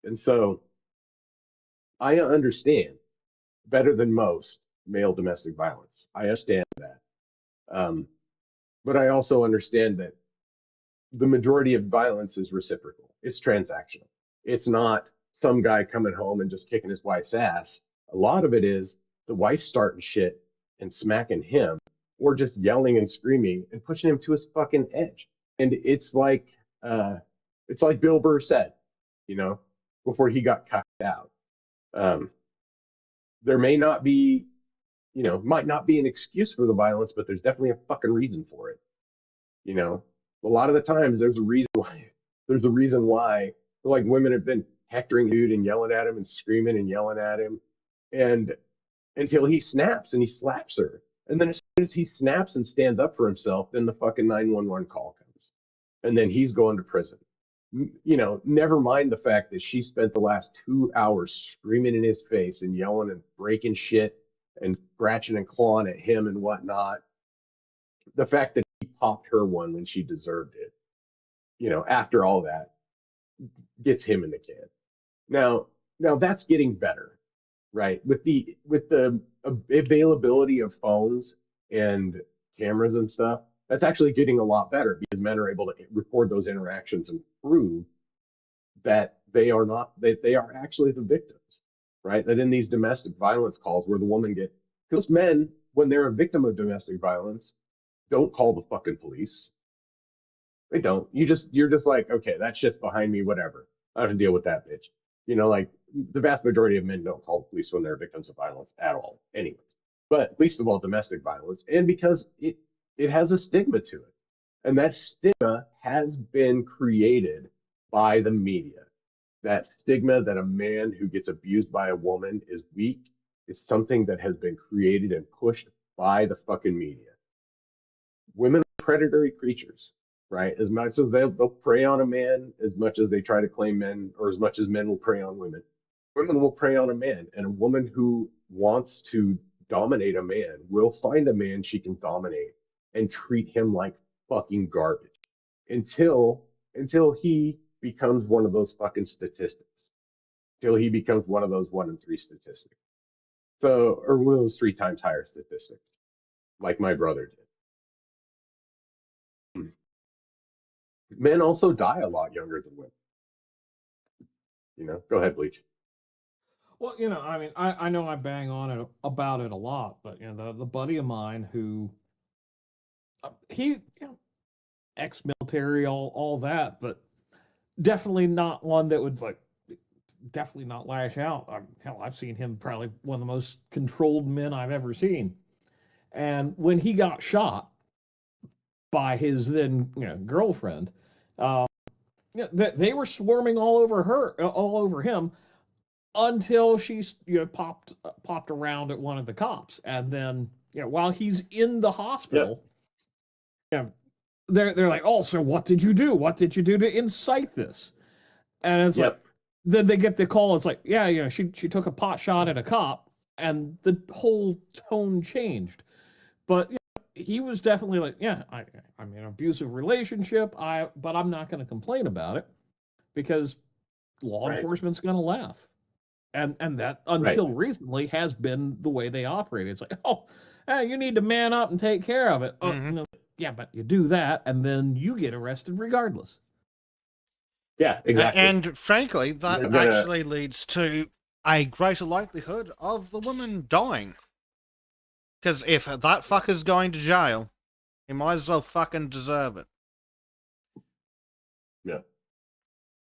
And so I understand better than most male domestic violence. I understand that. Um, but I also understand that the majority of violence is reciprocal. It's transactional. It's not some guy coming home and just kicking his wife's ass. A lot of it is the wife starting shit and smacking him, or just yelling and screaming and pushing him to his fucking edge. And uh, it's like Bill Burr said, you know, before he got cut out. Um, there may not be, might not be an excuse for the violence, but there's definitely a fucking reason for it. You know, a lot of the times there's a reason why like women have been hectoring dude and yelling at him and screaming and yelling at him, and until he snaps and he slaps her. And then as soon as he snaps and stands up for himself, then the fucking 911 call comes. And then he's going to prison. Never mind the fact that she spent the last 2 hours screaming in his face and yelling and breaking shit and scratching and clawing at him and whatnot. The fact that he popped her one when she deserved it, after all that, gets him in the can. Now that's getting better, right? With the availability of phones and cameras and stuff, that's actually getting a lot better because men are able to record those interactions and prove that they are actually the victims, right? That in these domestic violence calls where the woman because men, when they're a victim of domestic violence, don't call the fucking police. They don't. You're just like, okay, that shit's behind me, whatever. I have to deal with that bitch. Like the vast majority of men don't call the police when they're victims of violence at all, anyways. But least of all domestic violence, and because it has a stigma to it. And that stigma has been created by the media. That stigma that a man who gets abused by a woman is weak is something that has been created and pushed by the fucking media. Women are predatory creatures, right? As much as they'll prey on a man, as much as they try to claim men, or as much as men will prey on women, women will prey on a man. And a woman who wants to dominate a man will find a man she can dominate and treat him like fucking garbage until he becomes one of those fucking statistics. Till he becomes one of those 1 in 3 statistics. So, or one of those 3 times higher statistics, like my brother did. Men also die a lot younger than women. Go ahead, Bleach. Well, I mean, I know I bang on it about it a lot, but the buddy of mine who he ex-military, all that, but definitely not one that would definitely not lash out. Hell, I've seen him probably one of the most controlled men I've ever seen. And when he got shot by his then girlfriend, they were swarming all over him, until she popped around at one of the cops, and then while he's in the hospital, they're like, oh, so what did you do? What did you do to incite this? And it's like, then they get the call. It's like, she took a pot shot at a cop, and the whole tone changed. But he was definitely like, I'm in an abusive relationship. But I'm not going to complain about it because law enforcement's going to laugh. And that until recently has been the way they operate. It's like, you need to man up and take care of it. Yeah, but you do that, and then you get arrested regardless. Yeah, exactly. And frankly, that actually leads to a greater likelihood of the woman dying. Because if that fucker's going to jail, he might as well fucking deserve it. Yeah.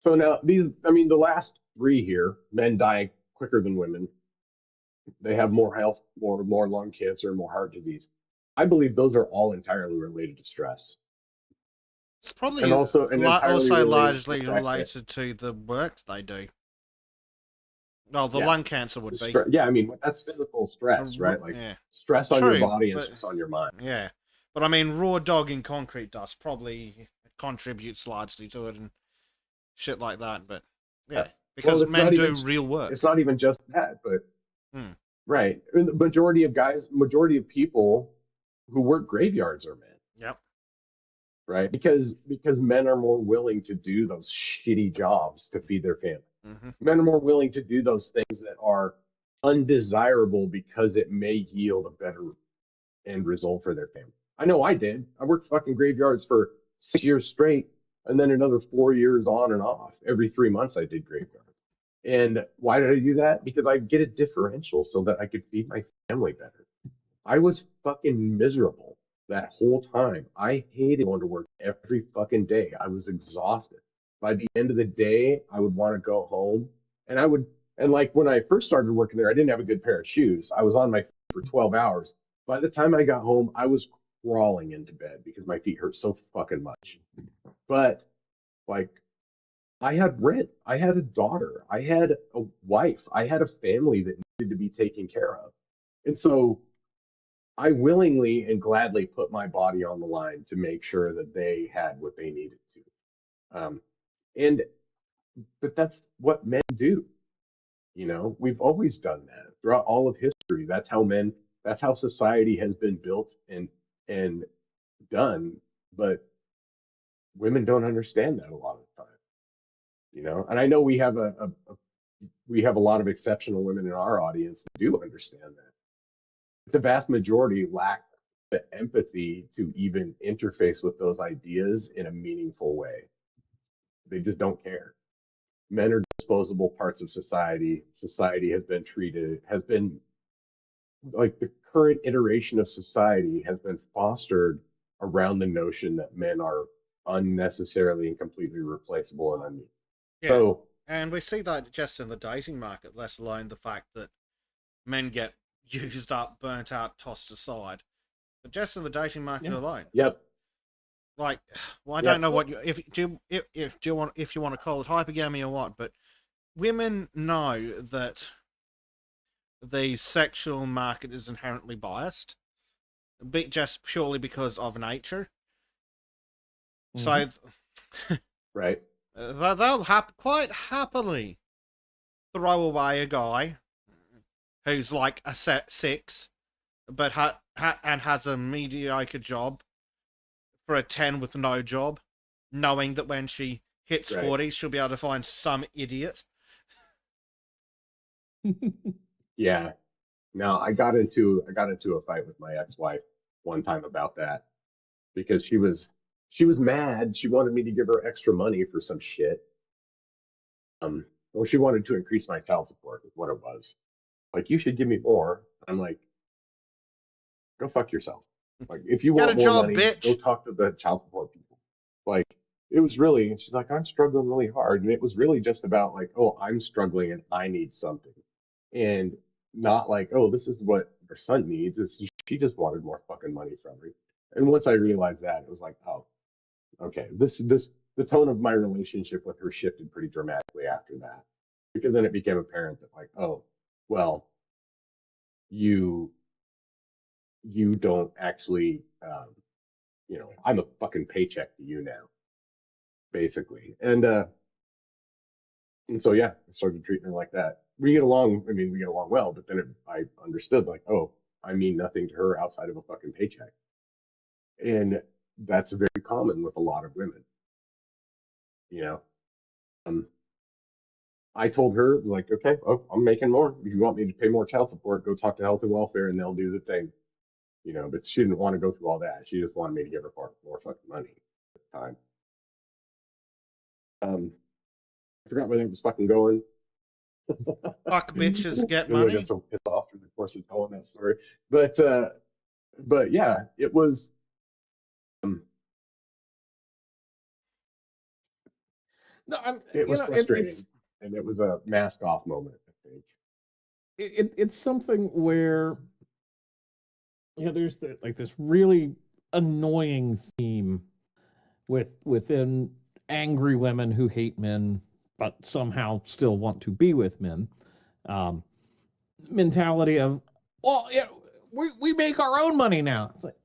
So now the last 3 here, men die quicker than women. They have more health, more lung cancer, more heart disease. I believe those are all entirely related to stress. It's probably and also largely related to the work they do. Well, the Yeah. lung cancer would be. Yeah, I mean, that's physical stress, right? Like, Yeah. stress on your True, body and but stress on your mind. yeah, but I mean, raw dog in concrete dust probably contributes largely to it and shit like that. But yeah, because Well, men do real work. It's not even just that, but right. And the majority of people who work graveyards are men. Yep. Right? Because men are more willing to do those shitty jobs to feed their family. Mm-hmm. Men are more willing to do those things that are undesirable because it may yield a better end result for their family. I know I did. I worked fucking graveyards for 6 years straight, and then another 4 years on and off. Every 3 months I did graveyards. And why did I do that? Because I get a differential so that I could feed my family better. I was fucking miserable that whole time. I hated going to work every fucking day. I was exhausted. By the end of the day, I would want to go home. And like when I first started working there, I didn't have a good pair of shoes. I was on my feet for 12 hours. By the time I got home, I was crawling into bed because my feet hurt so fucking much. But like, I had rent. I had a daughter. I had a wife. I had a family that needed to be taken care of. And so I willingly and gladly put my body on the line to make sure that they had what they needed to. And but that's what men do. You know, we've always done that throughout all of history. That's how society has been built and done. But women don't understand that a lot of the time. You know, and I know we have a lot of exceptional women in our audience that do understand that. The vast majority lack the empathy to even interface with those ideas in a meaningful way. They just don't care. Men are disposable parts of society. Society has been like the current iteration of society has been fostered around the notion that men are unnecessarily and completely replaceable and unneeded. Yeah. So, and we see that just in the dating market, let alone the fact that men get used up, burnt out, tossed aside. But just in the dating market alone. Yep. Like, well, I don't know what you if you want to call it hypergamy or what, but women know that the sexual market is inherently biased, just purely because of nature. Mm-hmm. So, right, they'll quite happily throw away a guy who's like a set 6, but has a mediocre job for a 10 with no job, knowing that when she hits 40, she'll be able to find some idiot. Yeah. No, I got into a fight with my ex-wife one time about that because she was mad. She wanted me to give her extra money for some shit. Well, she wanted to increase my child support is what it was. Like, you should give me more. I'm like, go fuck yourself. Like, if you Get want a more job, money, bitch. go talk to the child support people. Like, it was really, and she's like, I'm struggling really hard. And it was really just about like, oh, I'm struggling and I need something. And not like, oh, this is what her son needs. She just wanted more fucking money from me. And once I realized that, it was like, oh, okay, the tone of my relationship with her shifted pretty dramatically after that. Because then it became apparent that like, oh, well, you don't actually I'm a fucking paycheck to you now, basically. And so yeah, I started treating her like that. We get along. I mean, we get along well, but then I understood like, oh, I mean nothing to her outside of a fucking paycheck, and that's very common with a lot of women. You know, um, I told her like, okay, oh, I'm making more. If you want me to pay more child support, go talk to health and welfare, and they'll do the thing. You know, but she didn't want to go through all that. She just wanted me to give her more fucking money at the time. I forgot where they was fucking going. Fuck bitches, get I money. got so pissed off through the course of telling that story. But yeah, it was. No, It was frustrating, and it was a mask off moment. I think it's something where there's this really annoying theme within angry women who hate men but somehow still want to be with men. mentality of, well, yeah, we make our own money now. It's like,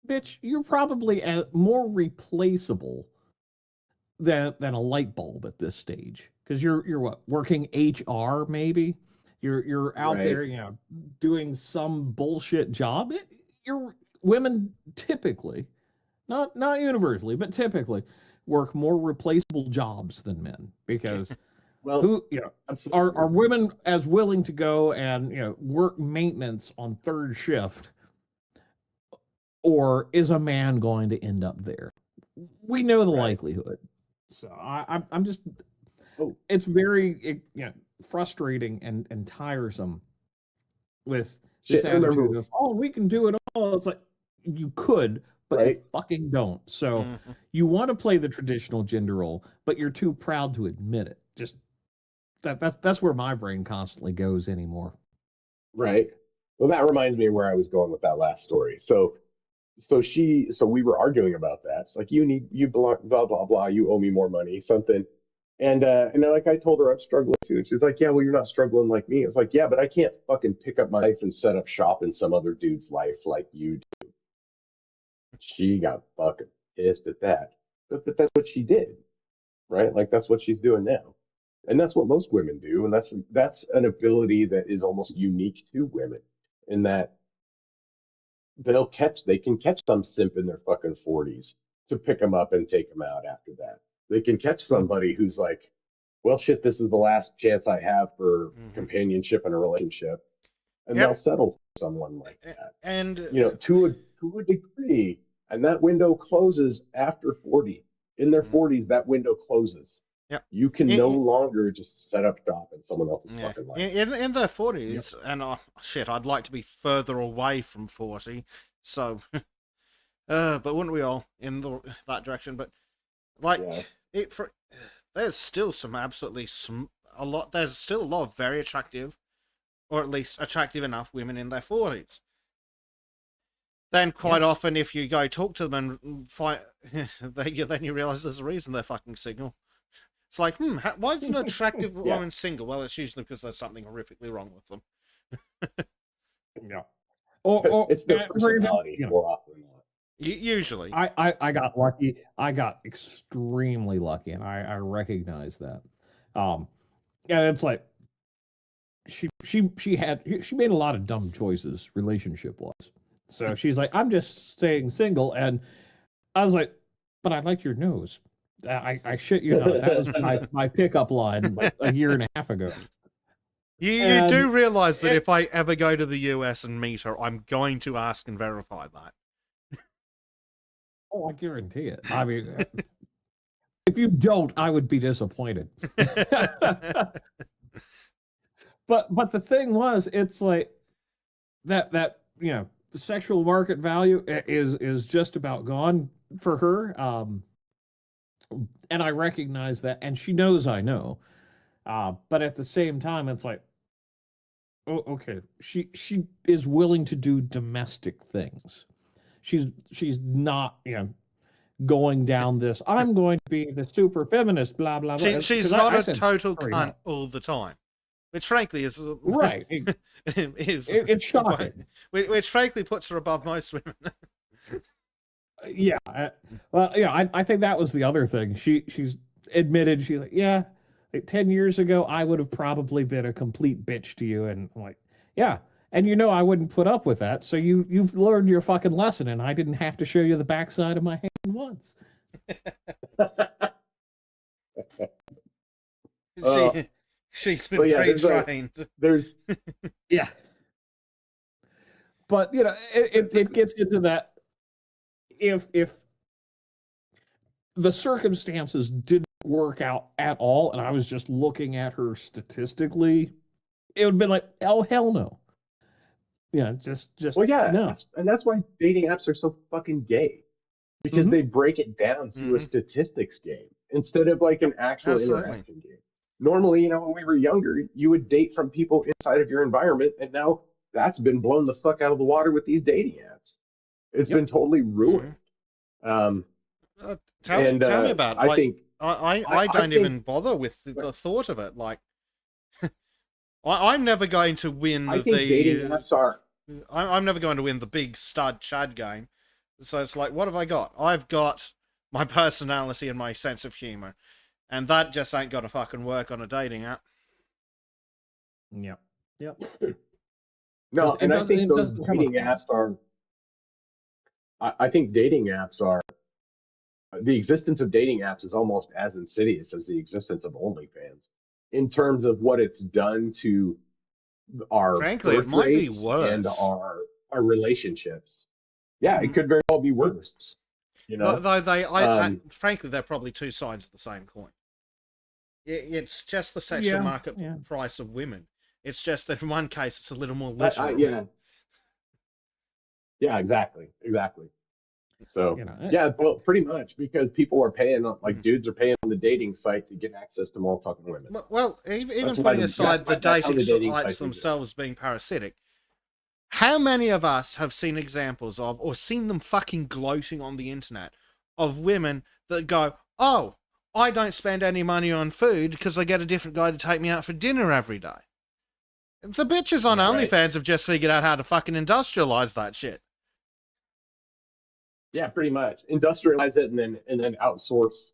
bitch, you're probably more replaceable than a light bulb at this stage, because you're what, working HR maybe. You're out Right. there, doing some bullshit job. You're women typically, not universally, but typically work more replaceable jobs than men, because Well, who absolutely. are women as willing to go and work maintenance on third shift, or is a man going to end up there? We know the Right. likelihood. So I'm just, Oh. it's very frustrating and tiresome with this attitude of, oh, we can do it all. It's like, you could, but you fucking don't. So you want to play the traditional gender role, but you're too proud to admit it. Just that's where my brain constantly goes anymore. Right. Well, that reminds me of where I was going with that last story. So we were arguing about that. It's like, you belong, blah blah blah. You owe me more money, something. And like I told her I'm struggling too. She's like, yeah, well, you're not struggling like me. It's like, yeah, but I can't fucking pick up my life and set up shop in some other dude's life like you do. She got fucking pissed at that. But that's what she did, right? Like that's what she's doing now. And that's what most women do. And that's an ability that is almost unique to women, in that they can catch some simp in their fucking 40s to pick them up and take them out after that. They can catch somebody who's like, well, shit, this is the last chance I have for companionship and a relationship, and they'll settle for someone like that. And to a degree, and that window closes after 40. In their 40s, that window closes. Yep. You can no longer just set up shop in someone else's fucking life. In their 40s, and shit, I'd like to be further away from 40. So, but wouldn't we all in that direction? But like there's still some absolutely There's still a lot of very attractive, or at least attractive enough women in their 40s. Then quite often, if you go talk to them and fight, then you realize there's a reason they're fucking single. It's like, why is an attractive woman single? Well, it's usually because there's something horrifically wrong with them. Yeah. Or it's their personality more often than not. Usually. I got lucky. I got extremely lucky, and I recognize that. And it's like, she made a lot of dumb choices relationship-wise. So she's like, I'm just staying single. And I was like, but I like your nose. I shit you not. That was my pickup line like a year and a half ago. You do realize that if I ever go to the US and meet her, I'm going to ask and verify that. Oh, I guarantee it. I mean, if you don't, I would be disappointed. But the thing was, it's like that the sexual market value is just about gone for her. And I recognize that, and she knows I know. But at the same time, it's like, oh, okay, she is willing to do domestic things. She's not, going down this, I'm going to be the super feminist, blah blah blah. She's not a total cunt all the time, which frankly is right. It's shocking. Which frankly puts her above most women. Yeah. Well, I think that was the other thing. She's admitted, she's like, yeah, like 10 years ago, I would have probably been a complete bitch to you. And I'm like, yeah. And I wouldn't put up with that. So you've learned your fucking lesson, and I didn't have to show you the backside of my hand once. She's been pre-trained. There's yeah. But it gets into that. If the circumstances didn't work out at all, and I was just looking at her statistically, it would have been like, oh, hell no. Yeah, just well, yeah, no. And that's why dating apps are so fucking gay, because they break it down to a statistics game instead of like an actual interaction game. Normally, when we were younger, you would date from people inside of your environment, and now that's been blown the fuck out of the water with these dating apps. It's been totally ruined. Tell me about it. I don't even bother with the thought of it. Like, I'm never going to win I think dating apps are. I'm never going to win the big stud Chad game. So it's like, what have I got? I've got my personality and my sense of humor, and that just ain't gonna fucking work on a dating app. Yep. Yep. No, It and I doesn't. think It those doesn't come dating across. apps are. I think dating apps are. The existence of dating apps is almost as insidious as the existence of OnlyFans in terms of what it's done to our Frankly, it birth might be rates and worse. our relationships. Yeah, it could very well be worse. You know, Though um, frankly, they're probably two sides of the same coin. It's just the sexual Yeah. market Yeah. price of women. It's just that in one case, it's a little more I, literal. yeah, yeah, exactly. So You know. yeah, well, pretty much because people are paying, like Mhm. dudes are paying on the dating site to get access to more fucking women. Well, even That's why putting aside the that's how dating the dating sites sites exist. themselves being parasitic, how many of us have seen examples of, or seen them fucking gloating on the internet, of women that go, oh, I don't spend any money on food because I get a different guy to take me out for dinner every day. The bitches on Yeah, right. OnlyFans have just figured out how to fucking industrialize that shit. Yeah, pretty much industrialize it and then outsource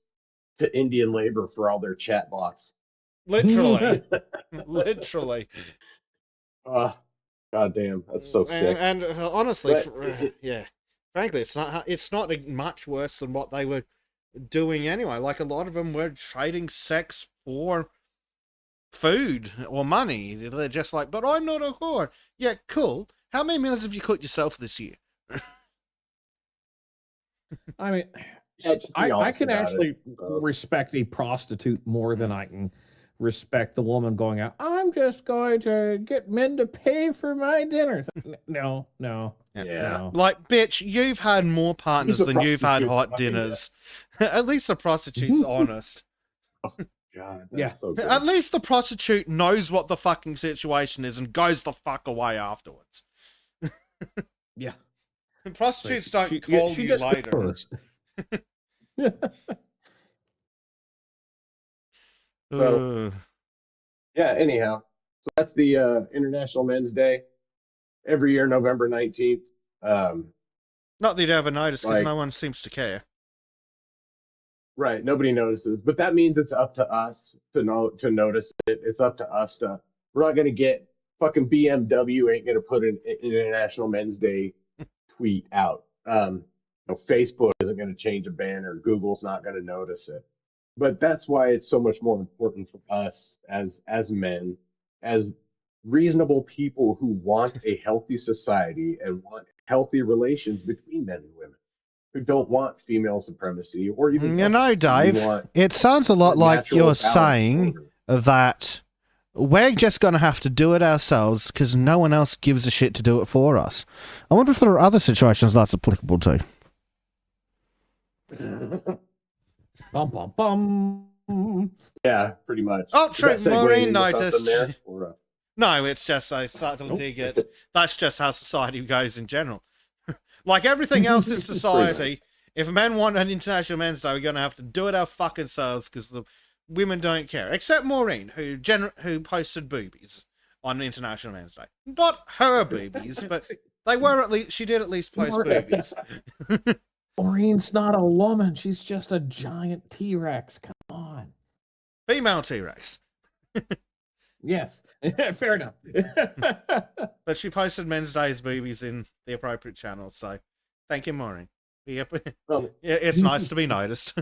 to Indian labor for all their chat bots. Literally. Literally. God damn, that's so sick. And honestly, But yeah, frankly, it's not much worse than what they were doing anyway. Like, a lot of them were trading sex for food or money. They're just like, but I'm not a whore. Yeah, cool. How many meals have you cooked yourself this year? I mean, yeah, just be I honest can about actually it. respect a prostitute more than I can respect the woman going out. I'm just going to get men to pay for my dinners. No, no, Yeah. no. Like, bitch, you've had more Use partners a than you've had prostitute hot fucking dinners. At least the prostitute's honest. God, Yeah. that's so good. At least the prostitute knows what the fucking situation is and goes the fuck away afterwards. Yeah. And prostitutes don't She call she you just later. goes. So yeah, anyhow. So that's the International Men's Day. Every year, November 19th. Not that you'd ever notice, because Like, no one seems to care. right, nobody notices. But that means it's up to us to notice it. It's up to us to we're not gonna get fucking BMW ain't gonna put an International Men's Day tweet out. Facebook isn't gonna change a banner, Google's not gonna notice it. But that's why it's so much more important for us as men, as reasonable people who want a healthy society and want healthy relations between men and women, who don't want female supremacy or even You male know, supremacy. We Dave, want it sounds a lot like natural you're balance and saying order. that we're just going to have to do it ourselves because no one else gives a shit to do it for us. I wonder if there are other situations that's applicable to. Bum bum bum. Yeah, pretty much. Oh, Is true. that segueing Maureen into something noticed. there? Or, No, it's just I start to Nope. dig it. That's just how society goes in general. Like everything else in society, if men want an International Men's Day, we're going to have to do it our fucking selves because the women don't care. Except Maureen, who posted boobies on International Men's Day. Not her boobies, but they were at least. She did at least post boobies. Maureen's not a woman. She's just a giant T-Rex. Come on. Female T-Rex. Yes. Fair enough. But she posted Men's Day's boobies in the appropriate channels, so thank you, Maureen. Yep. well, It's nice to be noticed.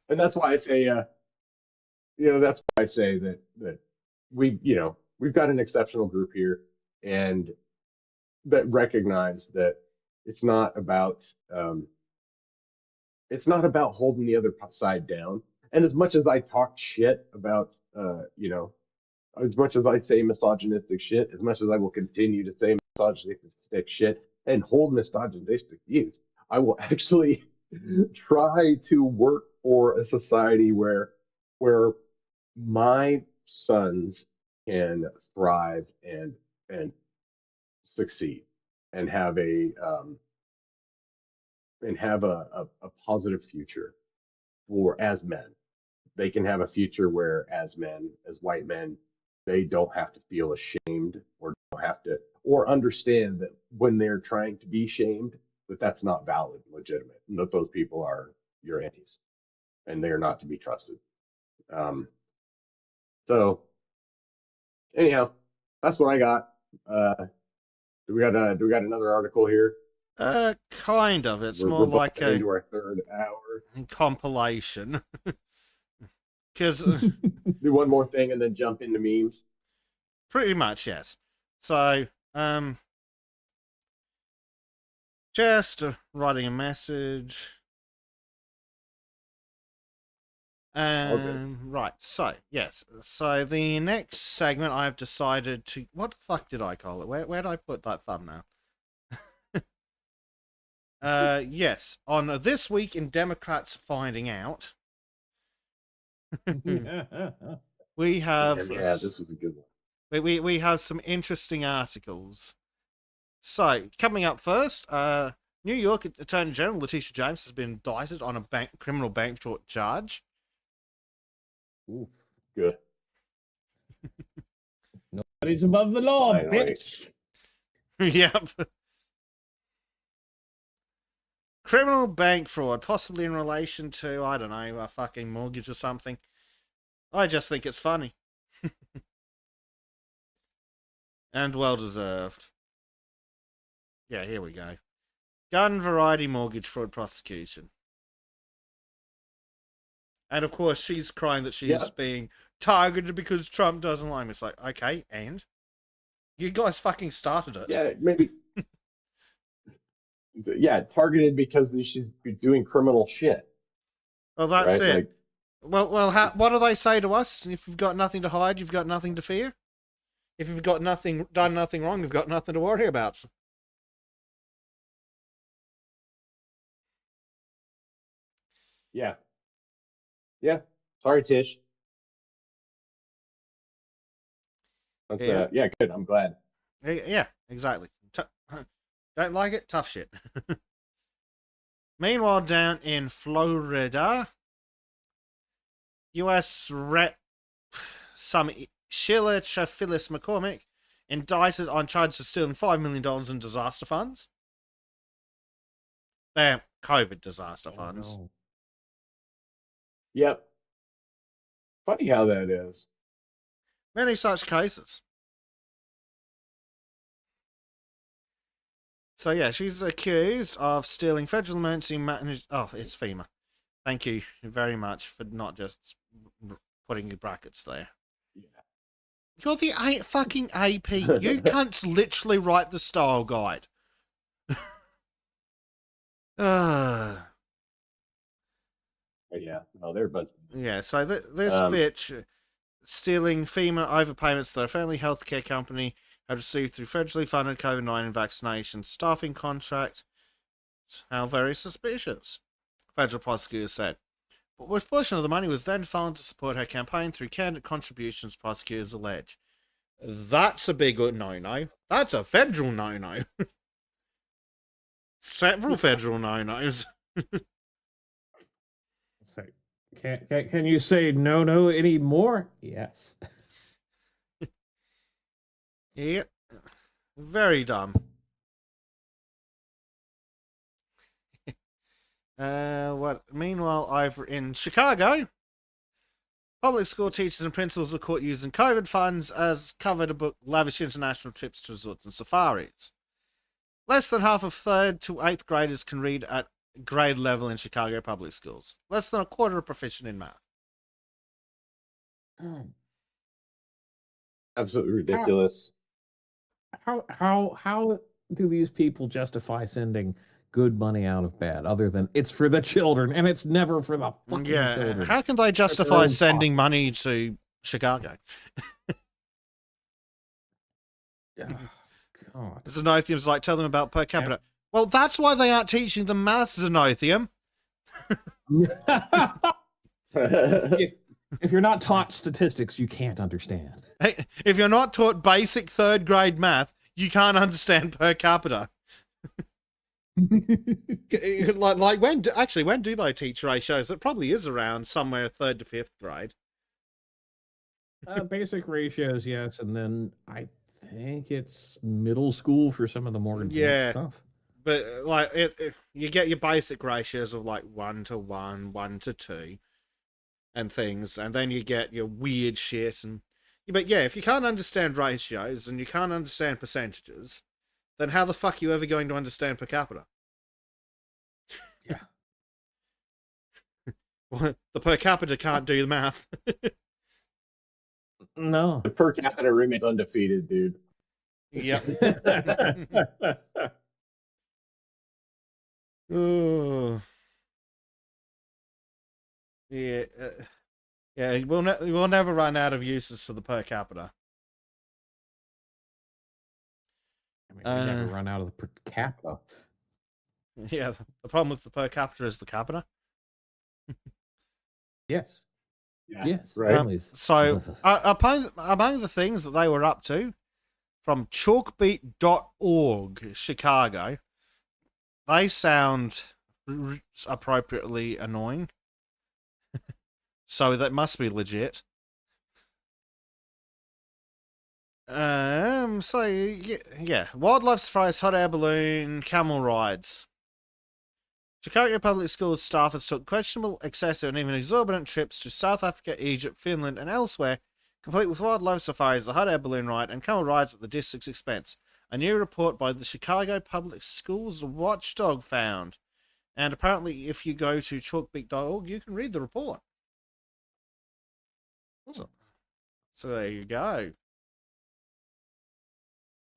and that's why I say, that's why I say that we've got an exceptional group here, and that recognize that it's not about holding the other side down. And as much as I talk shit about, as much as I say misogynistic shit, as much as I will continue to say misogynistic shit and hold misogynistic views, I will actually try to work for a society where my sons can thrive and succeed and have a positive future for as men. They can have a future where as men, as white men, they don't have to feel ashamed or don't have to or understand that when they're trying to be shamed, that that's not valid, legitimate, and that those people are your enemies and they are not to be trusted. Um, so anyhow, that's what I got. Do we got another article here? Kind of. It's more We're both like into a our third hour. compilation. Because Do one more thing and then jump into memes. pretty much, yes. So, just writing a message. Right, so, yes. So, the next segment I've decided to... What the fuck did I call it? Where did I put that thumbnail? Yes. On This Week in Democrats Finding Out, we have... Yeah, this is a good one. We have some interesting articles. So, coming up first, New York Attorney General Letitia James has been indicted on a criminal bank fraud charge. Ooh, Good. nobody's above the law, Finally. bitch. Yep. Criminal bank fraud, possibly in relation to, I don't know, a fucking mortgage or something. I just think it's funny. And well deserved. Yeah, here we go. Garden variety mortgage fraud prosecution. And of course, she's crying that she's being targeted because Trump doesn't like me. It's like, okay, and? You guys fucking started it. Yeah, maybe. Yeah, targeted because she's doing criminal shit. Well, that's right? it. Like, well, what do they say to us? If you've got nothing to hide, you've got nothing to fear. If you've got done nothing wrong, you've got nothing to worry about. yeah. Yeah. Sorry, Tish. That's, yeah, good. I'm glad. Yeah, exactly. Don't like it? Tough shit. Meanwhile, down in Florida, U.S. Rep. Sheila Phyllis McCormick indicted on charges of stealing $5 million in disaster funds. They're COVID disaster funds. No. Yep. Funny how that is. Many such cases. So yeah, she's accused of stealing federal emergency managed... Oh, it's FEMA. Thank you very much for not just putting the brackets there. Yeah. You're the fucking AP. You can't literally write the style guide. Yeah, no, they're a bunch of... Yeah, so this bitch stealing FEMA overpayments that a family healthcare company had received through federally funded COVID-19 vaccination staffing contract. How very suspicious, federal prosecutors said. But which portion of the money was then found to support her campaign through candidate contributions, prosecutors allege. That's a big no-no. That's a federal no-no. Several federal no-nos. So, can you say no anymore? Yes. Yep. Very dumb. Meanwhile, over in Chicago, public school teachers and principals are caught using COVID funds as cover to book lavish international trips to resorts and safaris. Less than half of 3rd to 8th graders can read at grade level in Chicago public schools. Less than a quarter are proficient in math. Absolutely ridiculous. How do these people justify sending good money out of bed other than it's for the children and it's never for the fucking children? How can they justify sending money to Chicago? God. Xenothium's like, tell them about per capita. Well, that's why they aren't teaching them math, Xenothium. If you're not taught statistics, you can't understand. Hey, if you're not taught basic 3rd grade math, you can't understand per capita. like when do they teach ratios? It probably is around somewhere 3rd to 5th grade. Basic ratios, yes, and then I think it's middle school for some of the more advanced Yeah, stuff. but like you get your basic ratios of like 1 to 1, 1 to 2, and things, and then you get your weird shit. And but yeah, if you can't understand ratios and you can't understand percentages, then how the fuck are you ever going to understand per capita? Yeah. The per capita can't do the math. No. The per capita remains undefeated, dude. Yep. Oh. Yeah. Yeah, we'll never run out of uses for the per capita. I mean, we never run out of the per capita. Yeah, the problem with the per capita is the capita. Yes. Yeah, Yes. right. Always. So, among the things that they were up to, from chalkbeat.org, Chicago, they sound appropriately annoying. So that must be legit. So yeah. Wildlife safaris, hot air balloon, camel rides. Chicago Public Schools staff has took questionable, excessive, and even exorbitant trips to South Africa, Egypt, Finland, and elsewhere, complete with wildlife safaris, the hot air balloon ride, and camel rides at the district's expense. A new report by the Chicago Public Schools watchdog found. And apparently, if you go to chalkbeat.org, you can read the report. So there you go.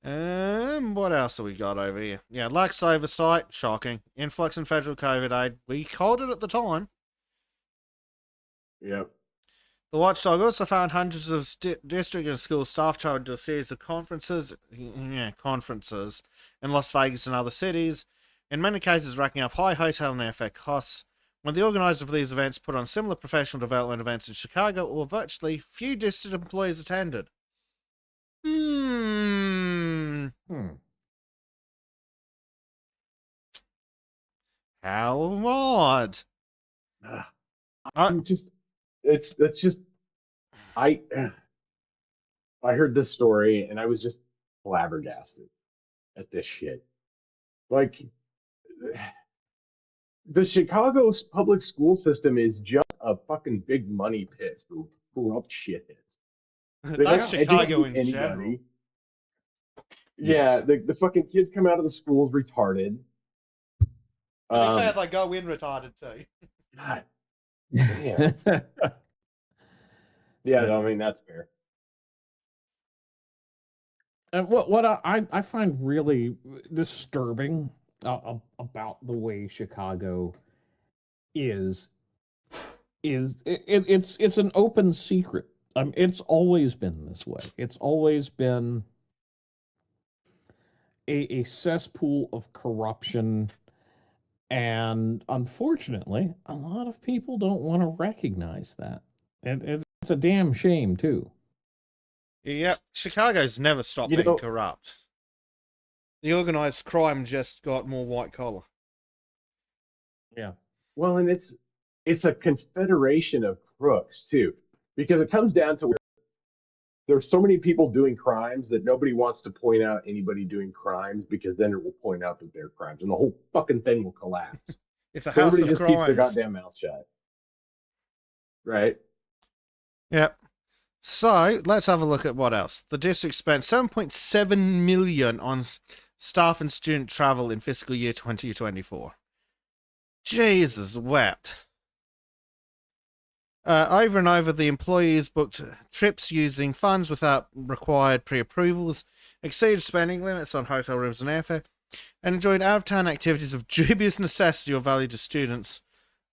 What else have we got over here? Yeah, lax oversight, shocking. Influx in federal COVID aid. We called it at the time. Yep. The watchdog also found hundreds of district and school staff traveled to a series of conferences in Las Vegas and other cities, in many cases racking up high hotel and airfare costs. When the organizer of these events put on similar professional development events in Chicago, or virtually few district employees attended. How odd. I'm just, it's just, I heard this story and I was just flabbergasted at this shit. Like, the Chicago public school system is just a fucking big money pit for corrupt shitheads. They That's don't Chicago educate in anybody. general. Yeah, the fucking kids come out of the schools retarded. To be fair, they go in retarded too. God damn. Yeah, no, I mean, that's fair. And what I find really disturbing about the way Chicago is it's an open secret. It's always been this way. It's always been a cesspool of corruption, and unfortunately, a lot of people don't want to recognize that. And it's a damn shame too. Yeah, Chicago's never stopped being corrupt. The organized crime just got more white collar. Yeah. Well, and it's a confederation of crooks too, because it comes down to where there's so many people doing crimes that nobody wants to point out anybody doing crimes, because then it will point out that they're crimes and the whole fucking thing will collapse. It's a So house everybody of just keeps their crimes. goddamn mouth shut. Right? Yep. So let's have a look at what else. The district spent $7.7 million on staff and student travel in fiscal year 2024. Jesus wept. Over and over, the employees booked trips using funds without required pre-approvals, exceeded spending limits on hotel rooms and airfare, and enjoyed out-of-town activities of dubious necessity or value to students,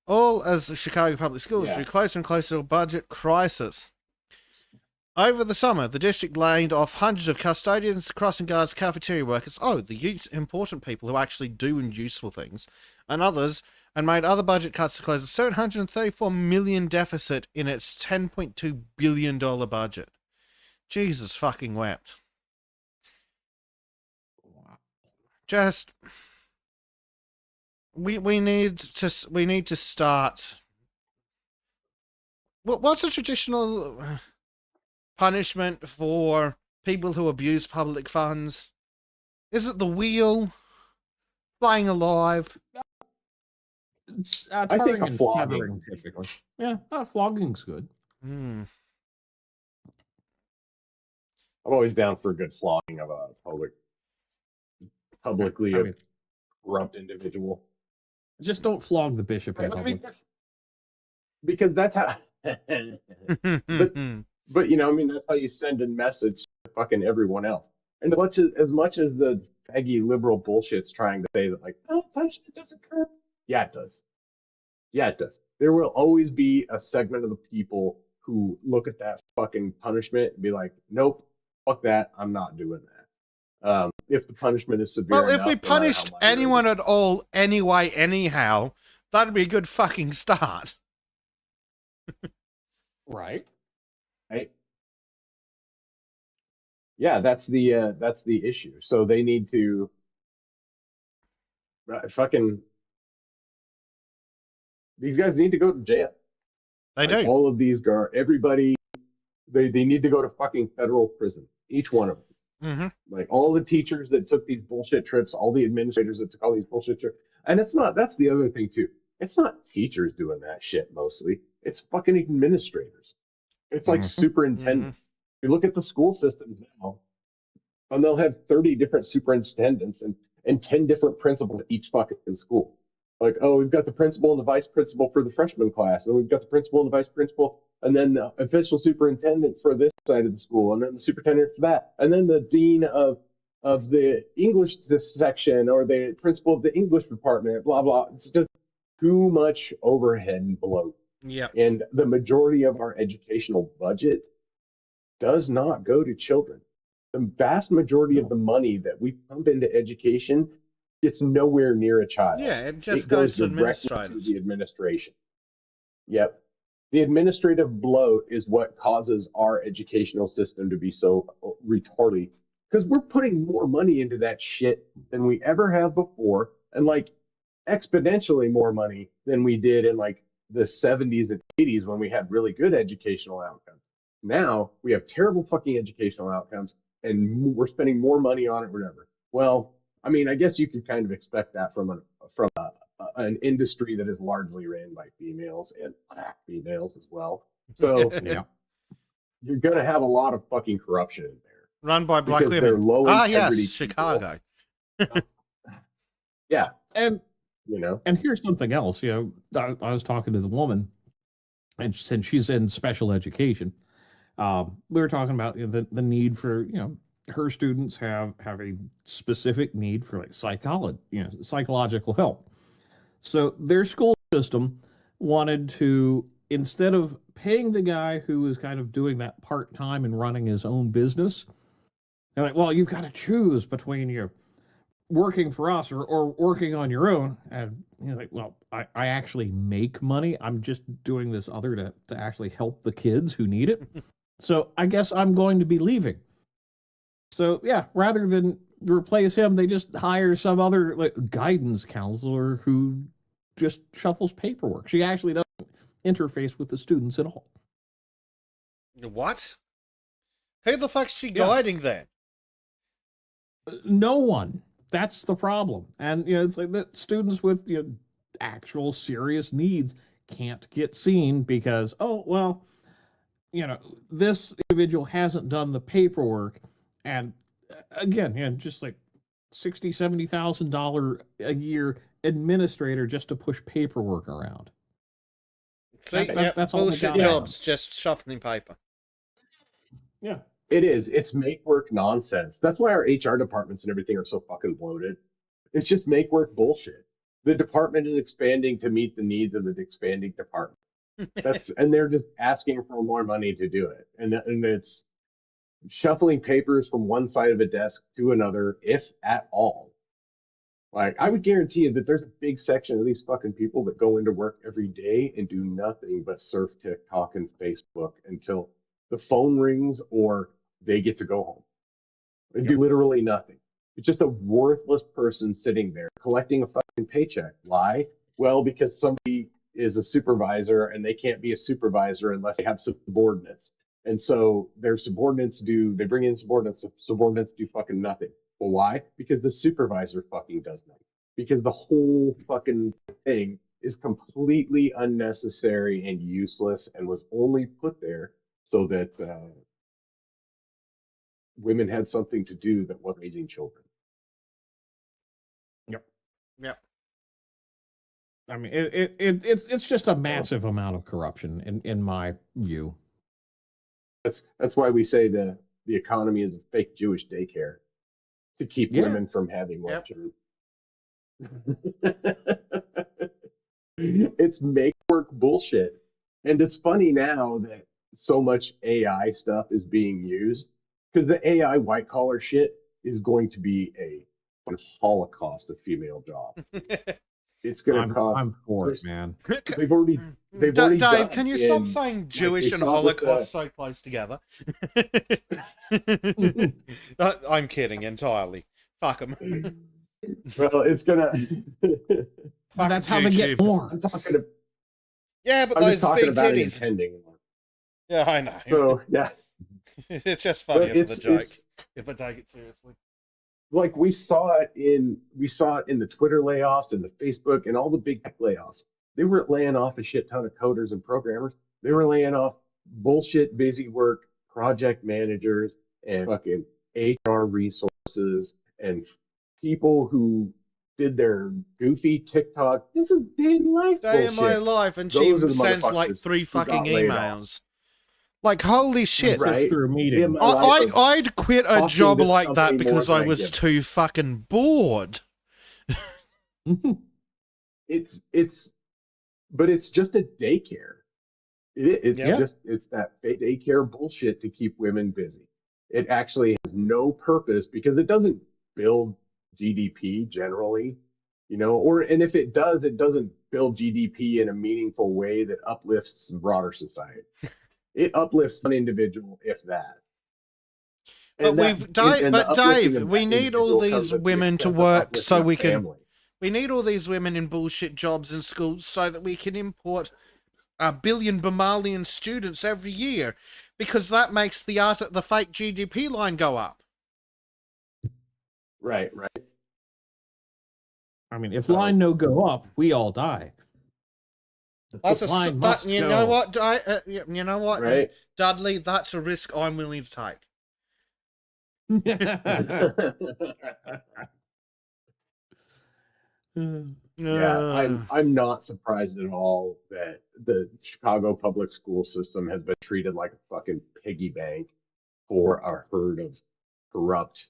all as the Chicago Public Schools drew closer and closer to a budget crisis. Over the summer, the district laid off hundreds of custodians, crossing guards, cafeteria workers, the important people who actually do useful things, and others, and made other budget cuts to close a $734 million deficit in its $10.2 billion budget. Jesus fucking wept. Just, we need to start. What's a traditional? punishment for people who abuse public funds? Is it the wheel? Flying alive? I think Tarring a and flogging. feathering, typically. Yeah, flogging's good. Hmm. I'm always down for a good flogging of a publicly I mean, corrupt individual. just don't flog the bishop in I mean, public. because that's how. but you know, I mean, that's how you send a message to fucking everyone else. And as much as the faggy liberal bullshit's trying to say that like, oh, punishment doesn't hurt. Yeah, it does. Yeah, it does. There will always be a segment of the people who look at that fucking punishment and be like, nope, fuck that. I'm not doing that. If the punishment is severe Well, if we enough, no matter how punished minor it anyone is. at all, anyway, anyhow, that'd be a good fucking start. Right. Right? Yeah, that's the issue. So they need to fucking these guys need to go to jail. They Like do. all of these everybody they need to go to fucking federal prison. Each one of them. Mm-hmm. Like all the teachers that took these bullshit trips, all the administrators that took all these bullshit trips. And that's the other thing too. It's not teachers doing that shit mostly. It's fucking administrators. It's like superintendents. You look at the school systems now, and they'll have 30 different superintendents and 10 different principals at each fucking school. Like, oh, we've got the principal and the vice principal for the freshman class, and we've got the principal and the vice principal, and then the official superintendent for this side of the school, and then the superintendent for that, and then the dean of the English section or the principal of the English department, blah blah. It's just too much overhead and bloat. Yeah. And the majority of our educational budget does not go to children. The vast majority of the money that we pump into education gets nowhere near a child. Yeah, it just goes goes to directly to administrators. the administration. Yep. The administrative bloat is what causes our educational system to be so retarded because we're putting more money into that shit than we ever have before, and like exponentially more money than we did in like the 70s and 80s when we had really good educational outcomes. Now we have terrible fucking educational outcomes and we're spending more money on it, whatever. Well, I mean, I guess you can kind of expect that from an industry that is largely ran by females and black females as well. So Yeah. you're going to have a lot of fucking corruption in there. Run by black because they're women. low Ah, integrity yes, people. Chicago. Yeah. And you know, and here's something else. You know, I was talking to the woman, and since she's in special education, we were talking about the need for her students have a specific need for like psychological help. So their school system wanted to, instead of paying the guy who was kind of doing that part time and running his own business, they're like, well, you've got to choose between working for us or working on your own. And you're like, well, I actually make money. I'm just doing this other to actually help the kids who need it. So I guess I'm going to be leaving. So yeah, rather than replace him, they just hire some other like guidance counselor who just shuffles paperwork. She actually doesn't interface with the students at all. What? Who the fuck's she guiding then? No one. That's the problem. And it's like the students with actual serious needs can't get seen because this individual hasn't done the paperwork, and again, just like $60,000-$70,000 a year administrator just to push paperwork around. See, that's all bullshit jobs, just shuffling paper. Yeah. It is. It's make work nonsense. That's why our HR departments and everything are so fucking bloated. It's just make work bullshit. The department is expanding to meet the needs of the expanding department. And they're just asking for more money to do it. And it's shuffling papers from one side of a desk to another, if at all. Like, I would guarantee you that there's a big section of these fucking people that go into work every day and do nothing but surf TikTok and Facebook until the phone rings or they get to go home. They do literally nothing. It's just a worthless person sitting there collecting a fucking paycheck. Why? Well, because somebody is a supervisor and they can't be a supervisor unless they have subordinates. And so their subordinates they bring in subordinates do fucking nothing. Well, why? Because the supervisor fucking does nothing. Because the whole fucking thing is completely unnecessary and useless and was only put there so that women had something to do that wasn't raising children. Yep. I mean, it's just a massive amount of corruption in my view. That's why we say the economy is a fake Jewish daycare to keep women from having more children. It's make work bullshit. And it's funny now that so much AI stuff is being used because the AI white collar shit is going to be a holocaust of female jobs. It's going to cost. I'm for it, man. They've already Dave, can you stop saying Jewish and Holocaust so close together? I'm kidding entirely. Fuck them. Well, it's gonna. That's how they get more. I'm talking. Yeah, but I'm those big titties. Yeah, I know. So yeah, it's just funny for the joke. If I take it seriously. Like we saw it in the Twitter layoffs and the Facebook and all the big tech layoffs. They weren't laying off a shit ton of coders and programmers. They were laying off bullshit busy work project managers and fucking HR resources and people who did their goofy TikTok. This is day in life Day in my life, and she sends like 3 fucking emails. Like, holy shit. Right? Through a meeting. I'd quit a job like that because I was too fucking bored. But it's just a daycare. It's that fake daycare bullshit to keep women busy. It actually has no purpose because it doesn't build GDP generally, and if it doesn't build GDP in a meaningful way that uplifts broader society. It uplifts one individual, if that. Dave, we need all these women to work so we can. Family. We need all these women in bullshit jobs in schools so that we can import 1 billion Bamalian students every year, because that makes the fake GDP line go up. Right. I mean, if line no go up, we all die. You know what? You know what, right? Dudley? That's a risk I'm willing to take. Yeah, I'm not surprised at all that the Chicago public school system has been treated like a fucking piggy bank for a herd of corrupt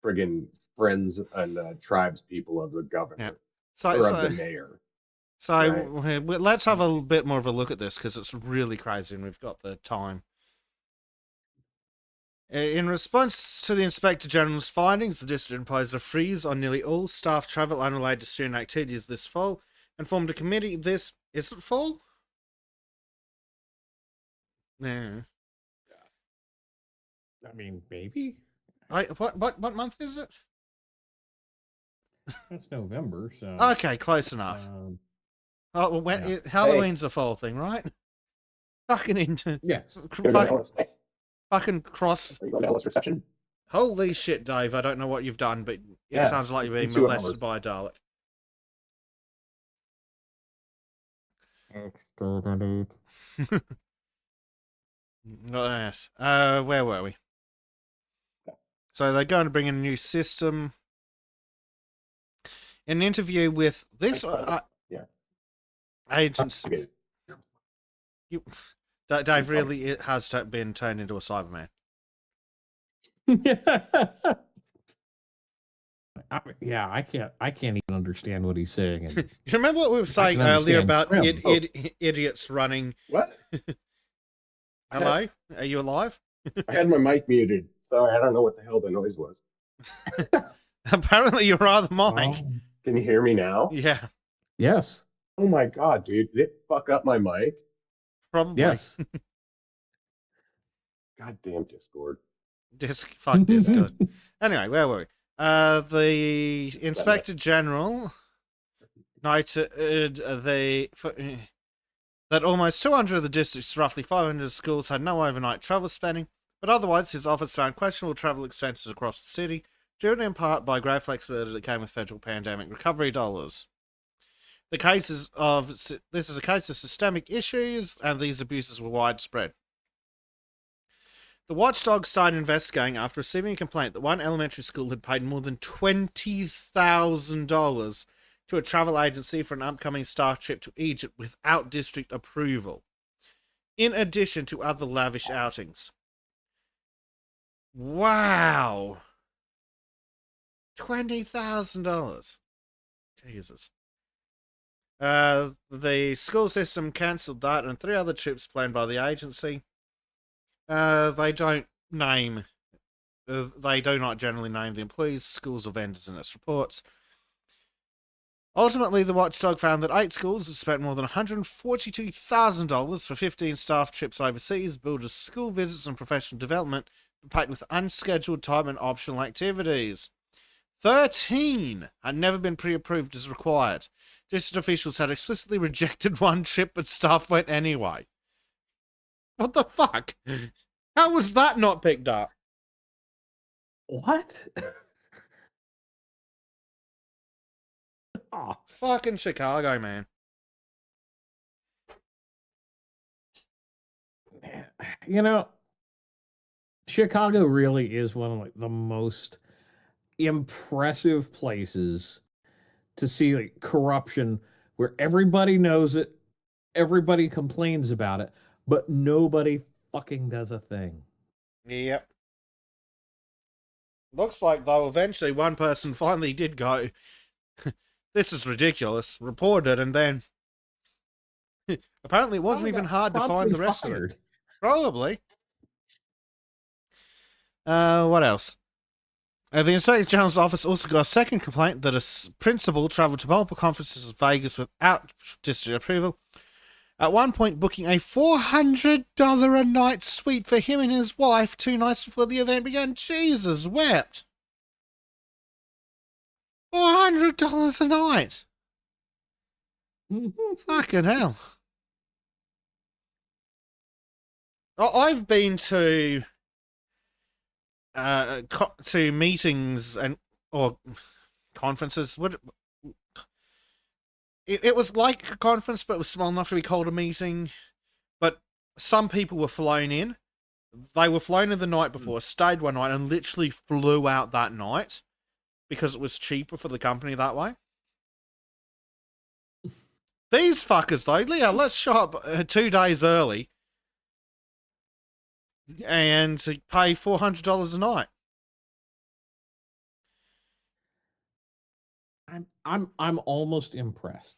friggin' friends and tribes people of the governor of the mayor. So let's have a bit more of a look at this because it's really crazy and we've got the time. In response to the Inspector General's findings, the district imposed a freeze on nearly all staff travel unrelated to student activities this fall and formed a committee. Is it fall? No. I mean, maybe. What month is it? It's November, so. Okay, close enough. Halloween's a fall thing, right? Fucking into fucking cross. Holy shit, Dave! I don't know what you've done, but it sounds like you're being molested by a Dalek. Yes. Where were we? So they're going to bring in a new system. In an interview with this agency, Dave really has been turned into a Cyberman. I can't even understand what he's saying. And you remember what we were saying earlier about idiots running? What? Hello? Are you alive? I had my mic muted. Sorry, I don't know what the hell the noise was. Apparently, you're on the mic. Oh. Can you hear me now? Yeah. Yes. Oh my god, dude! Did it fuck up my mic? Probably. Yes. Goddamn Discord. Fuck Discord. Anyway, where were we? The Inspector General noted that almost 200 of the district's roughly 500 schools had no overnight travel spending, but otherwise his office found questionable travel expenses across the city, driven in part by great flexibility that came with federal pandemic recovery dollars. This is a case of systemic issues, and these abuses were widespread. The watchdog started investigating after receiving a complaint that one elementary school had paid more than $20,000 to a travel agency for an upcoming staff trip to Egypt without district approval, in addition to other lavish outings. Wow. $20,000. Jesus. The school system cancelled that and 3 other trips planned by the agency. They do not generally name the employees, schools, or vendors in its reports. Ultimately, the watchdog found that 8 schools had spent more than $142,000 for 15 staff trips overseas, billed as school visits and professional development, packed with unscheduled time and optional activities. 13 had never been pre-approved as required. District officials had explicitly rejected one trip, but staff went anyway. What the fuck? How was that not picked up? What? Oh. Fucking Chicago, man. You know, Chicago really is one of the most impressive places to see corruption where everybody knows it, everybody complains about it, but nobody fucking does a thing. Yep. Looks like, though, eventually one person finally did go, this is ridiculous, reported, and then apparently it wasn't even hard to find the rest of it. Probably. What else? The Inspector General's office also got a second complaint that a principal travelled to multiple conferences in Vegas without district approval. At one point, booking a $400 a night suite for him and his wife 2 nights before the event began. Jesus wept. $400 a night. Fucking hell. I've been to meetings or conferences. It was like a conference, but it was small enough to be called a meeting. But some people were flown in. They were flown in the night before, stayed one night, and literally flew out that night because it was cheaper for the company that way. These fuckers, though, yeah, let's show up 2 days early and pay $400 a night. I'm almost impressed.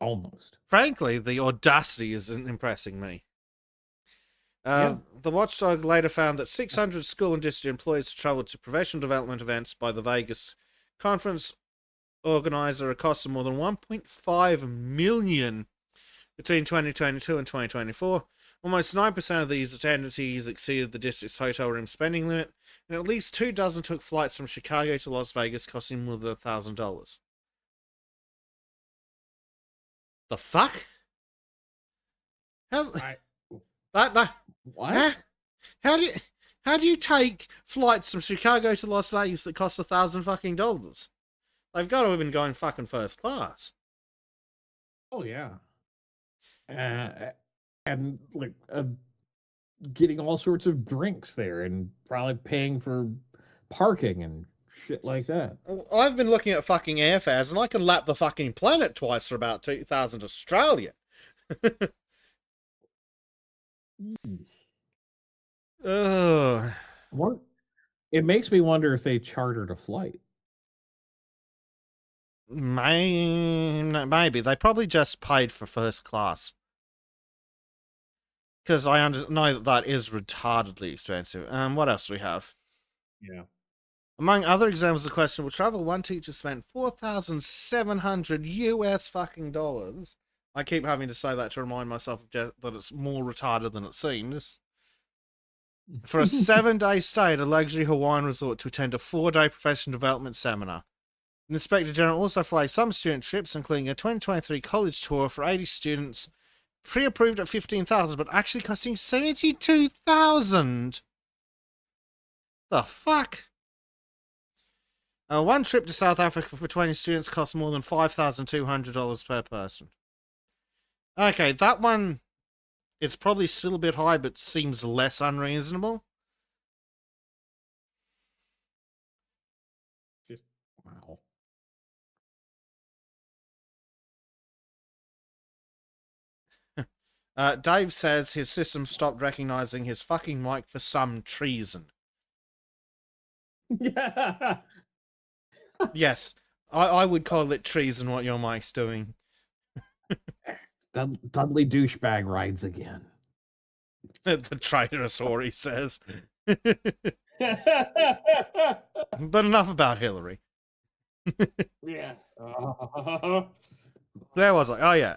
Almost. Frankly, the audacity isn't impressing me. The watchdog later found that 600 school and district employees traveled to professional development events by the Vegas conference organizer at a cost of more than $1.5 million between 2022 and 2024. Almost 9% of these attendees exceeded the district's hotel room spending limit, and at least 2 dozen took flights from Chicago to Las Vegas, costing more than $1,000. The fuck? What? How do you take flights from Chicago to Las Vegas that cost $1,000? They've got to have been going fucking first class. Oh yeah. And like getting all sorts of drinks there and probably paying for parking and shit like that. I've been looking at fucking airfares and I can lap the fucking planet twice for about 2,000 Australian. Ugh. It makes me wonder if they chartered a flight. Maybe. They probably just paid for first class. Because I know that is retardedly expensive. What else do we have? Yeah. Among other examples of questionable travel, one teacher spent $4,700 US fucking dollars. I keep having to say that to remind myself that it's more retarded than it seems. For a 7-day stay at a luxury Hawaiian resort to attend a 4-day professional development seminar. The Inspector General also flagged some student trips, including a 2023 college tour for 80 students, pre-approved at $15,000, but actually costing $72,000. The fuck? One trip to South Africa for 20 students costs more than $5,200 per person. Okay, that one is probably still a bit high, but seems less unreasonable. Wow. Dave says his system stopped recognizing his fucking mic for some treason. Yeah. Yes, I would call it treason what your mic's doing. Dudley douchebag rides again. The traitorous, he says. But enough about Hillary. Yeah. Where was I? Oh, yeah.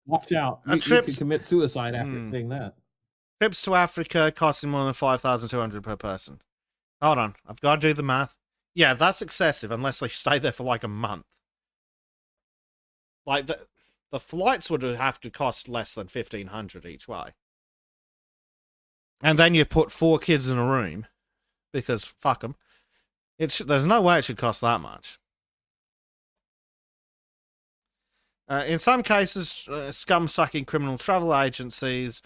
Watch out. You could commit suicide after seeing that. Trips to Africa costing more than $5,200 per person. Hold on. I've got to do the math. Yeah, that's excessive unless they stay there for like a month. Like, the flights would have to cost less than $1,500 each way. And then you put 4 kids in a room, because fuck them. There's no way it should cost that much. In some cases, scum-sucking criminal travel agencies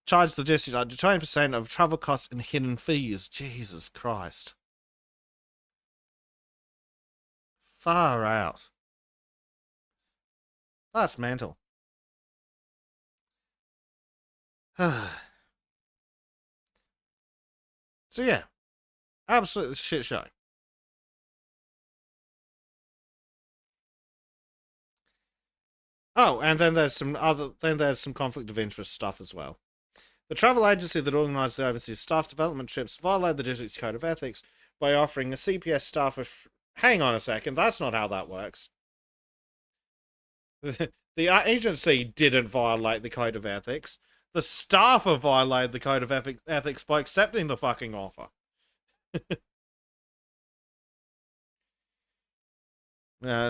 charge the district up to 20% of travel costs and hidden fees. Jesus Christ. Far out. That's mental. So yeah, absolutely shit show. Oh, and then there's some conflict of interest stuff as well. The travel agency that organised the overseas staff development trips violated the district's code of ethics by offering a CPS staff hang on a second, that's not how that works. The agency didn't violate the code of ethics. The staff have violated the code of ethics by accepting the fucking offer.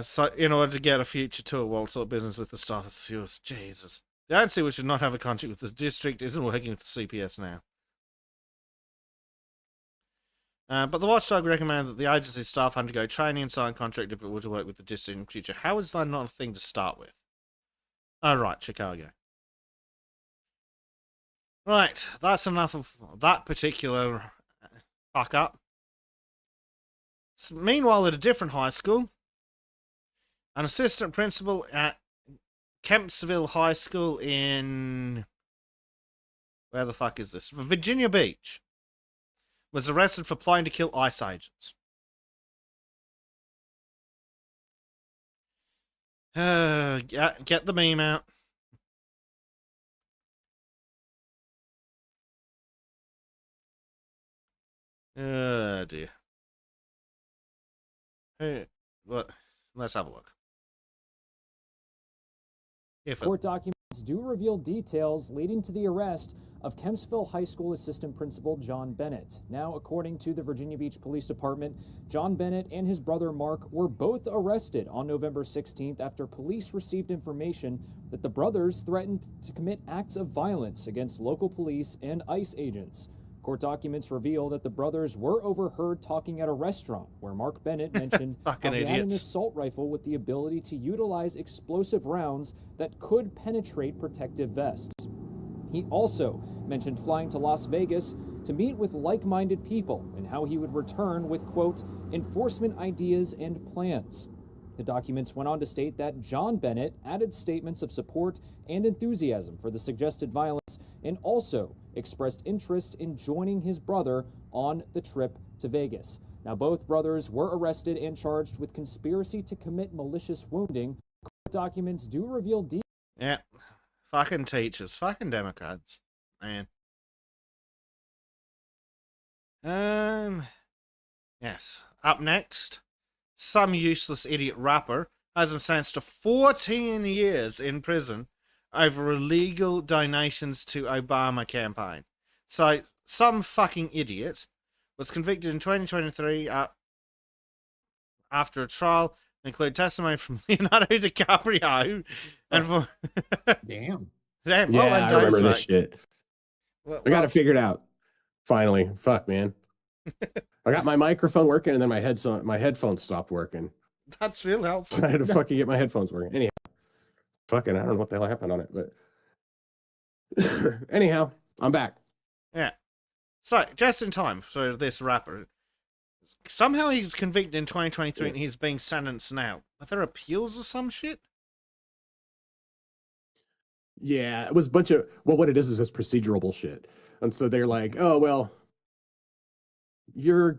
So in order to get a future tour, Walt sought business with the staff of yours. Jesus. The agency, which should not have a contract with the district, isn't working with the CPS now. But the watchdog recommended that the agency staff undergo training and sign a contract if it were to work with the district in the future. How is that not a thing to start with? Oh, right, Chicago. Right, that's enough of that particular fuck up. Meanwhile, at a different high school, an assistant principal at Kempsville High School in... where the fuck is this? Virginia Beach. Was arrested for plotting to kill ICE agents. Get the meme out. Oh, dear. Hey, what? Let's have a look. Court documents do reveal details leading to the arrest of Kempsville High School Assistant Principal John Bennett. Now, according to the Virginia Beach Police Department, John Bennett and his brother Mark were both arrested on November 16th after police received information that the brothers threatened to commit acts of violence against local police and ICE agents. Court documents reveal that the brothers were overheard talking at a restaurant where Mark Bennett mentioned how he had an assault rifle with the ability to utilize explosive rounds that could penetrate protective vests. He also mentioned flying to Las Vegas to meet with like-minded people and how he would return with, quote, enforcement ideas and plans. The documents went on to state that John Bennett added statements of support and enthusiasm for the suggested violence and also expressed interest in joining his brother on the trip to Vegas. Now, both brothers were arrested and charged with conspiracy to commit malicious wounding. Court documents do reveal details. Yeah, fucking teachers, fucking Democrats, man. Yes. Up next, some useless idiot rapper has him sentenced to 14 years in prison over illegal donations to Obama campaign. So, some fucking idiot was convicted in 2023 after a trial include testimony from Leonardo DiCaprio and Damn. Damn, Yeah, and I Dave remember this Smack. shit. I got it figured out. Finally. Fuck, man. I got my microphone working, and then my headphones stopped working. That's real helpful. I had to fucking get my headphones working. Anyhow, fucking, I don't know what the hell happened on it, but anyhow, I'm back. Yeah. So, just in time for this rapper. Somehow he's convicted in 2023 and he's being sentenced now. Are there appeals or some shit? Yeah, it was a bunch of, well, what it is this procedural bullshit. And so they're like, oh, well, you're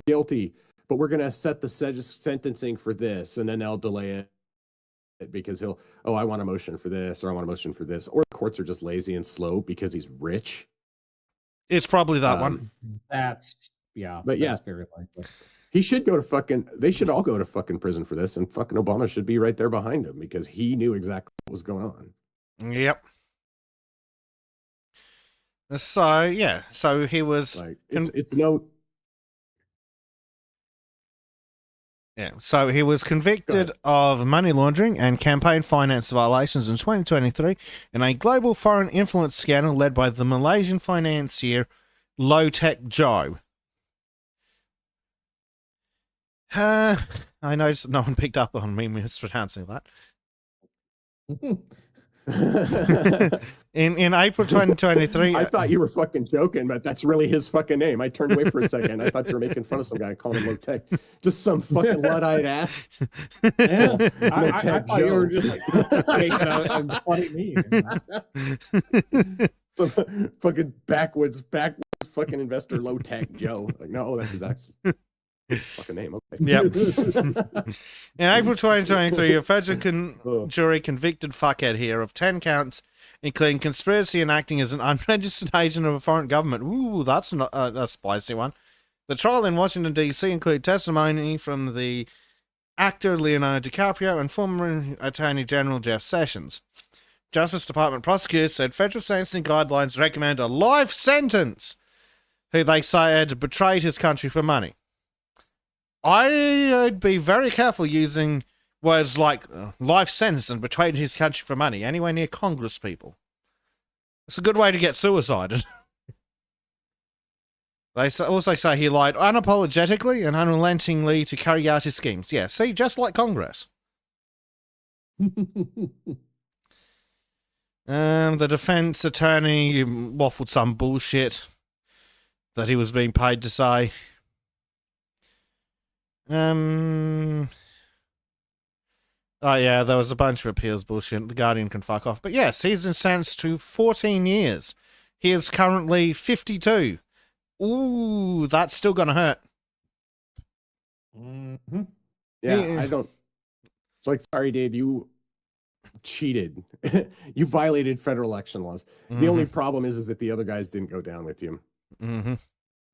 guilty, but we're gonna set the sentencing for this, and then they'll delay it because I want a motion for this, or I want a motion for this, or the courts are just lazy and slow because he's rich. It's probably that one. But yeah, that's very likely. He should go to they should all go to fucking prison for this, and fucking Obama should be right there behind him because he knew exactly what was going on. Yep. So, yeah. So he was... Like, it's no... Yeah, so he was convicted of money laundering and campaign finance violations in 2023 in a global foreign influence scandal led by the Malaysian financier Low Tech Joe. I noticed no one picked up on me mispronouncing that. in April 2023, I thought you were fucking joking, but that's really his fucking name. I turned away for a second. I thought you were making fun of some guy calling him Low Tech. Just some fucking Luddite ass. Yeah. I thought you were just making a funny meme. Some fucking backwoods fucking investor Low Tech Joe. Like, no, that's his actual fucking name. Okay. Yep. In April 2023, a federal jury convicted fuckhead here of 10 counts, including conspiracy and acting as an unregistered agent of a foreign government. Ooh, that's not a spicy one. The trial in Washington, D.C. included testimony from the actor Leonardo DiCaprio and former Attorney General Jeff Sessions. Justice Department prosecutors said federal sentencing guidelines recommend a life sentence who they say had betrayed his country for money. I'd be very careful using words like life sentence and betrayed his country for money anywhere near Congress people. It's a good way to get suicided. They also say he lied unapologetically and unrelentingly to carry out his schemes. Yeah, see, just like Congress. The defense attorney waffled some bullshit that he was being paid to say. Oh yeah, there was a bunch of appeals bullshit. The Guardian can fuck off. But yes, he's been sentenced to 14 years. He is currently 52. Ooh, that's still gonna hurt. Mm-hmm. Yeah, I don't... It's like, sorry, Dave, you cheated. You violated federal election laws. Mm-hmm. The only problem is that the other guys didn't go down with you. Mm-hmm.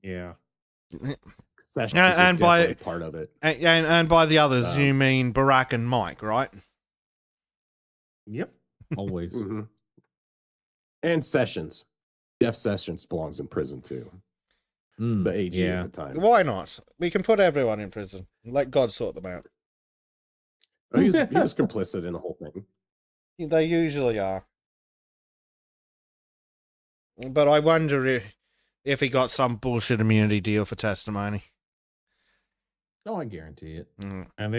Yeah. Sessions And by part of it. And by the others, you mean Barack and Mike, right? Yep. Always. Mm-hmm. And Sessions. Jeff Sessions belongs in prison too. The AG at the time. Why not? We can put everyone in prison. Let God sort them out. Oh, he was complicit in the whole thing. They usually are. But I wonder if he got some bullshit immunity deal for testimony. Oh, I guarantee it. Mm. And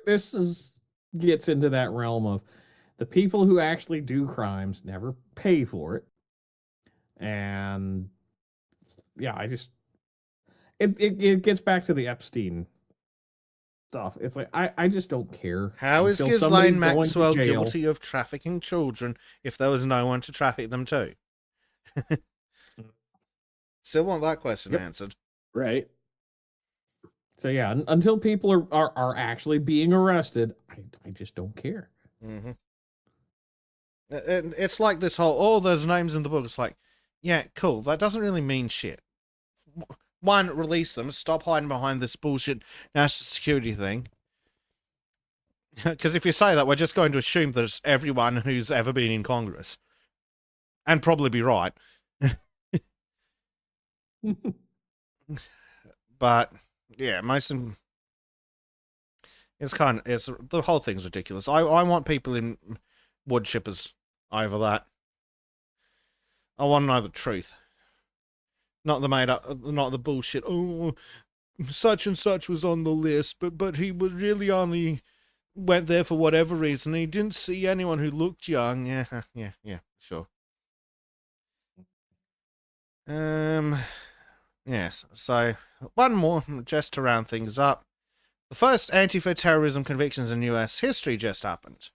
this gets into that realm of the people who actually do crimes never pay for it. And yeah, it gets back to the Epstein stuff. It's like I just don't care. How is Ghislaine Maxwell guilty of trafficking children if there was no one to traffic them to? Still want that question answered. Right. So yeah, until people are actually being arrested, I just don't care. Mm-hmm. It's like this whole, there's names in the book. It's like, yeah, cool. That doesn't really mean shit. One, release them. Stop hiding behind this bullshit national security thing. Because if you say that, we're just going to assume that it's everyone who's ever been in Congress. And probably be right. But, yeah, most of them... It's the whole thing's ridiculous. I want people in wood chippers over that. I want to know the truth. Not the made up, not the bullshit. Oh, such and such was on the list, but he was really only went there for whatever reason. He didn't see anyone who looked young. Yeah, sure. Yes. So one more, just to round things up. The first Antifa terrorism convictions in U.S. history just happened.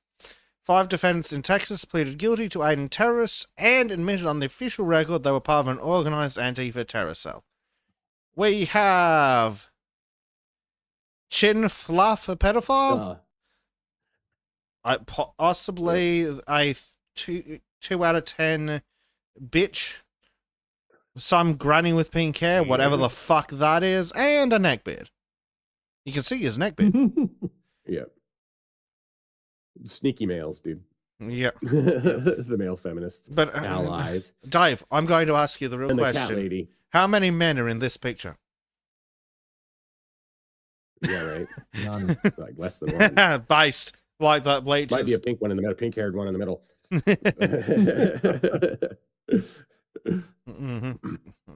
5 defendants in Texas pleaded guilty to aiding terrorists and admitted on the official record they were part of an organized Antifa terror cell. We have Chin Fluff, a pedophile. Possibly a 2 out of 10 bitch. Some granny with pink hair, whatever the fuck that is, and a neckbeard. You can see his neckbeard. Yeah. Sneaky males, dude. Yep. The male feminists. But allies. Dave, I'm going to ask you the real and question. The cat lady. How many men are in this picture? Yeah, right. None. Like less than one. Based like that bleachers. Might be a pink one in the middle, pink-haired one in the middle.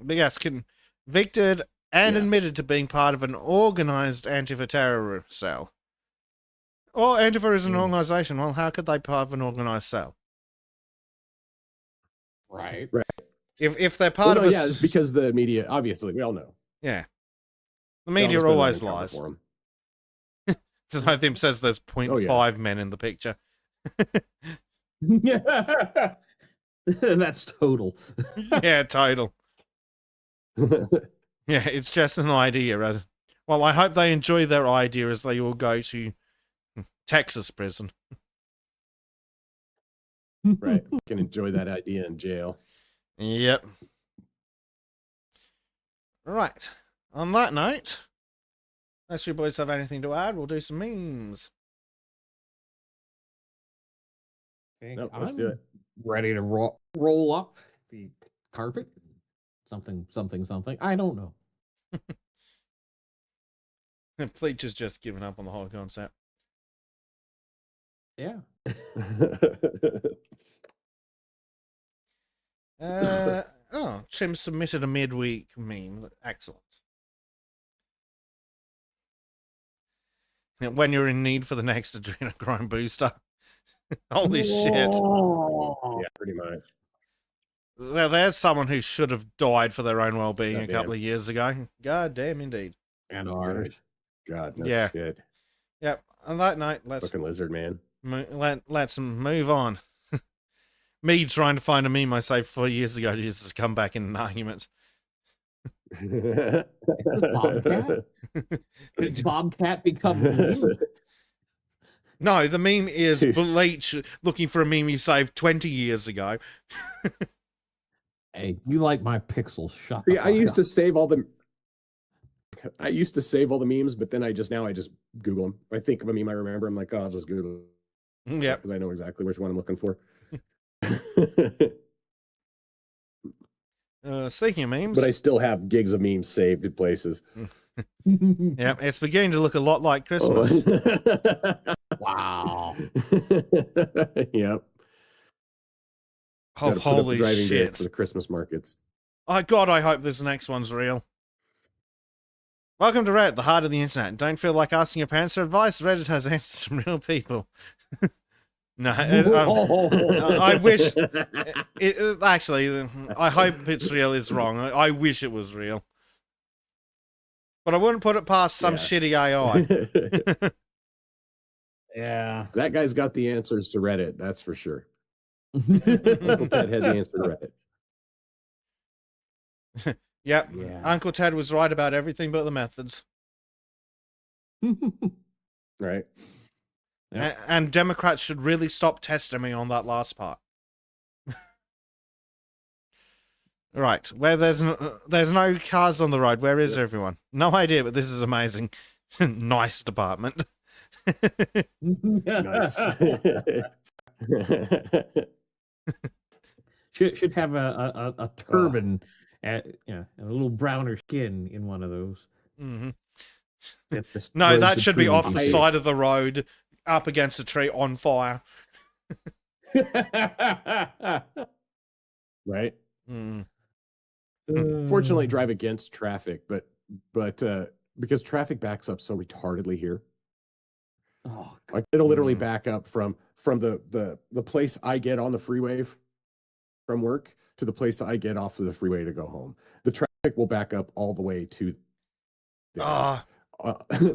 But yes, convicted and admitted to being part of an organized Antifa terror cell. Or Antifa is an organization. Well, how could they be part of an organized cell? Right. If they're part of a... Yeah, it's because the media, obviously, we all know. Yeah. The media always lies. So I think says there's 0.5 men in the picture. Yeah. That's total. Yeah, total. Yeah, it's just an idea. Well, I hope they enjoy their idea as they all go to Texas prison. Right. You can enjoy that idea in jail. Yep. Right. On that note, unless you boys have anything to add, we'll do some memes. Nope, let's do it. Ready to roll up the carpet. Something. I don't know. Pleach has just given up on the whole concept. Yeah. Chim submitted a midweek meme. Excellent. When you're in need for the next adrenochrome booster. Holy shit. Yeah, pretty much. There's someone who should have died for their own well-being a couple of years ago. God damn, indeed. And ours. God, no shit. Yep. On that note, let's... Fucking lizard man. Let's move on. Me trying to find a meme I saved 4 years ago to just come back in an argument. Bobcat? Did Bobcat become meme? No, the meme is Bleach looking for a meme he saved 20 years ago. Hey, you like my pixels? Shut up. I used to save all the memes, but then I just Google them. If I think of a meme I remember, I'm like, oh, I'll just Google it. Yeah. Because I know exactly which one I'm looking for. Speaking of memes. But I still have gigs of memes saved in places. Yeah, it's beginning to look a lot like Christmas. Wow. Yep. Oh, holy shit. For the Christmas markets. Oh, God, I hope this next one's real. Welcome to Reddit, the heart of the internet. Don't feel like asking your parents for advice? Reddit has answers from real people. No, I wish... actually, I hope it's real is wrong. I wish it was real. But I wouldn't put it past some shitty AI. Yeah. That guy's got the answers to Reddit, that's for sure. Uncle Ted had the answer to Reddit. Yep. Yeah. Uncle Ted was right about everything but the methods. Right. Yep. And Democrats should really stop testing me on that last part. Right. Where there's no cars on the road. Where is everyone? No idea, but this is amazing. Nice department. Nice. should have a turban and a little browner skin in one of those. Mm-hmm. No, roads that and should be trees off the and side of the road, up against a tree, on fire. Right. Mm. Fortunately, drive against traffic, but because traffic backs up so retardedly here, Oh, like it'll literally Mm. back up from the place I get on the freeway from work to the place I get off of the freeway to go home. The traffic will back up all the way to there. Ah,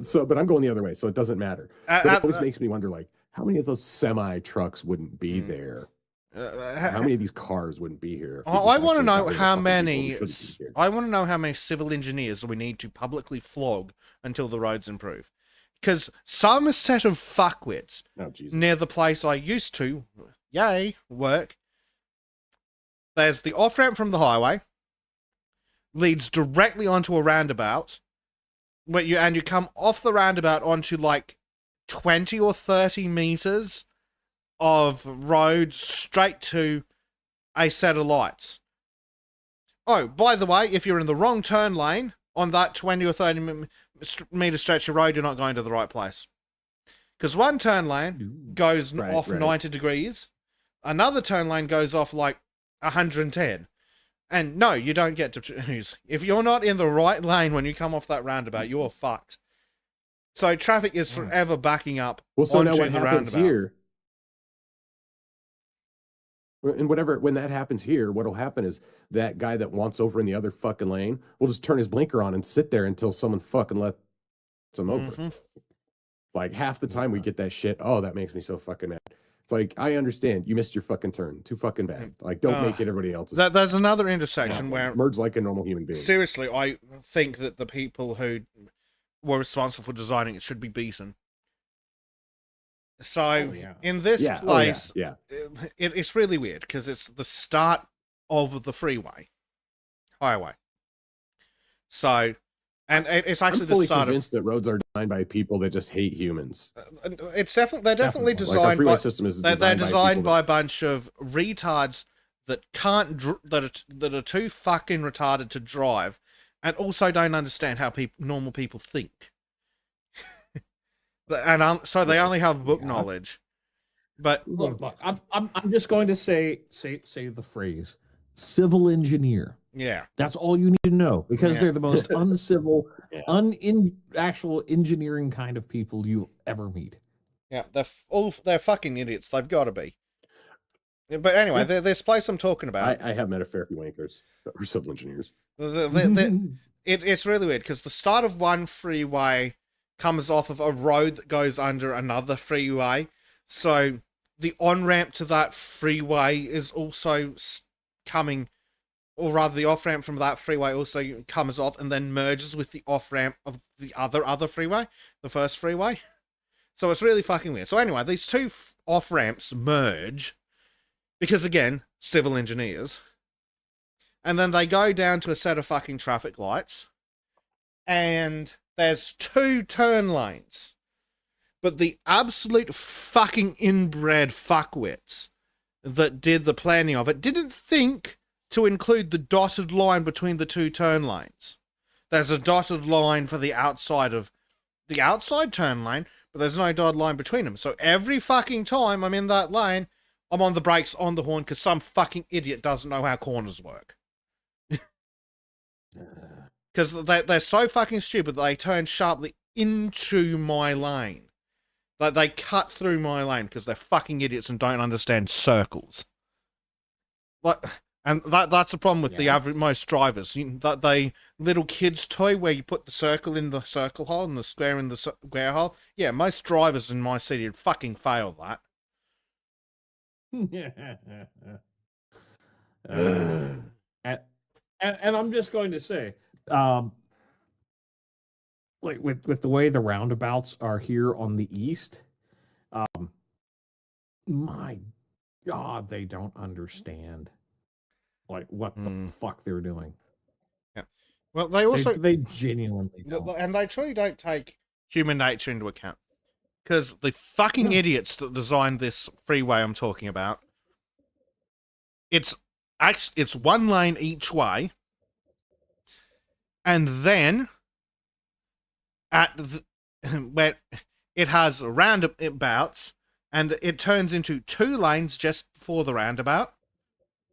So, but I'm going the other way, so it doesn't matter. But it always uh, makes me wonder, like, how many of those semi trucks wouldn't be Mm. there? How many of these cars wouldn't be here? If we I just want to actually know got rid of how the fucking people who many. shouldn't be here? I want to know how many civil engineers we need to publicly flog until the roads improve. Because some set of fuckwits Oh, Jesus. near the place I used to, work. There's the off ramp from the highway, leads directly onto a roundabout, and you come off the roundabout onto like 20 or 30 meters of road straight to a set of lights. Oh, by the way, if you're in the wrong turn lane on that 20 or 30 meter stretch of road, you're not going to the right place. Because one turn lane goes off 90 degrees, another turn lane goes off like 110. And no, you don't get to choose. If you're not in the right lane when you come off that roundabout, you're fucked. So traffic is forever backing up Well, so now onto what the happens roundabout. here? And when that happens here, what'll happen is that guy that wants over in the other fucking lane will just turn his blinker on and sit there until someone fucking lets him over. Mhm. Like half the time we get that shit. Oh, that makes me so fucking mad. It's like, I understand you missed your fucking turn. Too fucking bad. Like, don't make it everybody else's. There's another intersection where, merge like a normal human being. seriously, I think that the people who were responsible for designing it should be beaten. So in this place, it's really weird because it's the start of the highway. So, and it's actually I'm fully the start convinced that roads are designed by people that just hate humans. It's they're definitely Like our designed freeway by system is they're designed designed by by a bunch of retards that that are too fucking retarded to drive, and also don't understand how normal people think. And so they only have book knowledge. But look, I'm just going to say the phrase civil engineer. Yeah, that's all you need to know, because Yeah. they're the most uncivil, actual engineering kind of people you'll ever meet. Yeah, they're fucking idiots. They've got to be. But anyway, this place I'm talking about. I have met a fair few wankers that were civil engineers. It's really weird because the start of one freeway comes off of a road that goes under another freeway. So the on-ramp to that freeway is also coming, or rather the off-ramp from that freeway also comes off and then merges with the off-ramp of the other freeway, the first freeway. So it's really fucking weird. So anyway, these two off-ramps merge because, again, civil engineers. And then they go down to a set of fucking traffic lights. And there's two turn lanes. But the absolute fucking inbred fuckwits that did the planning of it didn't think to include the dotted line between the two turn lanes. There's a dotted line for the outside turn lane, but there's no dotted line between them. So every fucking time I'm in that lane, I'm on the brakes, on the horn, because some fucking idiot doesn't know how corners work. Because they're so fucking stupid that they turn sharply into my lane. Like, they cut through my lane because they're fucking idiots and don't understand circles. Like, and that's the problem with the average most drivers. That they little kids' toy where you put the circle in the circle hole and the square in the square hole. Yeah, most drivers in my city would fucking fail that. And I'm just going to say, like with the way the roundabouts are here on the east, my God, they don't understand like what the fuck they're doing. Yeah. Well, they also they genuinely don't. And they truly don't take human nature into account. Because the fucking idiots that designed this freeway I'm talking about, it's one lane each way, and then where it has roundabouts, and it turns into 2 lanes just before the roundabout,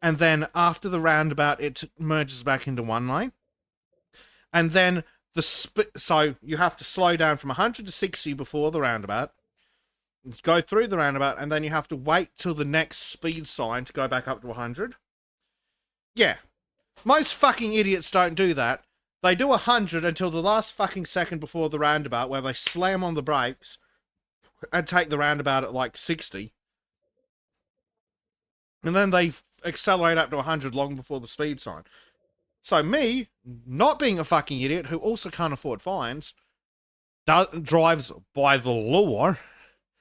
and then after the roundabout, it merges back into 1 lane, and then so you have to slow down from 100 to 60 before the roundabout, go through the roundabout, and then you have to wait till the next speed sign to go back up to 100. Yeah. Most fucking idiots don't do that. They do 100 until the last fucking second before the roundabout, where they slam on the brakes and take the roundabout at like 60. And then they accelerate up to 100 long before the speed sign. So me, not being a fucking idiot who also can't afford fines, drives by the law.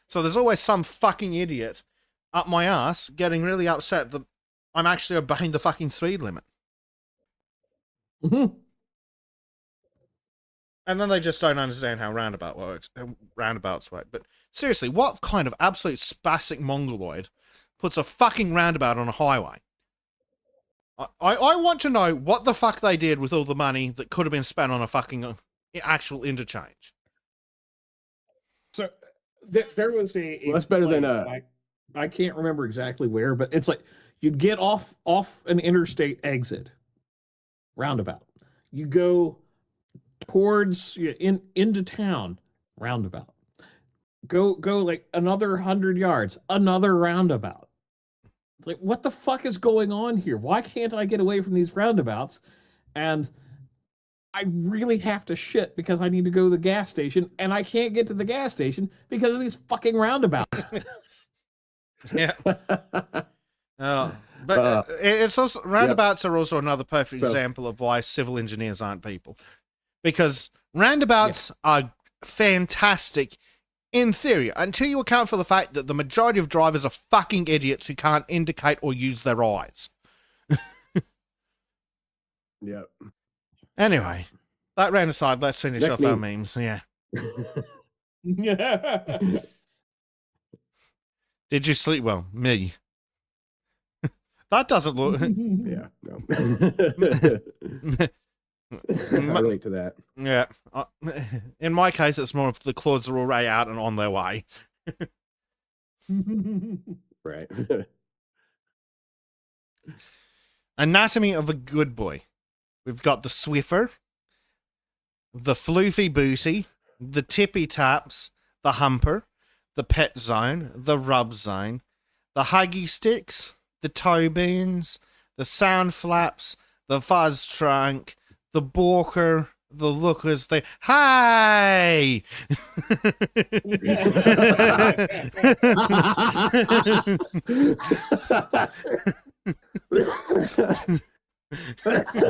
So there's always some fucking idiot up my ass getting really upset that I'm actually obeying the fucking speed limit. Mhm. And then they just don't understand how roundabouts work. But seriously, what kind of absolute spastic mongoloid puts a fucking roundabout on a highway? I want to know what the fuck they did with all the money that could have been spent on a fucking actual interchange. So there was a Well, that's better than I can't remember exactly where, but it's like you'd get off an interstate exit roundabout. You go towards into town roundabout. Go like another 100 yards, another roundabout. It's like, what the fuck is going on here? Why can't I get away from these roundabouts? And I really have to shit because I need to go to the gas station, and I can't get to the gas station because of these fucking roundabouts. Yeah. But it's also roundabouts are also another perfect example of why civil engineers aren't people, because roundabouts are fantastic in theory until you account for the fact that the majority of drivers are fucking idiots who can't indicate or use their eyes. Yep. Anyway, that ran aside. Let's finish Next off our meme. memes. Yeah. Yeah. Did you sleep well? Me. That doesn't look. Yeah. No. I relate to that. Yeah. In my case, it's more of the clothes are already out and on their way. Right. Anatomy of a good boy. We've got the Swiffer, the Floofy Booty, the Tippy Taps, the Humper, the Pet Zone, the Rub Zone, the Huggy Sticks, the Toe Beans, the Sound Flaps, the Fuzz Trunk, the Balker, the Lookers, the Hey!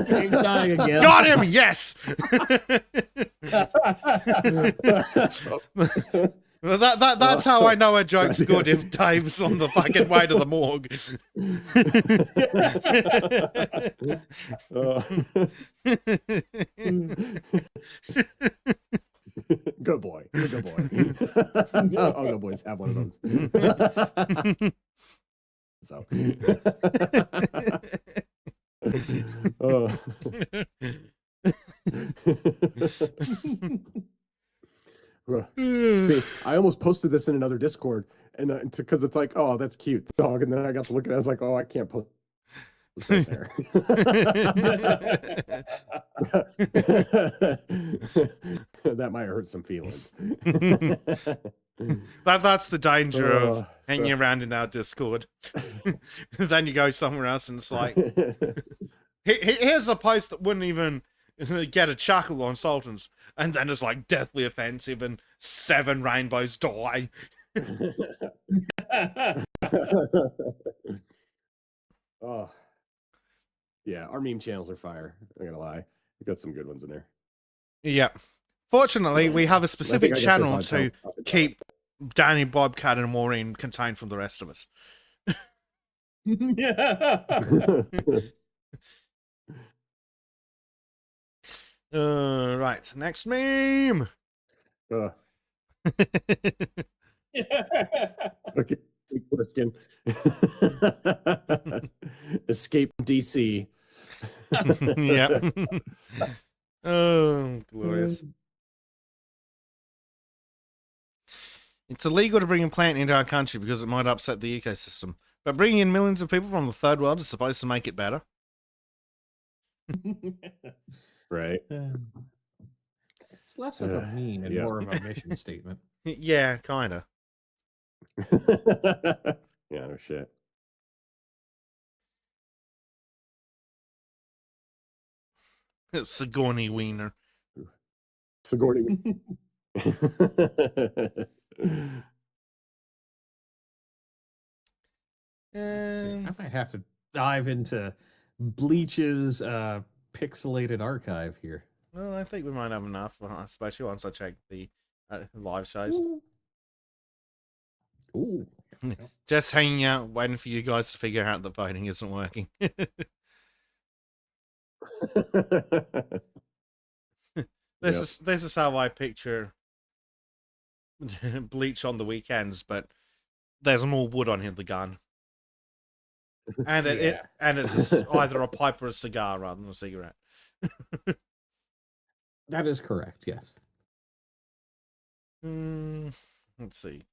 He's dying again. Got him! Yes! Well, that's how I know a joke's good if Dave's on the fucking way to the morgue. Good boy. Good boy. All good boys have one of those. So. See, I almost posted this in another Discord, and because it's like, oh, that's cute, dog, and then I got to look at it, I was like, oh, I can't post this there. That might hurt some feelings. That's the danger of hanging around in our Discord. Then you go somewhere else and it's like, here's a post that wouldn't even get a chuckle on Sultans, and then it's like deathly offensive and 7 rainbows die. Oh, yeah, our meme channels are fire. I'm not gonna lie, we got some good ones in there. Yeah. Fortunately, we have a specific channel to keep Danny, Bobcat, and Maureen contained from the rest of us. Right, next meme. Okay, question. Escape DC. Yeah. Oh, glorious. It's illegal to bring a plant into our country because it might upset the ecosystem. But bringing in millions of people from the third world is supposed to make it better. Right. It's less of a meme and yeah. more of a mission statement. Yeah, kind of. Yeah, no shit. Sigourney Wiener. Sigourney. I might have to dive into Bleach's pixelated archive here. Well, I think we might have enough, especially once I check the live shows. Ooh. Just hanging out, waiting for you guys to figure out that voting isn't working. This is how I picture Bleach on the weekends, but there's more wood on the gun, and it's either a pipe or a cigar rather than a cigarette. That is correct. Yes. Let's see.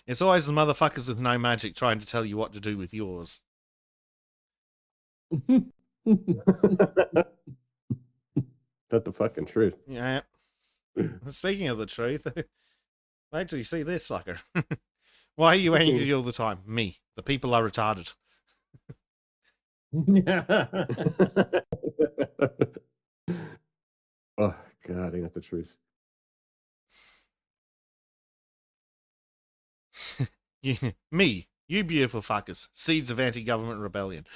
It's always the motherfuckers with no magic trying to tell you what to do with yours. That's the fucking truth. Yeah. Speaking of the truth, wait till you see this fucker. Why are you angry all the time? Me. The people are retarded. Oh God, ain't that the truth? Me. You beautiful fuckers. Seeds of anti-government rebellion.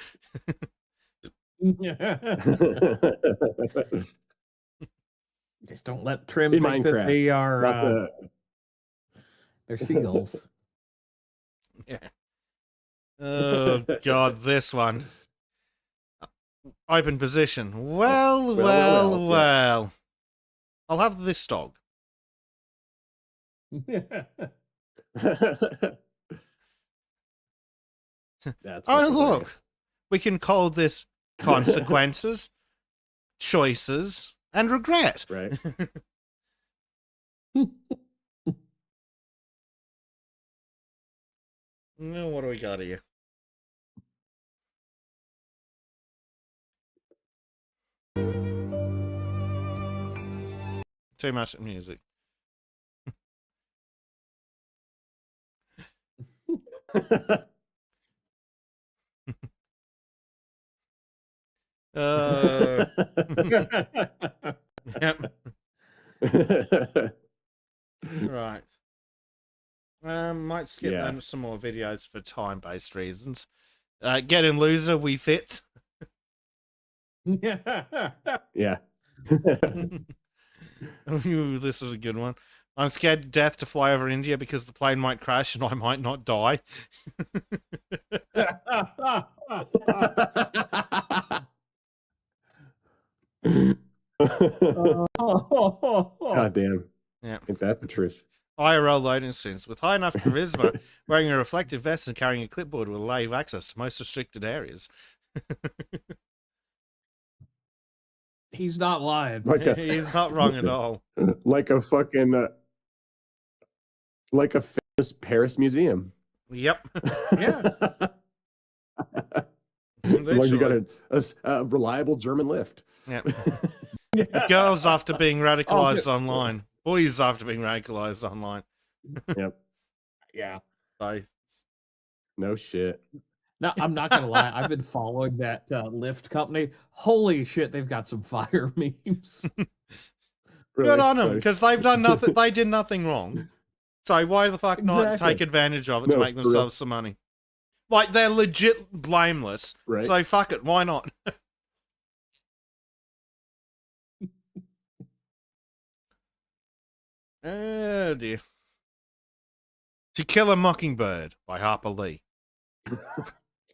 Just don't let Trim In think Minecraft, that they are they're seagulls. Yeah. Oh God, this one. Open position. Well. I'll have this dog. That's Oh, what's look. hilarious. We can call this consequences, choices, and regret. Right. Now, what do we got here? Too much music. Yep. Right. Might skip then some more videos for time-based reasons. Get in loser, we fit. Yeah. Ooh, this is a good one. I'm scared to death to fly over India because the plane might crash and I might not die. God damn. Yeah. Ain't that the truth? IRL loading students with high enough charisma, wearing a reflective vest and carrying a clipboard will allow you access to most restricted areas. He's not lying. He's not wrong at all. Like a fucking like a famous Paris museum. Yep. Yeah. Like you got a reliable German lift. Yep. Girls after being radicalized online. Boys after being radicalized online. Yep. Yeah. So, no shit. No, I'm not gonna lie. I've been following that Lyft company. Holy shit, they've got some fire memes. Really? Good on them, Nice. because they've done nothing. They did nothing wrong. So why the fuck not Exactly. take advantage of it to No, make for themselves some money? Like, they're legit blameless. Right. So fuck it, why not? Oh dear. To Kill a Mockingbird by Harper Lee.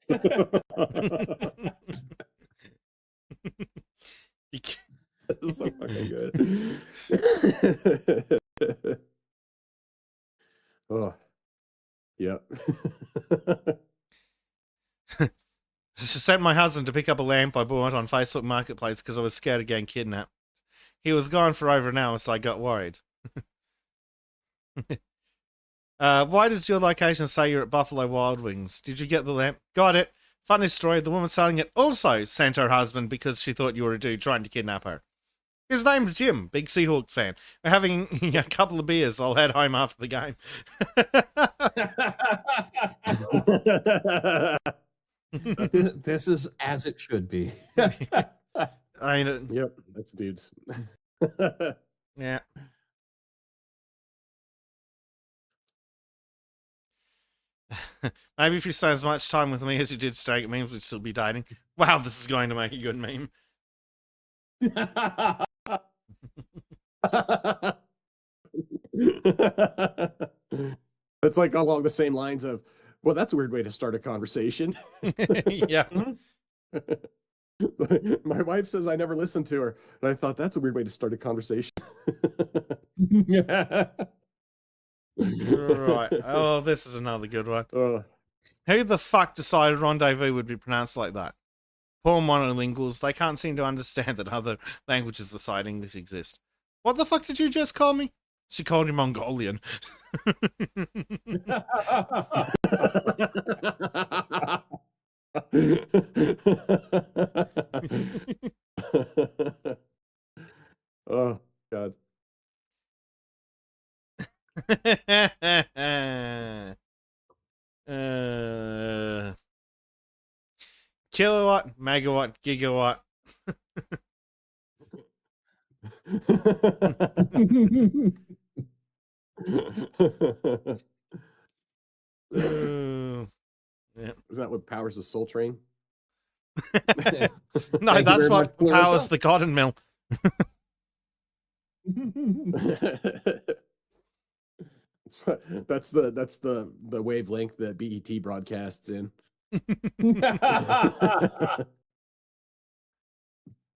That's so fucking good. Oh, yeah. Sent my husband to pick up a lamp I bought on Facebook Marketplace because I was scared of getting kidnapped. He was gone for over an hour, so I got worried. Why does your location say you're at Buffalo Wild Wings? Did you get the lamp? Got it. Funny story, the woman selling it also sent her husband because she thought you were a dude trying to kidnap her. His name's Jim, big Seahawks fan. We're having a couple of beers. I'll head home after the game. This is as it should be. Yep, that's dudes. Yeah. Maybe if you spend as much time with me as you did staring at memes, we'd still be dating. Wow, this is going to make a good meme. That's like along the same lines of, well, that's a weird way to start a conversation. Yeah. My wife says I never listen to her, and I thought that's a weird way to start a conversation. Right. Oh, this is another good one. Who the fuck decided rendezvous would be pronounced like that? Poor monolinguals, they can't seem to understand that other languages beside English exist. What the fuck did you just call me? She called me Mongolian. Oh, God. Kilowatt, megawatt, gigawatt. Yeah. Is that what powers the Soul Train? No, Thank you that's very what much, powers Clarissa. the cotton mill. That's the wavelength that BET broadcasts in. Except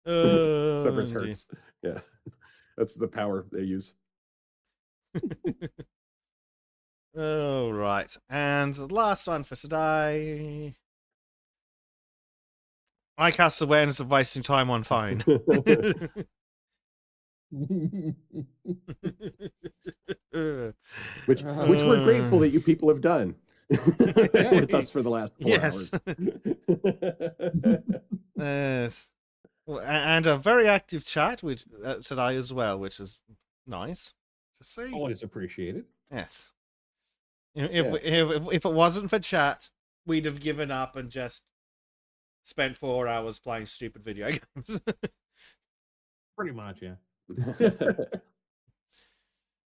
for it's hertz. Yeah, that's the power they use. All right, and the last one for today. I cast awareness of wasting time on phone. which we're grateful that you people have done with us for the last 4 Yes. hours. Yes. Well, and a very active chat with today as well, which is nice to see. Always appreciated. Yes. If it wasn't for chat, we'd have given up and just spent 4 hours playing stupid video games. Pretty much, yeah.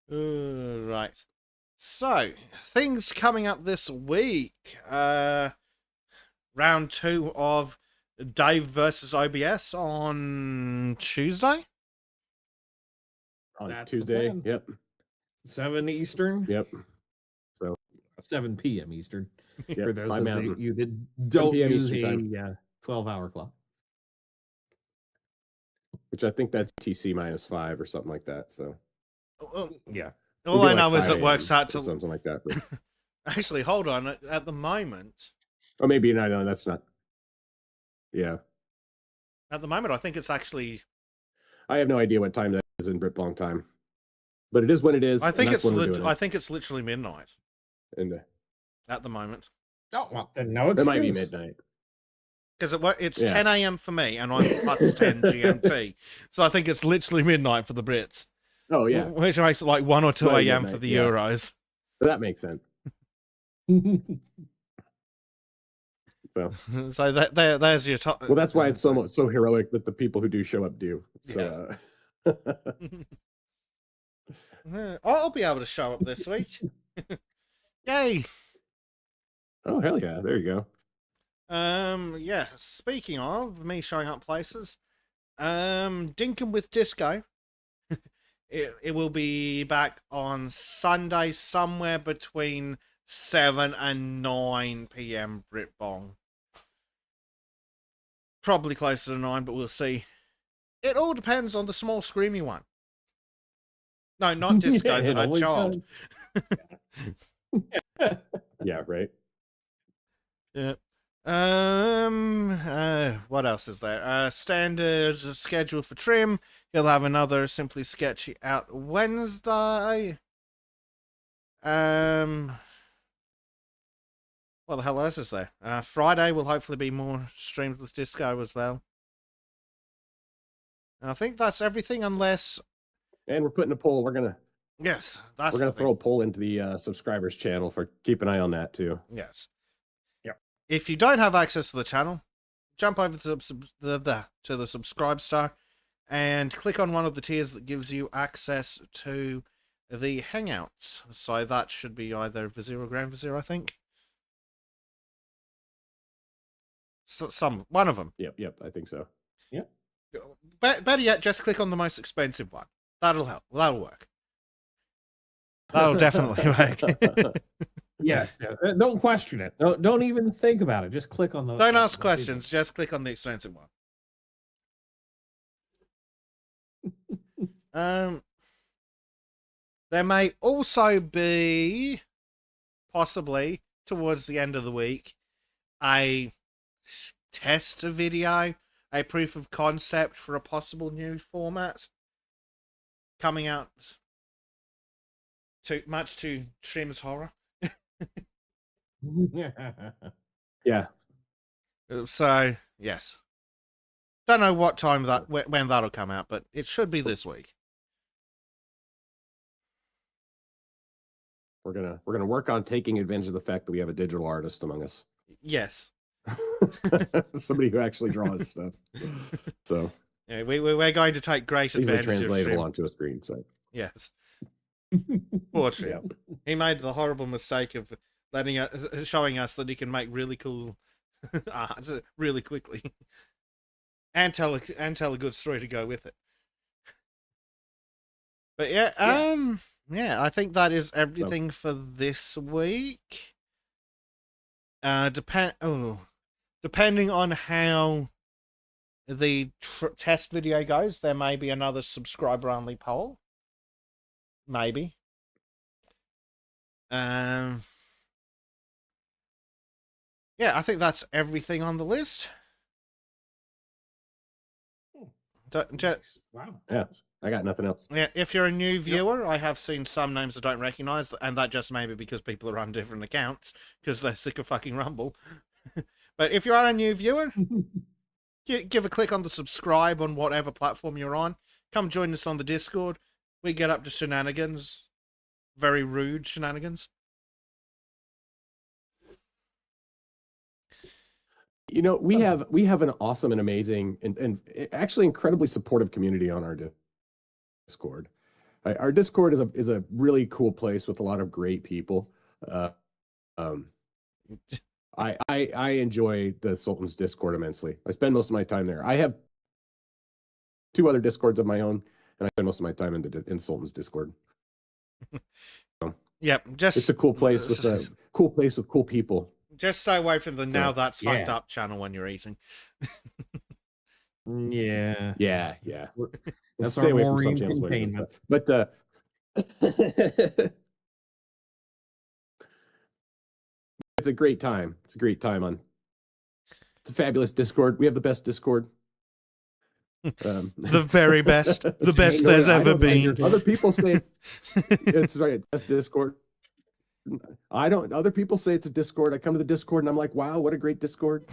Right. So, things coming up this week. Round 2 of Dave versus OBS on Tuesday. On That's the Tuesday. plan. Yep. 7 Eastern. Yep. 7 p.m. Eastern. Yep. For those 5 of Mountain. you that don't 7 p.m. use Eastern a 12-hour clock. Which I think that's TC -5 or something like that. So Yeah. All It'd be I like know is 5 it works a.m. out or to. something like that. But... Actually, hold on. At the moment. Oh, maybe no, that's not. Yeah. At the moment, I think it's actually. I have no idea what time that is in Britbong time, but it is when it is. I think and that's it's. when we're doing I it. think it's literally midnight And at the moment. Oh, well, then no excuse. it might be midnight. Because it's Yeah. 10 a.m. for me, and I'm plus 10 GMT. So I think it's literally midnight for the Brits. Oh yeah, Which makes it like 1 or 2 Right, a.m. midnight, for the yeah. Euros. that makes sense. So, So there's your top. well, that's why it's so heroic that the people who do show up do. So, I'll be able to show up this week. Yay! oh hell yeah, there you go. Yeah. Speaking of me showing up places, Dinkum with Disco. It will be back on Sunday somewhere between 7 and 9 p.m. Britbong. Probably closer to 9, but we'll see. It all depends on the small screamy one. No, not Disco, It a always child. Yeah, right. Yeah. What else is there? Standard schedule for Trim. He'll have another Simply Sketchy out Wednesday. What the hell else is there? Friday will hopefully be more streams with Disco as well. And I think that's everything, unless And we're putting a poll. yes, that's We're gonna throw a poll into the subscribers channel for keep an eye on that too. yes. Yep. If you don't have access to the channel, jump over to the subscribe star and click on one of the tiers that gives you access to the Hangouts. So that should be either Vizier or Grand Vizier, I think. So, one of them. Yep, I think so. Yep. Better yet, just click on the most expensive one. That'll help. That'll work. That'll definitely work. Yeah, don't question it. Don't even think about it. Just click on the. Don't ask questions. Just click on the expensive one. There may also be, possibly towards the end of the week, a test video, a proof of concept for a possible new format coming out. Much to Trim's horror. Yeah. So yes, don't know what time when that'll come out, but it should be this week. We're gonna work on taking advantage of the fact that we have a digital artist among us. Yes. Somebody who actually draws stuff. So yeah, we're going to take great easily advantage of translatable Trim. onto a screen. So Yes. Poor Trim. Yeah. He made the horrible mistake of showing us that he can make really cool art really quickly, and tell a good story to go with it. But yeah, I think that is everything for this week. Depending on how the test video goes, there may be another subscriber-only poll. Maybe. Yeah, I think that's everything on the list. Wow. yeah, I got nothing else. Yeah, if you're a new viewer, I have seen some names I don't recognize, and that just may be because people are on different accounts because they're sick of fucking Rumble. But if you are a new viewer, give a click on the subscribe on whatever platform you're on. Come join us on the Discord. We get up to shenanigans, very rude shenanigans. You know, we have an awesome and amazing and actually incredibly supportive community on our Discord. Our Discord is a really cool place with a lot of great people. I enjoy the Sultans Discord immensely. I spend most of my time there. I have 2 other Discords of my own, and I spend most of my time in Sultans Discord. So, Yep, it's a cool place with cool people. Just stay away from the now that's fucked up channel when you're eating. Yeah. Yeah. That's stay our away from Maureen some channels. containment. But it's a great time. It's a great time it's a fabulous Discord. We have the best Discord. The very best. The best there's ever been. Other people say it's right, best Discord. Other people say it's a Discord. I come to the Discord and I'm like, wow, what a great Discord.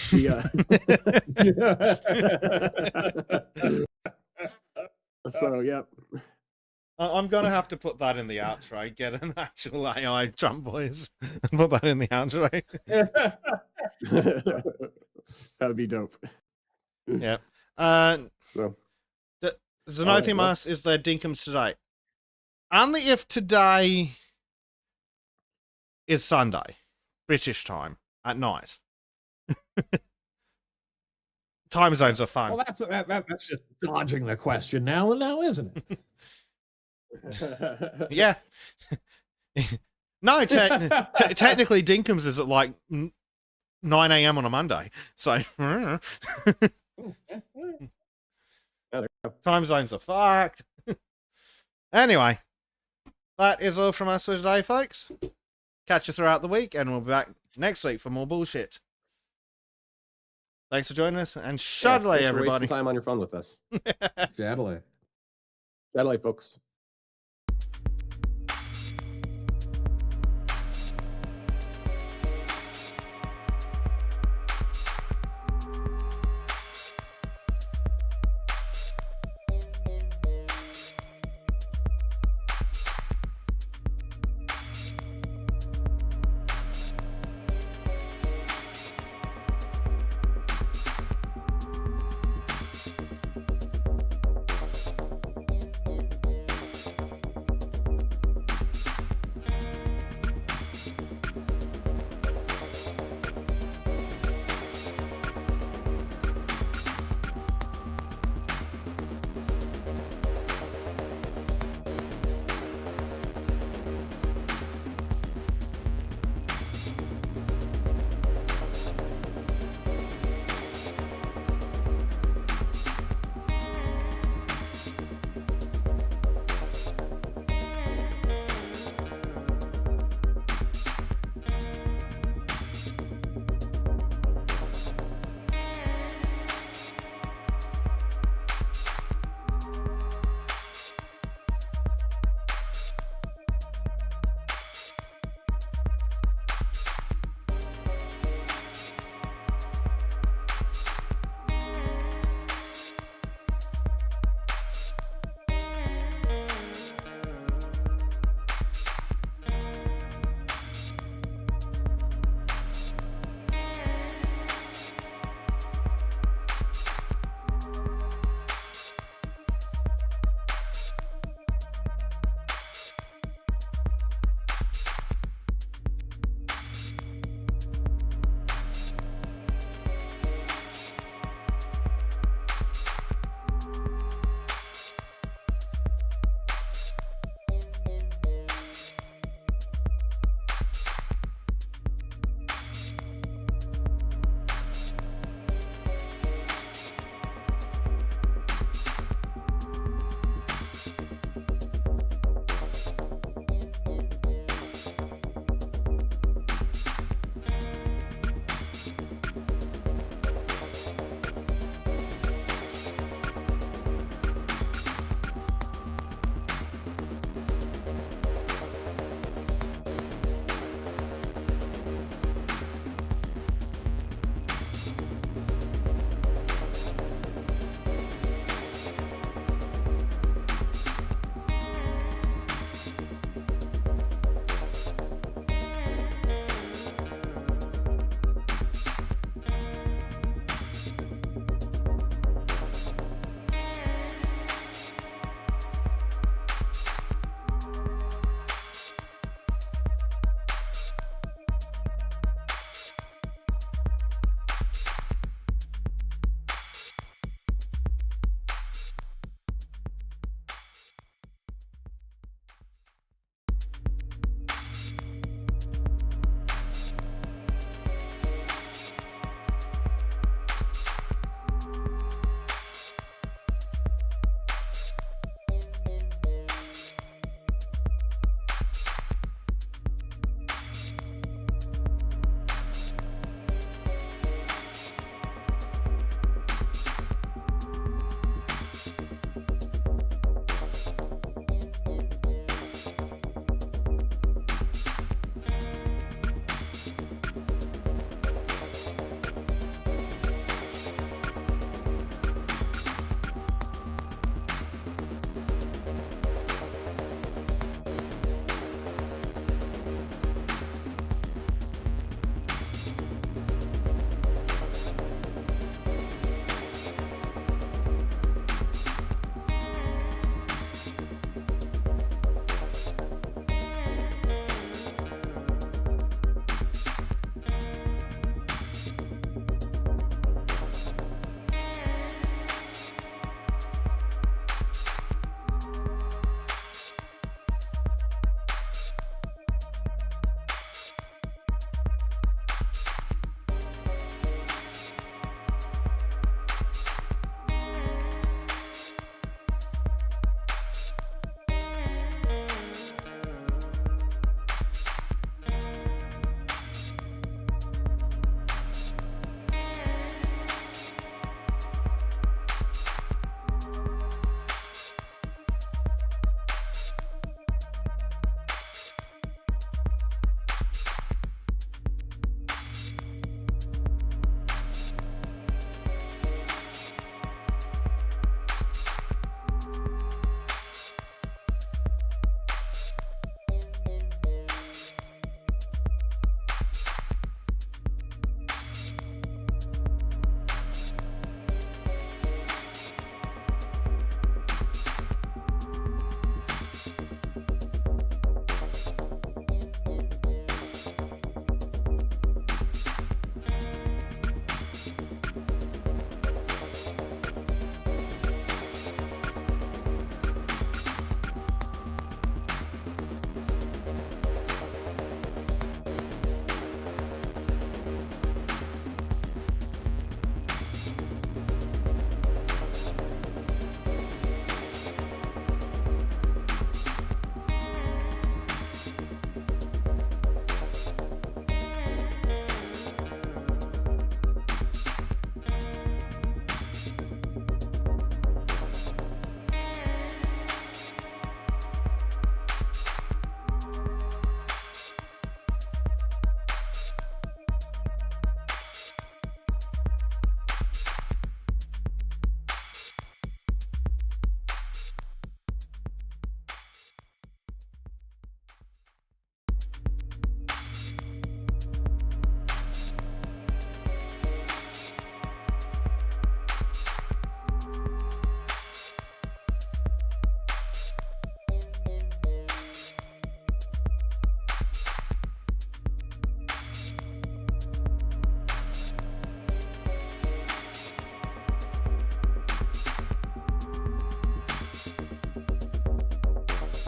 So, yep. I'm going to have to put that in the outro. Get an actual AI Trump voice and put that in the outro. That would be dope. Yeah. So, Xenothimas is their Dinkums today. Only if today is Sunday, British time, at night. Time zones are fun. Well, that's just dodging the question now, isn't it? Yeah. No, technically Dinkums is at like 9 a.m. on a Monday. So time zones are fucked. Anyway, that is all from us for today, folks. Catch you throughout the week, and we'll be back next week for more bullshit. Thanks for joining us, and Shadilay, everybody. Wasting time on your fun with us. Shadilay. Shadilay, folks.